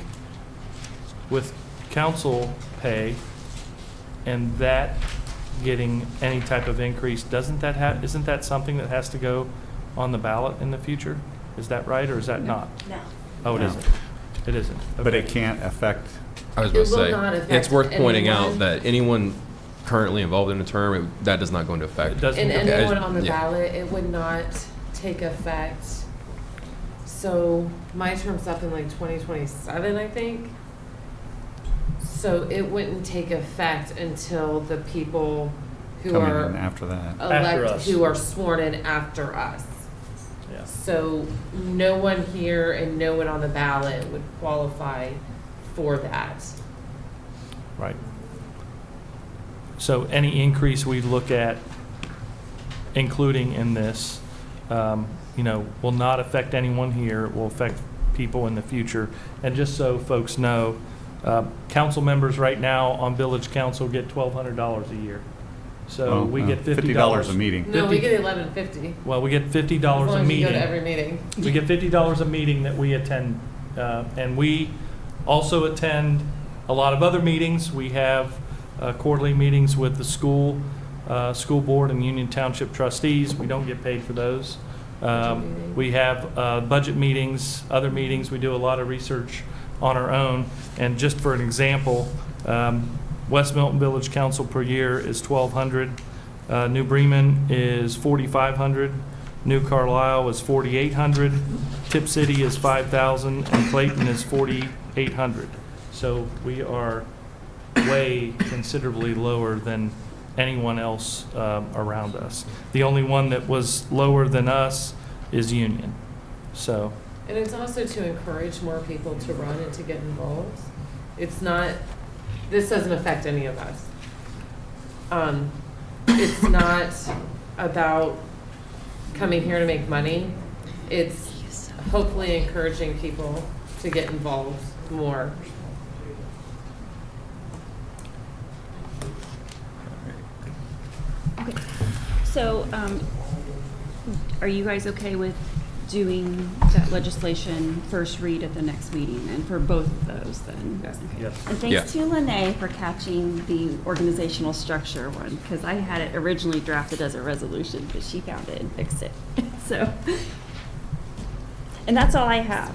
with council pay and that getting any type of increase, isn't that something that has to go on the ballot in the future? Is that right, or is that not? No. Oh, it No. isn't. It isn't. But Okay. it can't affect, I was It going to will say, not affect it's worth pointing anyone. out that anyone currently involved in a term, that does not go into effect. It doesn't. And Okay, anyone on the yeah. ballot, it would not take effect. So my term's up in like 2027, I think. So it wouldn't take effect until the people who coming are in after that. After us. who are sworn in after us. Yeah. So no one here and no one on the ballot would qualify for that. Right. So any increase we look at, including in this, will not affect anyone here. It will affect people in the future. And just so folks know, council members right now on village council get $1,200 a year. So we get $50 a meeting. No, we get $11.50. Well, we get $50 As a long as you meeting. go to every meeting. We get $50 a meeting that we attend, and we also attend a lot of other meetings. We have quarterly meetings with the school board and Union Township trustees. We don't get paid for those. We have budget meetings, other meetings. We do a lot of research on our own. And just for an example, West Milton Village Council per year is $1,200. New Bremen is $4,500. New Carlisle is $4,800. Tip City is $5,000, and Clayton is $4,800. So we are way considerably lower than anyone else around us. The only one that was lower than us is Union. So And it's also to encourage more people to run and to get involved. It's not, this doesn't affect any of us. It's not about coming here to make money. It's hopefully encouraging people to get involved more. Okay. So, are you guys okay with doing that legislation first read at the next meeting then for both of those then? Yes. Okay. Yes. And Yeah. thanks to Lene for catching the organizational structure one, because I had it originally drafted as a resolution, but she found it and fixed it. So, and that's all I have.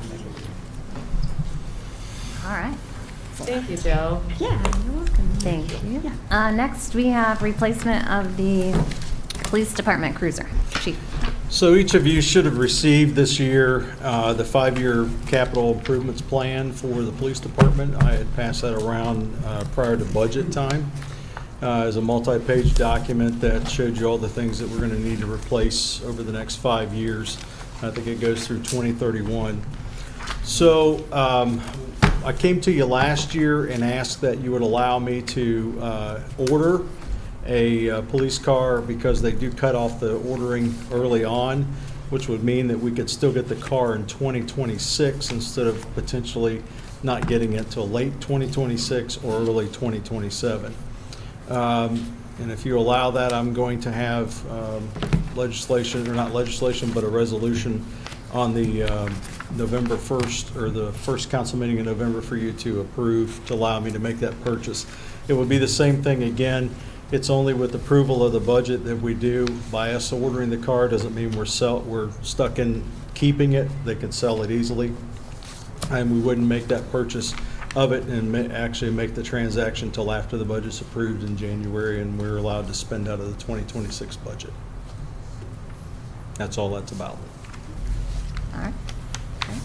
All right. Thank you, Joe. Yeah, you're welcome. Thank you. Yeah. Next, we have replacement of the police department cruiser. Chief. So each of you should have received this year the 5-year capital improvements plan for the police department. I had passed that around prior to budget time as a multi-page document that showed you all the things that we're going to need to replace over the next 5 years. I think it goes through 2031. So I came to you last year and asked that you would allow me to order a police car because they do cut off the ordering early on, which would mean that we could still get the car in 2026 instead of potentially not getting it till late 2026 or early 2027. And if you allow that, I'm going to have legislation, or not legislation, but a resolution on the November 1st, or the first council meeting in November, for you to approve to allow me to make that purchase. It would be the same thing again. It's only with approval of the budget that we do. By us ordering the car doesn't mean we're stuck in keeping it. They could sell it easily. And we wouldn't make that purchase of it and actually make the transaction till after the budget's approved in January and we're allowed to spend out of the 2026 budget. That's all that's about. All right. Okay.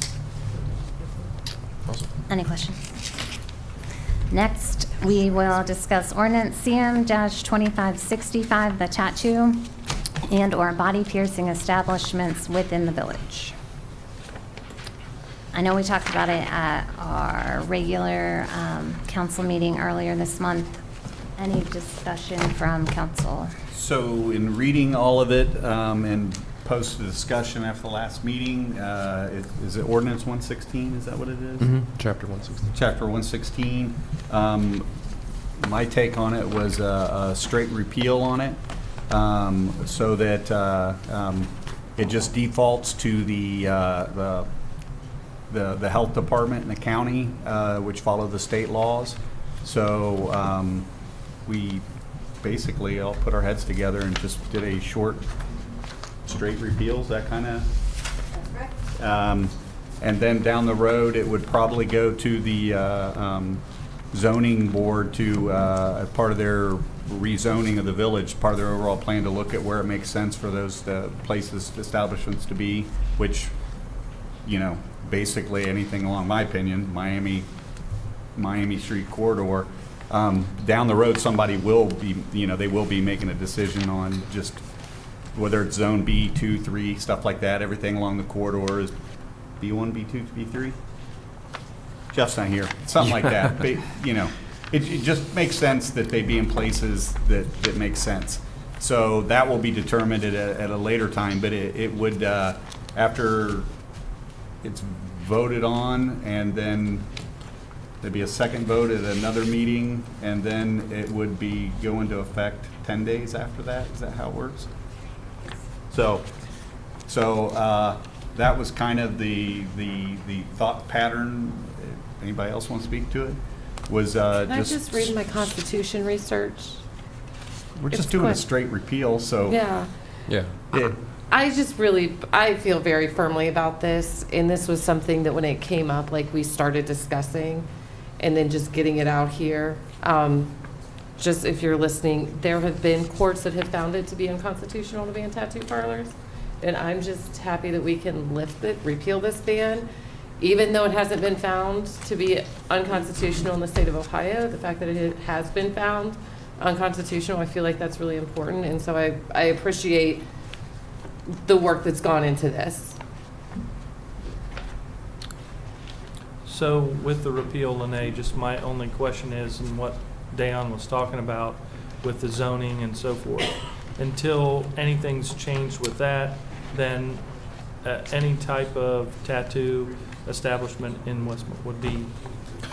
Awesome. Any questions? Next, we will discuss ordinance CM-2565, the tattoo and/or body piercing establishments within the village. I know we talked about it at our regular council meeting earlier this month. Any discussion from council? So in reading all of it and post the discussion after the last meeting, is it ordinance 116? Is that what it is? Chapter 116. Chapter 116. My take on it was a straight repeal on it, so that it just defaults to the health department in the county, which follow the state laws. So we basically all put our heads together and just did a short, straight repeals, that kind of. That's correct. And then down the road, it would probably go to the zoning board to, as part of their rezoning of the village, part of their overall plan, to look at where it makes sense for those places, establishments to be, which, you know, basically anything along, my opinion, Miami Street corridor. Down the road, somebody will be, you know, they will be making a decision on just whether it's zone B, 2, 3, stuff like that. Everything along the corridor is B1, B2, B3. Jeff's not here. Something like that. But, you know, it just makes sense that they be in places that make sense. So that will be determined at a later time, but it would, after it's voted on, and then there'd be a second vote at another meeting, and then it would be go into effect 10 days after that. Is that how it works? So that was kind of the thought pattern. Anybody else want to speak to it? Was Can I just read my Constitution research? We're just It's doing a quick. straight repeal, so. Yeah. Yeah. I feel very firmly about this, and this was something that when it came up, like, we started discussing, and then just getting it out here. Just if you're listening, there have been courts that have found it to be unconstitutional to ban tattoo parlors, and I'm just happy that we can repeal this ban, even though it hasn't been found to be unconstitutional in the state of Ohio. The fact that it has been found unconstitutional, I feel like that's really important, and so I appreciate the work that's gone into this. So with the repeal, Lene, just my only question is, and what Dayon was talking about with the zoning and so forth, until anything's changed with that, then any type of tattoo establishment in Westmont would be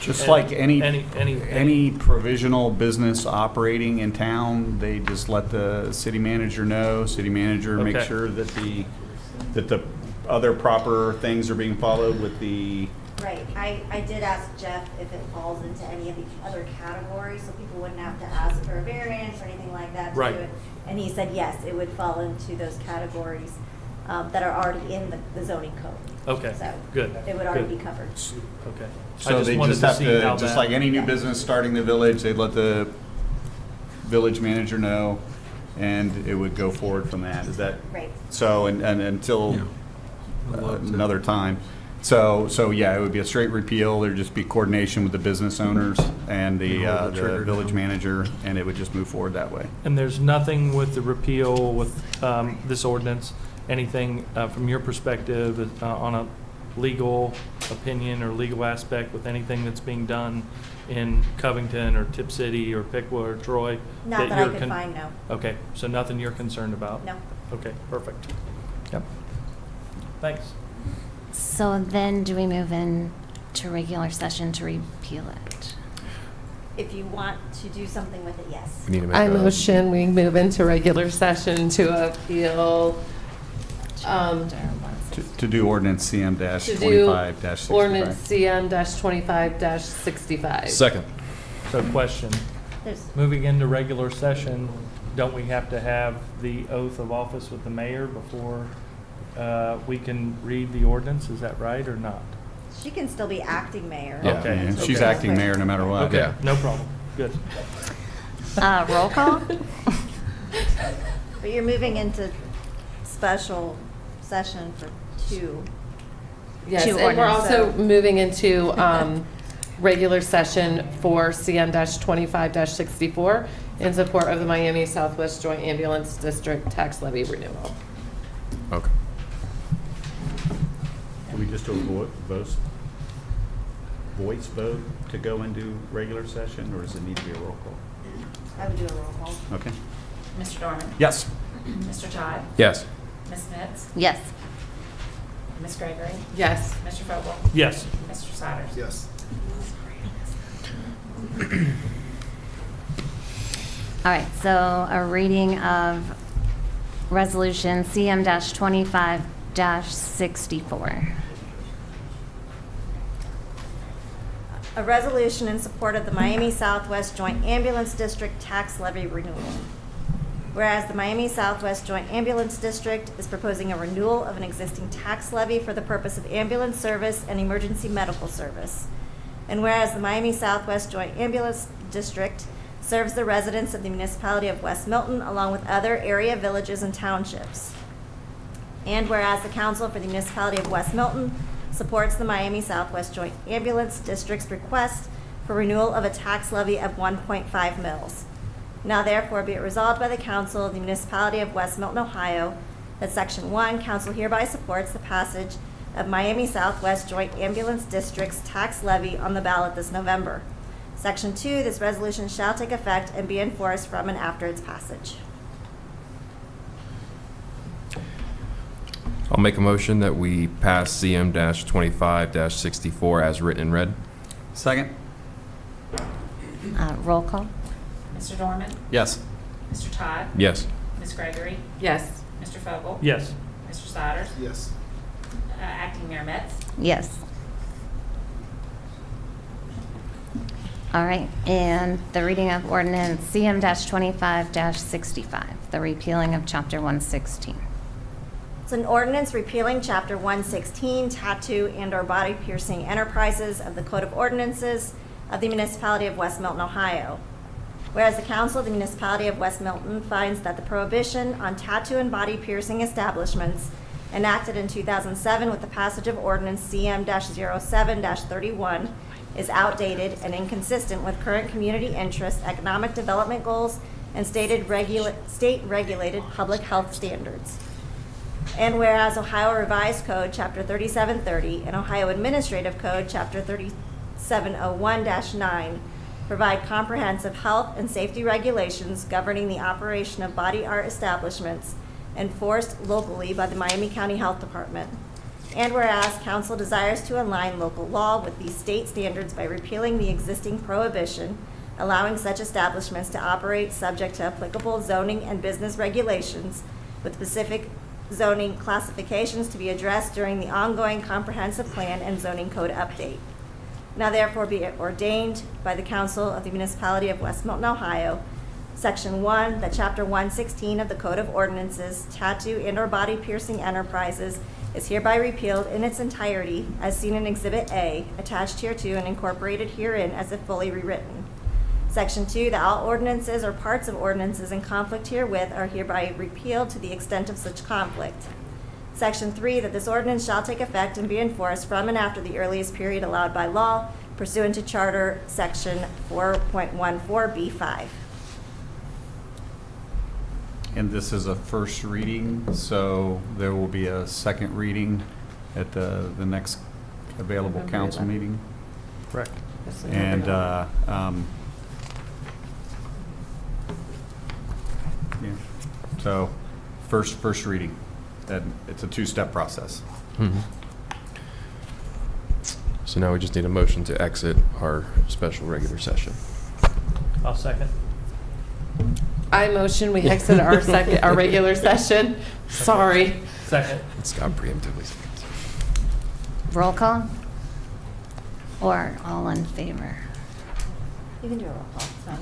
Just like any any provisional business operating in town, they just let the city manager know. City manager make Okay. sure that the other proper things are being followed with the. Right, I did ask Jeff if it falls into any of the other categories, so people wouldn't have to ask for a variance or anything like that to Right. do it. And he said, yes, it would fall into those categories that are already in the zoning code. Okay, So good, it would already good. be covered. Okay. I So they wanted just have see to, how just that- like any new business starting the village, they'd let the village manager know, and it would go forward from that. Is that? Right. So, and until another time. So yeah, it would be a straight repeal. There'd just be coordination with the business owners and the village manager, and it would just move forward that way. And there's nothing with the repeal, with this ordinance, anything from your perspective on a legal opinion or legal aspect with anything that's being done in Covington or Tip City or Piqua or Troy? Not that I you're could find, no. Okay, so nothing you're concerned about? No. Okay, perfect. Yep. Thanks. So then do we move in to regular session to repeal it? If you want to do something with it, yes. We need to make I a- motion we move into regular session to appeal, Chapter 160. To do ordinance to do CM-25-65. ordinance CM-25-65. Second. So question, There's, moving into regular session, don't we have to have the oath of office with the mayor before we can read the ordinance? Is that right or not? she can still be acting mayor. Yeah. Okay. Yeah, she's Okay. acting mayor no matter what. Okay, Yeah. no problem. Good. Roll call? But you're moving into special session for two. Yes, Two and we're ordinance. also moving into regular session for CM-25-64 in support of the Miami Southwest Joint Ambulance District tax levy renewal. Okay. Can we just do a voice vote to go into regular session, or does it need to be a roll call? I would do a roll call. Okay. Mr. Dorman? Yes. Mr. Todd? Yes. Ms. Mitz? Yes. Ms. Gregory? Yes. Mr. Vogel? Yes. Mr. Satters? Yes. All right, so a reading of Resolution CM-25-64. A resolution in support of the Miami Southwest Joint Ambulance District tax levy renewal. Whereas the Miami Southwest Joint Ambulance District is proposing a renewal of an existing tax levy for the purpose of ambulance service and emergency medical service. And whereas the Miami Southwest Joint Ambulance District serves the residents of the municipality of West Milton along with other area villages and townships. And whereas the Council for the Municipality of West Milton supports the Miami Southwest Joint Ambulance District's request for renewal of a tax levy of 1.5 mils. Now therefore be it resolved by the Council of the Municipality of West Milton, Ohio, that Section 1, Council hereby supports the passage of Miami Southwest Joint Ambulance District's tax levy on the ballot this November. Section 2, this resolution shall take effect and be enforced from and after its passage. I'll make a motion that we pass CM-25-64 as written and read. Second? Roll call? Mr. Dorman? Yes. Mr. Todd? Yes. Ms. Gregory? Yes. Mr. Vogel? Yes. Mr. Satters? Yes. Acting Mayor Metz? Yes. All right, and the reading of ordinance CM-25-65, the repealing of Chapter 116. It's an ordinance repealing Chapter 116, tattoo and/or body piercing enterprises of the Code of Ordinances of the Municipality of West Milton, Ohio. Whereas the Council of the Municipality of West Milton finds that the prohibition on tattoo and body piercing establishments enacted in 2007 with the passage of Ordinance CM-07-31 is outdated and inconsistent with current community interests, economic development goals, and state-regulated public health standards. And whereas Ohio Revised Code, Chapter 3730, and Ohio Administrative Code, Chapter 3701-9, provide comprehensive health and safety regulations governing the operation of body art establishments enforced locally by the Miami County Health Department. And whereas council desires to align local law with these state standards by repealing the existing prohibition, allowing such establishments to operate subject to applicable zoning and business regulations with specific zoning classifications to be addressed during the ongoing comprehensive plan and zoning code update. Now therefore be it ordained by the Council of the Municipality of West Milton, Ohio, Section 1, that Chapter 116 of the Code of Ordinances, tattoo and/or body piercing enterprises, is hereby repealed in its entirety as seen in Exhibit A, attached hereto and incorporated herein as if fully rewritten. Section 2, that all ordinances or parts of ordinances in conflict herewith are hereby repealed to the extent of such conflict. Section 3, that this ordinance shall take effect and be enforced from and after the earliest period allowed by law pursuant to Charter Section 4.14B5. And this is a first reading, so there will be a second reading at the next available November council 11th. meeting. Correct. That's And, November. yeah, so, first reading. That it's a two-step process. So now we just need a motion to exit our special regular session. I'll second. I motion we exit our regular session. Sorry. Second. Scott preemptively seconds. Roll call? Or all in favor? You can do a roll call, it's fine.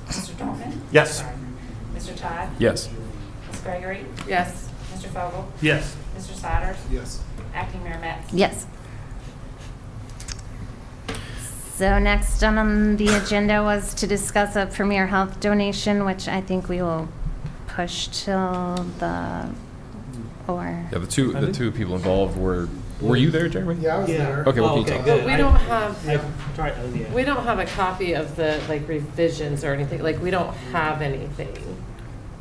Mr. Dolman? Yes. Sorry. Mr. Todd? Yes. Ms. Gregory? Yes. Mr. Fogel? Yes. Mr. Sodders? Yes. Acting Mayor Metz? Yes. So next on the agenda was to discuss a Premier Health donation, which I think we will push till Yeah, the two people involved were you there, Jeremy? Yeah, I was Yeah. there. Okay, what Oh, can you okay, tell good. me? But we don't have, I tried, yeah. we don't have a copy of the, like, revisions or anything, like, we don't have anything.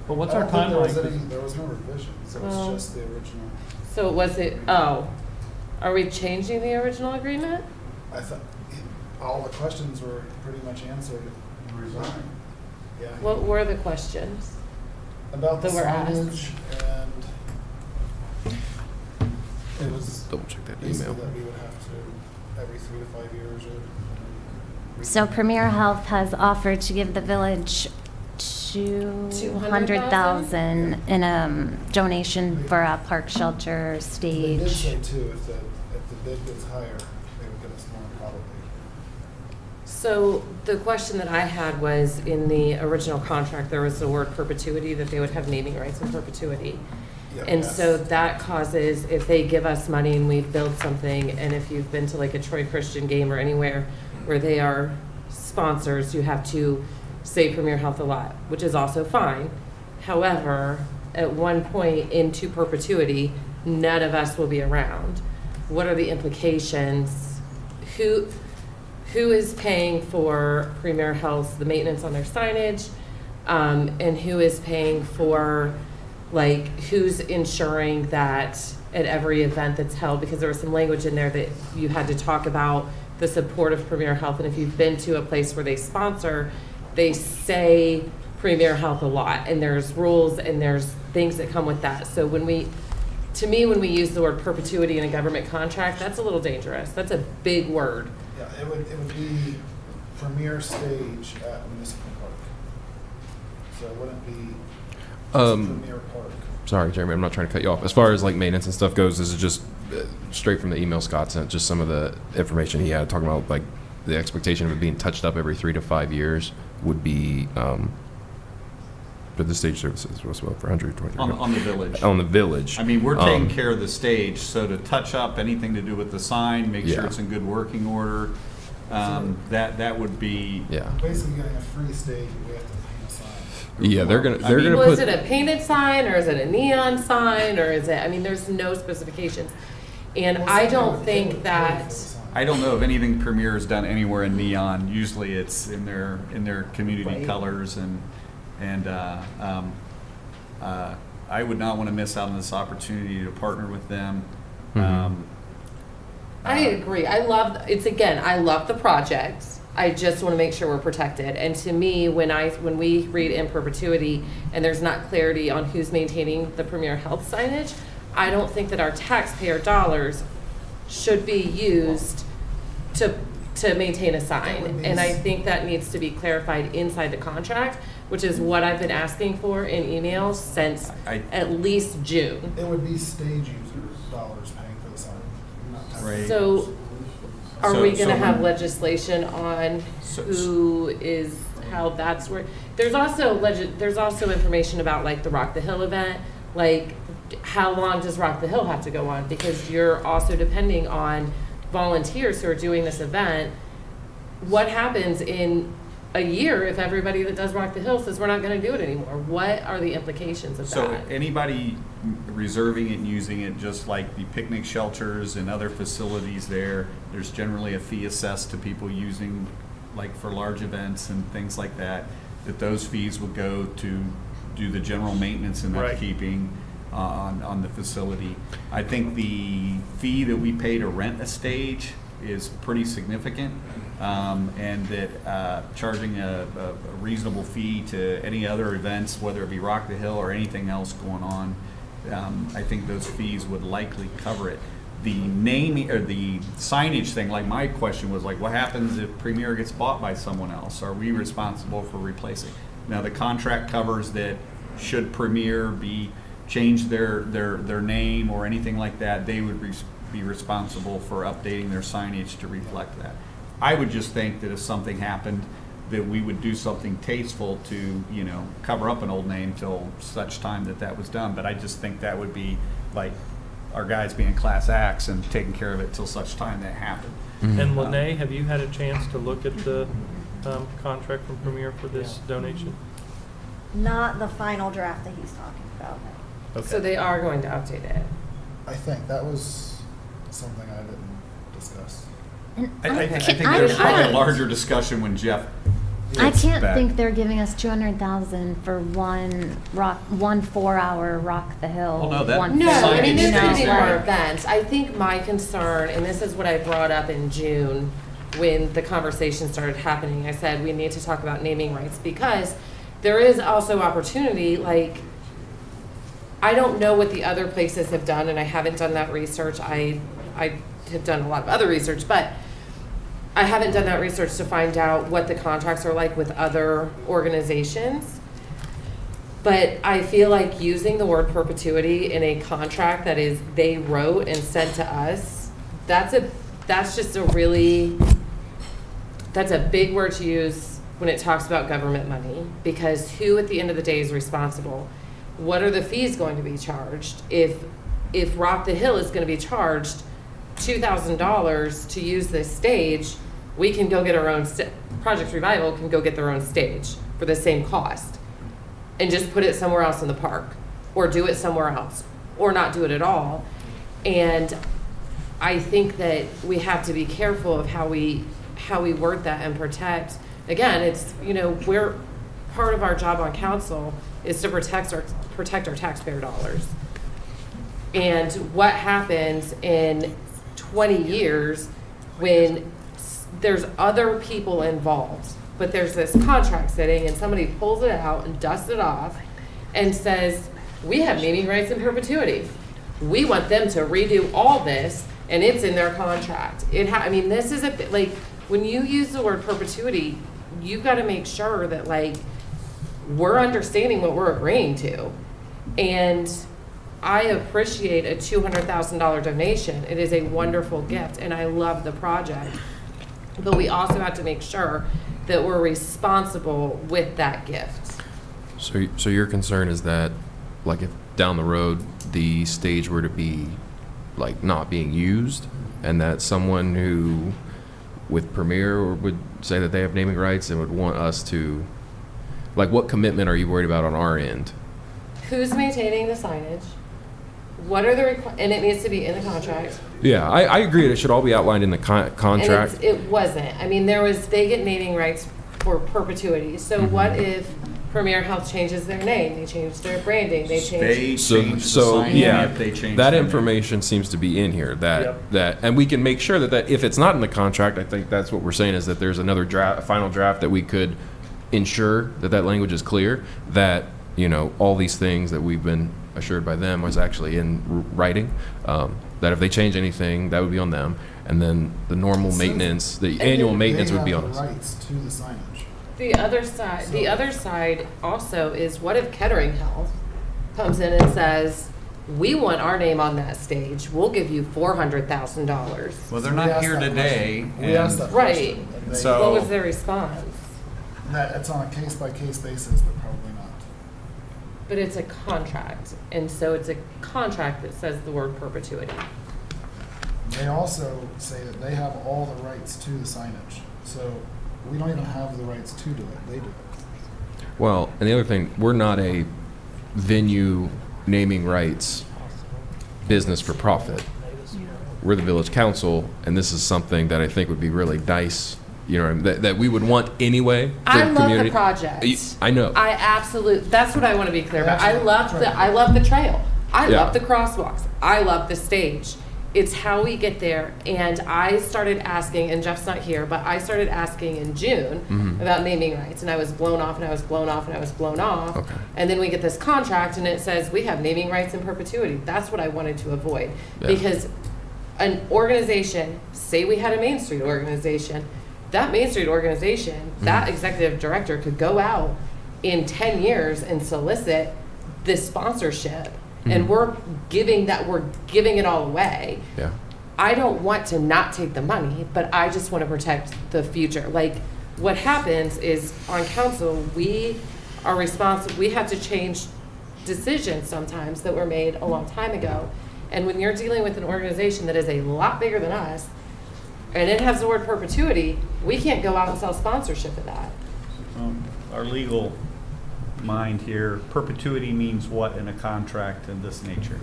But what's I our don't think there was timeline? there was no revisions, it Well- was just the original. So was it, oh, are we changing the original agreement? I thought, all the questions were pretty much answered. Resigned. Yeah. What were the questions? About the that were asked? signage and it was Double check that basically email. that we would have to, every 3 to 5 years or. So Premier Health has offered to give the village $200,000 in a donation for a park shelter They did stage. say too, if the bid gets higher, they would give us more probably. So the question that I had was, in the original contract, there was the word perpetuity, that they would have naming rights in perpetuity. Yeah, And yes. so that causes, if they give us money and we build something, and if you've been to like a Troy Christian game or anywhere where they are sponsors, you have to say Premier Health a lot, which is also fine. However, at one point into perpetuity, none of us will be around. What are the implications? Who is paying for Premier Health, the maintenance on their signage? And who is paying for, like, who's ensuring that at every event that's held? Because there was some language in there that you had to talk about the support of Premier Health. And if you've been to a place where they sponsor, they say Premier Health a lot, and there's rules and there's things that come with that. So when we use the word perpetuity in a government contract, that's a little dangerous. That's a big word. Yeah, it would be premier stage at Municipal Park. So it wouldn't be Premier Park. Sorry, Jeremy, I'm not trying to cut you off. As far as like maintenance and stuff goes, this is just straight from the email Scott sent, just some of the information he had talking about like the expectation of it being touched up every 3 to 5 years would be for the stage services was what, for 123 On the village. on the village. I mean, we're taking care of the stage, so to touch up anything to do with the sign, make sure Yeah. it's in good working order, that would be. Yeah. Basically getting a free stage, we have to paint a sign. Yeah, they're I gonna mean- Well, put. is it a painted sign, or is it a neon sign, or is it, I mean, there's no specifications. And Well, I sometimes don't they would think pay for that, the sign. I don't know if anything Premier has done anywhere in neon. Usually it's in their community Right. colors, and And I would not want to miss out on this opportunity to partner with them. I agree. I love the project. I just want to make sure we're protected. And to me, when we read in perpetuity and there's not clarity on who's maintaining the Premier Health signage, I don't think that our taxpayer dollars should be used to maintain a sign. And I think that needs to be clarified inside the contract, which is what I've been asking for in emails since at least June. It would be stage users' dollars paying for the sign. not tax- Right. So are So- we gonna so have when- legislation on who is, how that's where, there's also information about like the Rock the Hill event, like how long does Rock the Hill have to go on? Because you're also depending on volunteers who are doing this event. What happens in a year if everybody that does Rock the Hill says we're not gonna do it anymore? What are the implications of So that? anybody reserving it and using it, just like the picnic shelters and other facilities there's generally a fee assessed to people using, like for large events and things like that, that those fees would go to do the general maintenance and Right. upkeeping on the facility. I think the fee that we pay to rent a stage is pretty significant, and that charging a reasonable fee to any other events, whether it be Rock the Hill or anything else going on, I think those fees would likely cover it. The naming or the signage thing, like my question was like, what happens if Premier gets bought by someone else? Are we responsible for replacing? Now, the contract covers that should Premier change their name or anything like that, they would be responsible for updating their signage to reflect that. I would just think that if something happened, that we would do something tasteful to, cover up an old name till such time that was done. But I just think that would be like our guys being class acts and taking care of it till such time that happened. And Lene, have you had a chance to look at the contract from Premier for this donation? Not the final draft that he's talking about. So they are going to update it. I think that was something I didn't discuss. And I Okay. think I there's probably a can't- larger discussion when Jeff I gets can't back. think they're giving us 200,000 for one 4-hour Rock the Hill. Well, no, that- one No, I mean, Signage there could be stays more there. events. I think my concern, and this is what I brought up in June when the conversation started happening, I said we need to talk about naming rights because there is also opportunity, like, I don't know what the other places have done, and I haven't done that research. I have done a lot of other research, but I haven't done that research to find out what the contracts are like with other organizations. But I feel like using the word perpetuity in a contract that is they wrote and sent to us, that's a big word to use when it talks about government money, because who at the end of the day is responsible? What are the fees going to be charged? If Rock the Hill is going to be charged $2,000 to use this stage, we can go get our own, Project Revival can go get their own stage for the same cost and just put it somewhere else in the park or do it somewhere else or not do it at all. And I think that we have to be careful of how we word that and protect. Again, it's, we're part of our job on council is to protect our taxpayer dollars. And what happens in 20 years when there's other people involved, but there's this contract sitting and somebody pulls it out and dusts it off and says, we have naming rights in perpetuity. We want them to redo all this, and it's in their contract. This is like, when you use the word perpetuity, you've got to make sure that, like, we're understanding what we're agreeing to. And I appreciate a $200,000 donation. It is a wonderful gift, and I love the project. But we also have to make sure that we're responsible with that gift. So your concern is that, like, if down the road the stage were to be, like, not being used, and that someone who with Premier would say that they have naming rights and would want us to, like, what commitment are you worried about on our end? Who's maintaining the signage? What are the and it needs to be in the contract. Yeah, I agree. It should all be outlined in the contract. And it wasn't. They get naming rights for perpetuity. So what if Premier Health changes their name, they change their branding, they change. They change the So, sign yeah, if they change that their name. information seems to be in here, Yep. that, and we can make sure that if it's not in the contract, I think that's what we're saying, is that there's another draft, a final draft that we could ensure that language is clear, that, all these things that we've been assured by them was actually in writing, that if they change anything, that would be on them, and then the normal maintenance, the annual maintenance would be on us. They have the rights to the signage. The other side also is, what if Kettering Health comes in and says, we want our name on that stage, we'll give you $400,000. Well, they're We not asked here that today. question. We asked that Right. question. and they- So- What was their response? That it's on a case-by-case basis, but probably not. But it's a contract, and so it's a contract that says the word perpetuity. They also say that they have all the rights to the signage. So we don't even have the rights to do it. They do it. Well, and the other thing, we're not a venue naming rights business for profit. We're the village council, and this is something that I think would be really nice, that we would want anyway. For I love community. the project. I know. That's what I want to be clear about. I love the trail. I Yeah. love the crosswalks. I love the stage. It's how we get there. And I started asking, and Jeff's not here, but I started asking in June about naming rights, and I was blown off, and I was blown off, and I was blown off. Okay. And then we get this contract, and it says we have naming rights in perpetuity. That's what I wanted to avoid. Yeah. Because an organization, say we had a Main Street organization, that Main Street organization, that executive director could go out in 10 years and solicit this sponsorship. And we're giving it all away. Yeah. I don't want to not take the money, but I just want to protect the future. Like, what happens is on council, we are responsible, we have to change decisions sometimes that were made a long time ago. And when you're dealing with an organization that is a lot bigger than us, and it has the word perpetuity, we can't go out and sell sponsorship of that. Our legal mind here, perpetuity means what in a contract of this nature?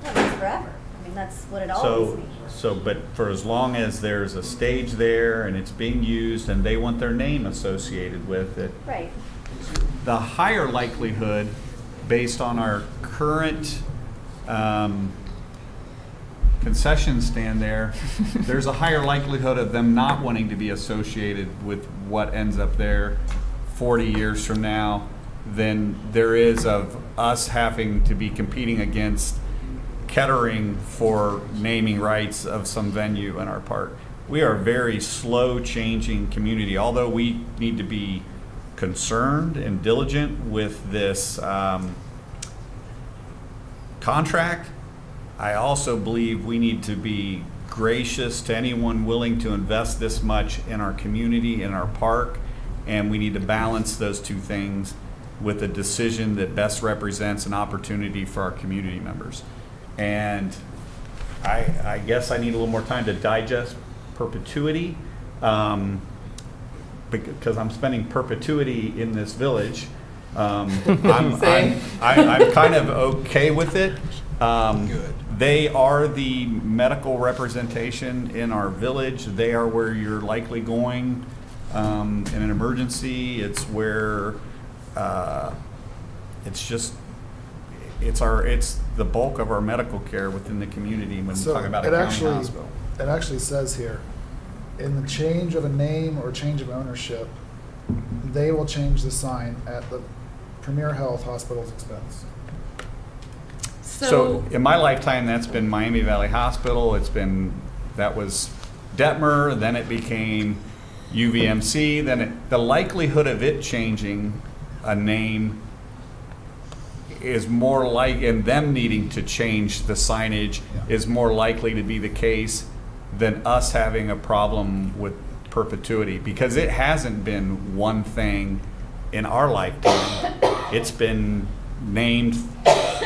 No, it's forever. I mean, that's what it always means. But for as long as there's a stage there and it's being used and they want their name associated with it, Right. the higher likelihood, based on our current concession stand there's a higher likelihood of them not wanting to be associated with what ends up there 40 years from now than there is of us having to be competing against Kettering for naming rights of some venue in our park. We are a very slow changing community, although we need to be concerned and diligent with this contract. I also believe we need to be gracious to anyone willing to invest this much in our community, in our park, and we need to balance those two things with a decision that best represents an opportunity for our community members. And I guess I need a little more time to digest perpetuity, because I'm spending perpetuity in this village. I'm kind of okay with it. They are the medical representation in our village. They are where you're likely going in an emergency. It's where it's the bulk of our medical care within the community when we talk about a county hospital. It actually says here, in the change of a name or change of ownership, they will change the sign at the Premier Health Hospital's expense. So in my lifetime, that's been Miami Valley Hospital. That was Detmer, then it became UVMC, the likelihood of it changing a name is more like, and them needing to change the signage is more likely to be the case than us having a problem with perpetuity, because it hasn't been one thing in our lifetime. It's been named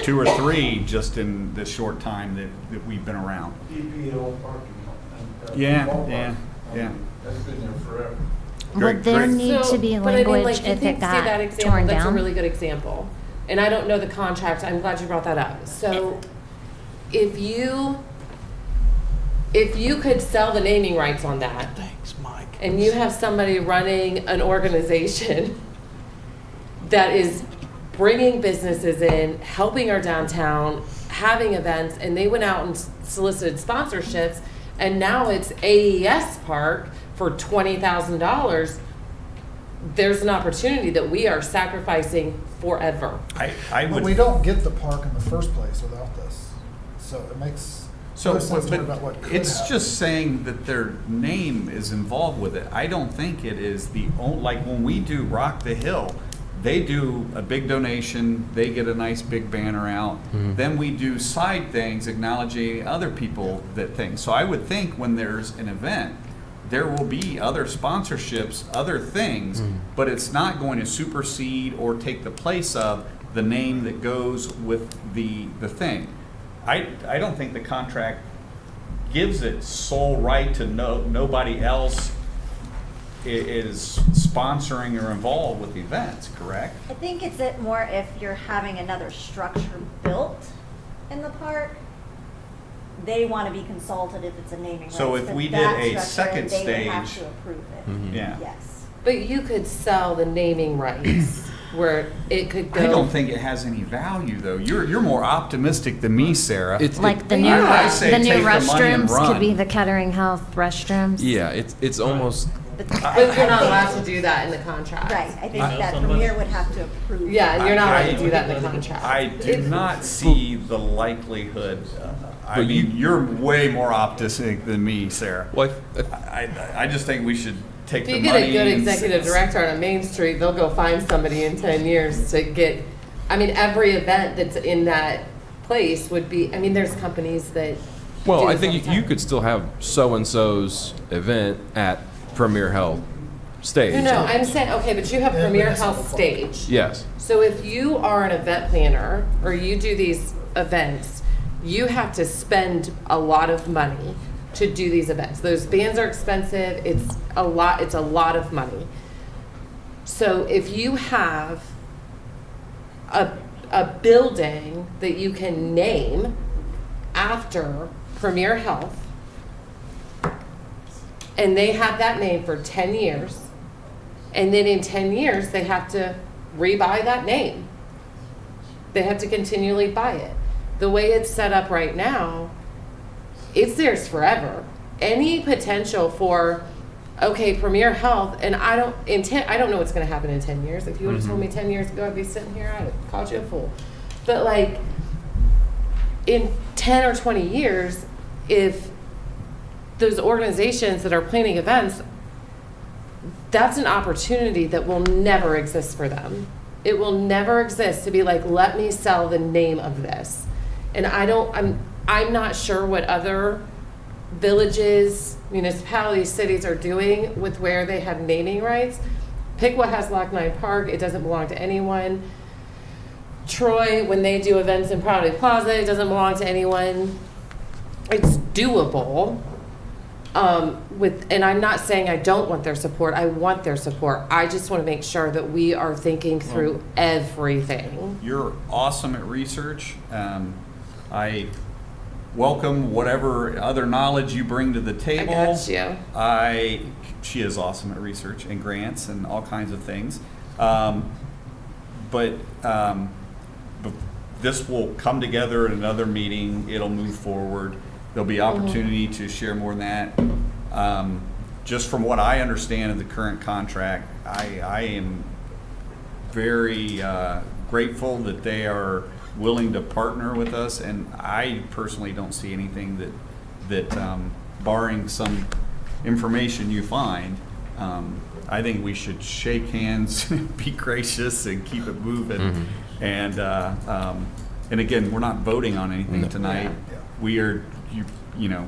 2 or 3 just in the short time that we've been around. EPL parking. Yeah. That's been there forever. Would there need to be language you if think, it got see that example, torn that's down? a really good example. And I don't know the contract, I'm glad you brought that up. So if you could sell the naming rights on that. Thanks, Mike. And you have somebody running an organization that is bringing businesses in, helping our downtown, having events, and they went out and solicited sponsorships, and now it's AES Park for $20,000. There's an opportunity that we are sacrificing forever. I But would. we don't get the park in the first place without this. So it makes So, no sense to but worry about what could it's happen. just saying that their name is involved with it. I don't think it is the only, like when we do Rock the Hill, they do a big donation, they get a nice big banner out. Then we do side things acknowledging other people that thing. So I would think when there's an event, there will be other sponsorships, other things, but it's not going to supersede or take the place of the name that goes with the thing. I don't think the contract gives it sole right to nobody else is sponsoring or involved with events, correct? I think it's it more if you're having another structure built in the park, they want to be consulted if it's a naming rights. So if for we did that a structure, second they would have stage- to approve it. Yeah. Yes. But you could sell the naming rights where it could go. I don't think it has any value, though. You're more optimistic than me, Sarah. Like the new, I say the new take the money and restrooms could run. be the Kettering Health restrooms. Yeah, it's almost, But you're not allowed to do that in the contract. Right, I think that Premier would have to approve. Yeah, you're not allowed to I- do that in the contract. I do It's- not see the likelihood. I But mean, you're way more optimistic than me, Sarah. well, I just think we should take If the you money. get a good and executive director on a main street, they'll go find somebody in 10 years to get, I mean, every event that's in that place would be, I mean, there's companies that. well, do I this think all the you time. could still have so-and-so's event at Premier Health stage. No, I'm saying, okay, but you have Yeah, Premier but it's Health not fun. stage. Yes. So if you are an event planner or you do these events, you have to spend a lot of money to do these events. Those bands are expensive. It's a lot of money. So if you have a building that you can name after Premier Health, and they have that name for 10 years, and then in 10 years, they have to rebuy that name. They have to continually buy it. The way it's set up right now, it's theirs forever. Any potential for, okay, Premier Health, and I don't know what's gonna happen in 10 years. If you would've told me 10 years ago I'd be sitting here, I'd have called you a fool. But like, in 10 or 20 years, if those organizations that are planning events, that's an opportunity that will never exist for them. It will never exist to be like, let me sell the name of this. And I'm not sure what other villages, municipalities, cities are doing with where they have naming rights. Pickwa has Lock 9 Park, it doesn't belong to anyone. Troy, when they do events in Proudey Plaza, it doesn't belong to anyone. It's doable. And I'm not saying I don't want their support. I want their support. I just want to make sure that we are thinking through everything. You're awesome at research. I welcome whatever other knowledge you bring to the table. got you. She is awesome at research and grants and all kinds of things. But this will come together at another meeting. It'll move forward. There'll be opportunity to share more than that. Just from what I understand of the current contract, I am very grateful that they are willing to partner with us, and I personally don't see anything that barring some information you find, I think we should shake hands, be gracious, and keep it moving. And again, we're not voting on anything tonight. Yeah. We are, you know,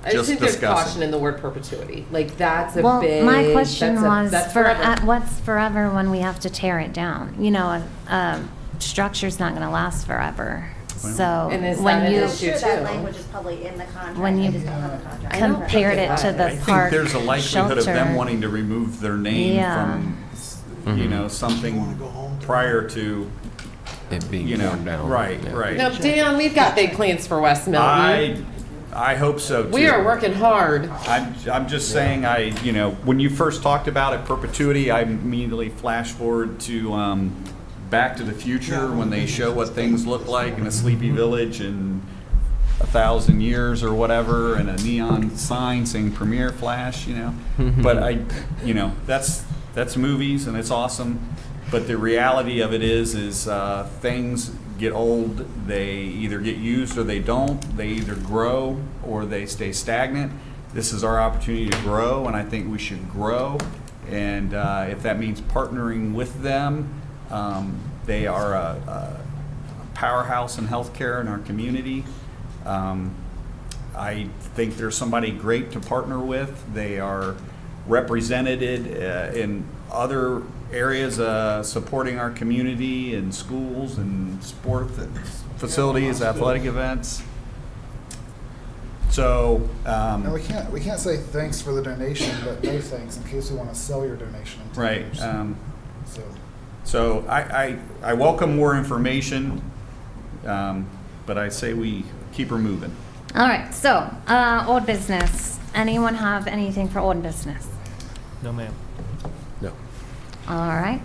I just think there's discussing. caution in the word perpetuity. Like that's a Well, big. my question was, that's for forever. what's forever when we have to tear it down? You know, a structure's not gonna last forever. So And is when that an you I'm issue sure that too? language is probably in the contract. When I you just don't have a contract. I don't compared think it to it the I think park there's a likelihood of them shelter. wanting to remove their name Yeah. from, you know, something prior to, It being you know, torn down. right, Yeah. right. No, Dan, we've got big plans for West Milton. I hope so too. We are working hard. I'm just saying, when you first talked about it, perpetuity, I immediately flash forward to Back to the Future when they show what things look like in a sleepy village in 1,000 years or whatever, and a neon sign saying Premiere Flash, But that's movies and it's awesome. But the reality of it is things get old. They either get used or they don't. They either grow or they stay stagnant. This is our opportunity to grow, and I think we should grow. And if that means partnering with them, they are a powerhouse in healthcare in our community. I think they're somebody great to partner with. They are represented in other areas supporting our community in schools and sport facilities, athletic events. So No, we can't say thanks for the donation, but no thanks in case we want to sell your donation in 10 right. years. So I welcome more information, but I say we keep her moving. All right, so, old business. Anyone have anything for old business? No, ma'am. No. All right.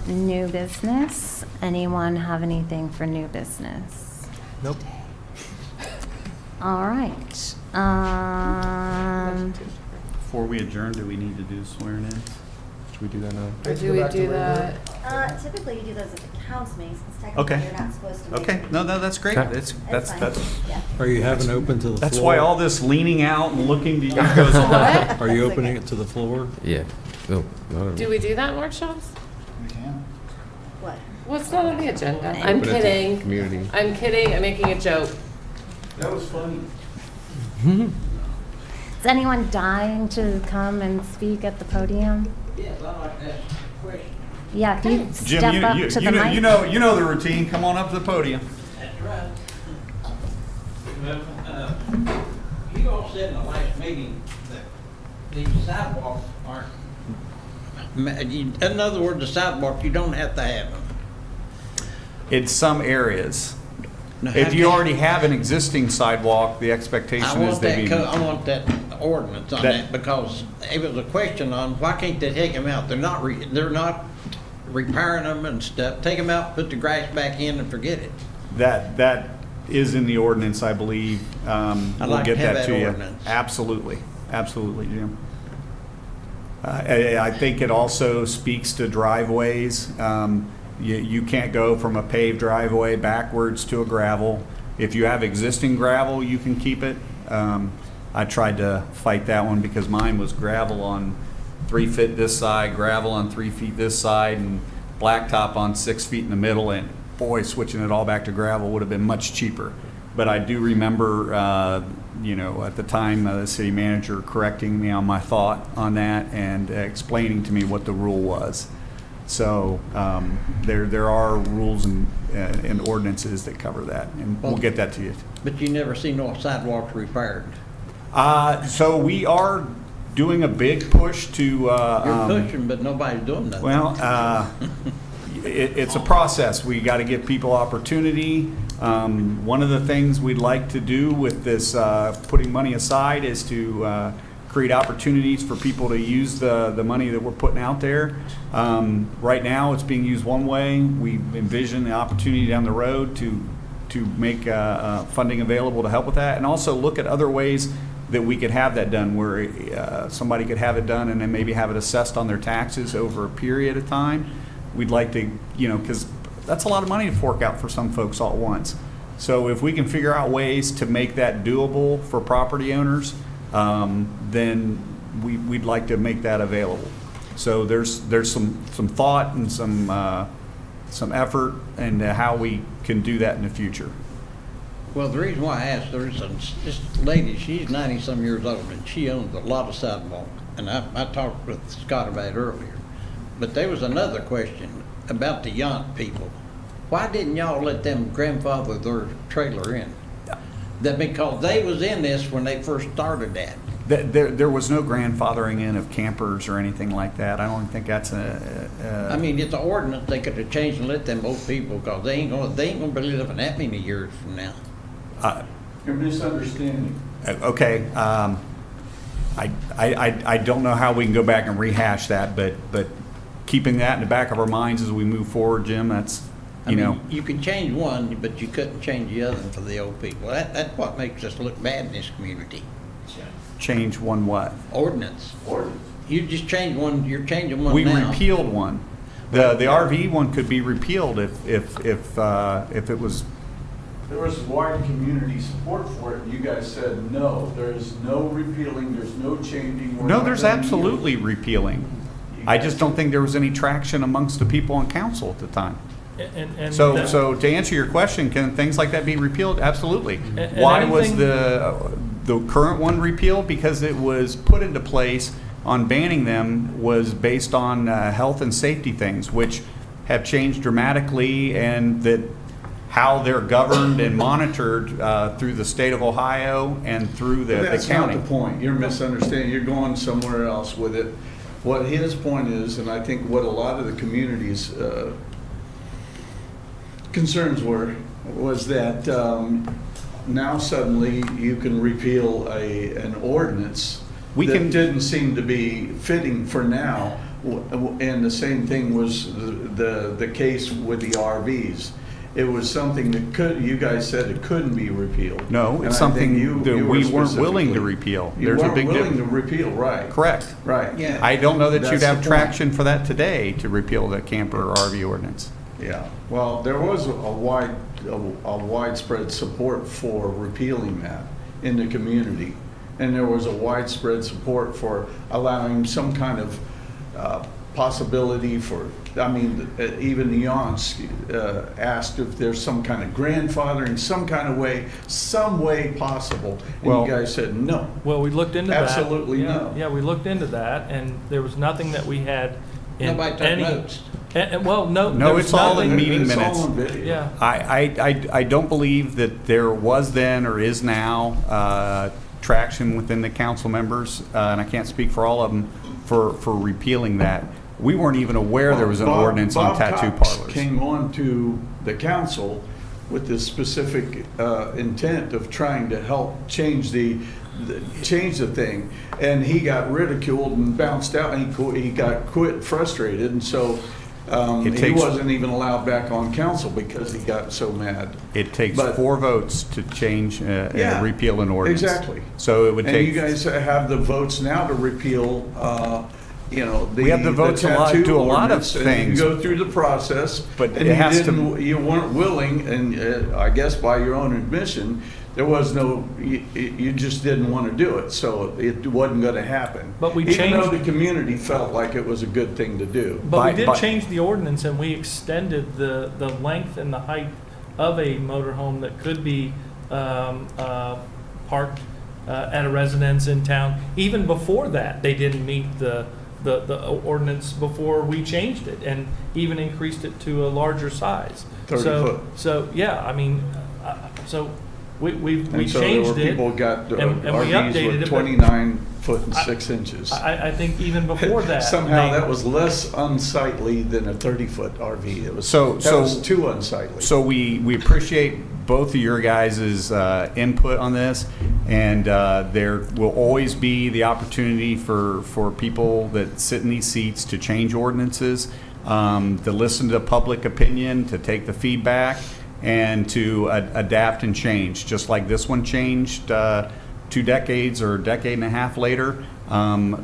New business. Anyone have anything for new business? Nope. All right. Before we adjourn, do we need to do swearing in? Should we do that now? Or do we do that? Typically, you do those at the council meetings, because technically Okay. you're not supposed to. make Okay, them. no, that's great. Okay. That's fine. Yeah. Are you having open to the floor? That's why all this leaning out and looking to you goes on. What? Are you That's opening okay. it to the floor? Yeah. Oh, Do we do that in workshops? We can. What? What's not on the agenda? I'm Open it to kidding. community. I'm kidding. I'm making a joke. That was funny. Is anyone dying to come and speak at the podium? Yes, I'd like to ask a question. Yeah, can you Jim, step up to the mic? you know the routine. Come on up to the podium. That's right. Well, you all said in the last meeting that these sidewalks aren't, in other words, the sidewalks, you don't have to have them. In some areas. Now, If how you can- already have an existing sidewalk, the expectation is they be. I want that ordinance on That- that, because it was a question on why can't they take them out? They're not repairing them and stuff. Take them out, put the grass back in and forget it. That is in the ordinance, I believe. We'll like get to have that that to you. ordinance. Absolutely, Jim. I think it also speaks to driveways. You can't go from a paved driveway backwards to a gravel. If you have existing gravel, you can keep it. I tried to fight that one because mine was gravel on 3 feet this side, gravel on 3 feet this side, and blacktop on 6 feet in the middle. And boy, switching it all back to gravel would have been much cheaper. But I do remember, at the time, the city manager correcting me on my thought on that and explaining to me what the rule was. So there are rules and ordinances that cover that, and we'll get that to you. But you never see no sidewalks repaired. So we are doing a big push to. You're pushing, but nobody's doing nothing. Well, it's a process. We got to give people opportunity. One of the things we'd like to do with this putting money aside is to create opportunities for people to use the money that we're putting out there. Right now, it's being used one way. We envision the opportunity down the road to make funding available to help with that, and also look at other ways that we could have that done, where somebody could have it done and then maybe have it assessed on their taxes over a period of time. We'd like to, because that's a lot of money to fork out for some folks all at once. So if we can figure out ways to make that doable for property owners, then we'd like to make that available. So there's some thought and some effort into how we can do that in the future. Well, the reason why I asked, there's this lady, she's 90-some years old, and she owns a lot of sidewalks. And I talked with Scott about it earlier. But there was another question about the Yont people. Why didn't y'all let them grandfather their trailer in? That because they was in this when they first started that. There was no grandfathering in of campers or anything like that. I don't think that's I mean, it's an ordinance they could have changed and let them old people, because they ain't gonna be living that many years from now. You're misunderstanding. Okay, I don't know how we can go back and rehash that, but keeping that in the back of our minds as we move forward, Jim, that's, you know. You can change one, but you couldn't change the other for the old people. That's what makes us look bad in this community. Change one what? Ordinance. You just change one, you're changing one We now. repealed one. The RV one could be repealed if it was. There was wide community support for it, and you guys said, no, there is no repealing, there's no changing. We're No, not there's gonna use-" absolutely repealing. I just don't think there was any traction amongst the people on council at the time. And So, that- so to answer your question, can things like that be repealed? Absolutely. And Why was anything- the current one repealed? Because it was put into place on banning them was based on health and safety things, which have changed dramatically, and that how they're governed and monitored through the state of Ohio and through the That's county. not the point. You're misunderstanding. You're going somewhere else with it. What his point is, and I think what a lot of the community's concerns were, was that now suddenly you can repeal an ordinance that didn't seem to be fitting for now. And the same thing was the case with the RVs. It was something that you guys said it couldn't be repealed. No, And it's I something think that you we were weren't willing to specifically- repeal. You There's a weren't big willing to difference. repeal, right. Correct. Right. Yeah. I don't know that That's you'd the have point. traction for that today to repeal the camper or RV ordinance. Yeah, well, there was a widespread support for repealing that in the community. And there was a widespread support for allowing some kind of possibility for, I mean, even the aunts asked if there's some kind of grandfathering, some kind of way, some way possible. And Well- you guys said no. Well, we looked into that. Absolutely Yeah, no. Yeah, we looked into that, and there was nothing that we had in Nobody took any. notes. Well, no. No, there was it's all in nothing- meeting It's all minutes. on video. Yeah. I don't believe that there was then or is now traction within the council members, and I can't speak for all of them, for repealing that. We weren't even aware there was an ordinance on tattoo Bob Cox parlors. came on to the council with this specific intent of trying to help change the thing, and he got ridiculed and bounced out, and he got frustrated, and so he wasn't even allowed back on council because he got so mad. It takes But- 4 votes to change, Yeah, repeal an ordinance. Exactly. So it would And take. you guys have the votes now to repeal, We have the votes to do a lot of tattoo ordinance, and things. you go through the process. But and it has to- you weren't willing, and I guess by your own admission, there was no, you just didn't want to do it, so it wasn't going to happen. But we Even though changed- the community felt like it was a good thing to do. But we did change the ordinance, and we extended the length and the height of a motorhome that could be parked at a residence in town. Even before that, they didn't meet the ordinance before we changed it, and even increased it to a larger size. 30 So- foot. So, yeah, I mean, so we And so there changed were it. people got and we RVs updated with it, but 29 foot and 6 inches. I think even before that. Somehow they- that was less unsightly than a 30-foot RV. It was, So- that was too unsightly. So we appreciate both of your guys' input on this, and there will always be the opportunity for people that sit in these seats to change ordinances, to listen to public opinion, to take the feedback, and to adapt and change, just like this one changed 2 decades or a decade and a half later.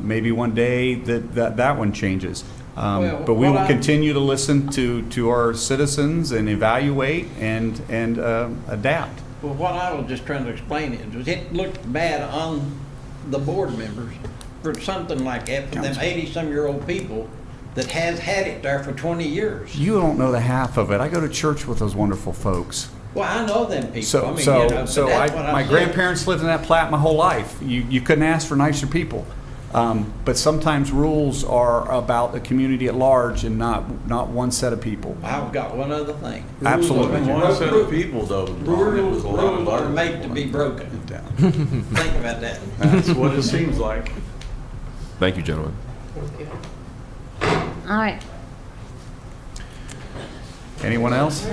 Maybe one day that one changes. Well, But we what will I- continue to listen to our citizens and evaluate and adapt. Well, what I was just trying to explain is it looked bad on the board members for something like that, for them Council. 80-some-year-old people that has had it there for 20 years. You don't know the half of it. I go to church with those wonderful folks. Well, I know them people. I So, mean, so, you know, but so that's what I'm my saying. grandparents lived in that plat my whole life. You couldn't ask for nicer people. But sometimes rules are about the community at large and not one set of people. I've got one other thing. Absolutely. One set of people, though, Ron, it was a lot of Rules are other made to people be that broken. it down. Think about that. That's what it seems like. Thank you, gentlemen. All right. Anyone else?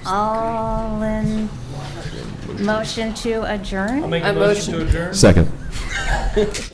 All in motion to adjourn? I'll make A a motion to motion. adjourn. Second.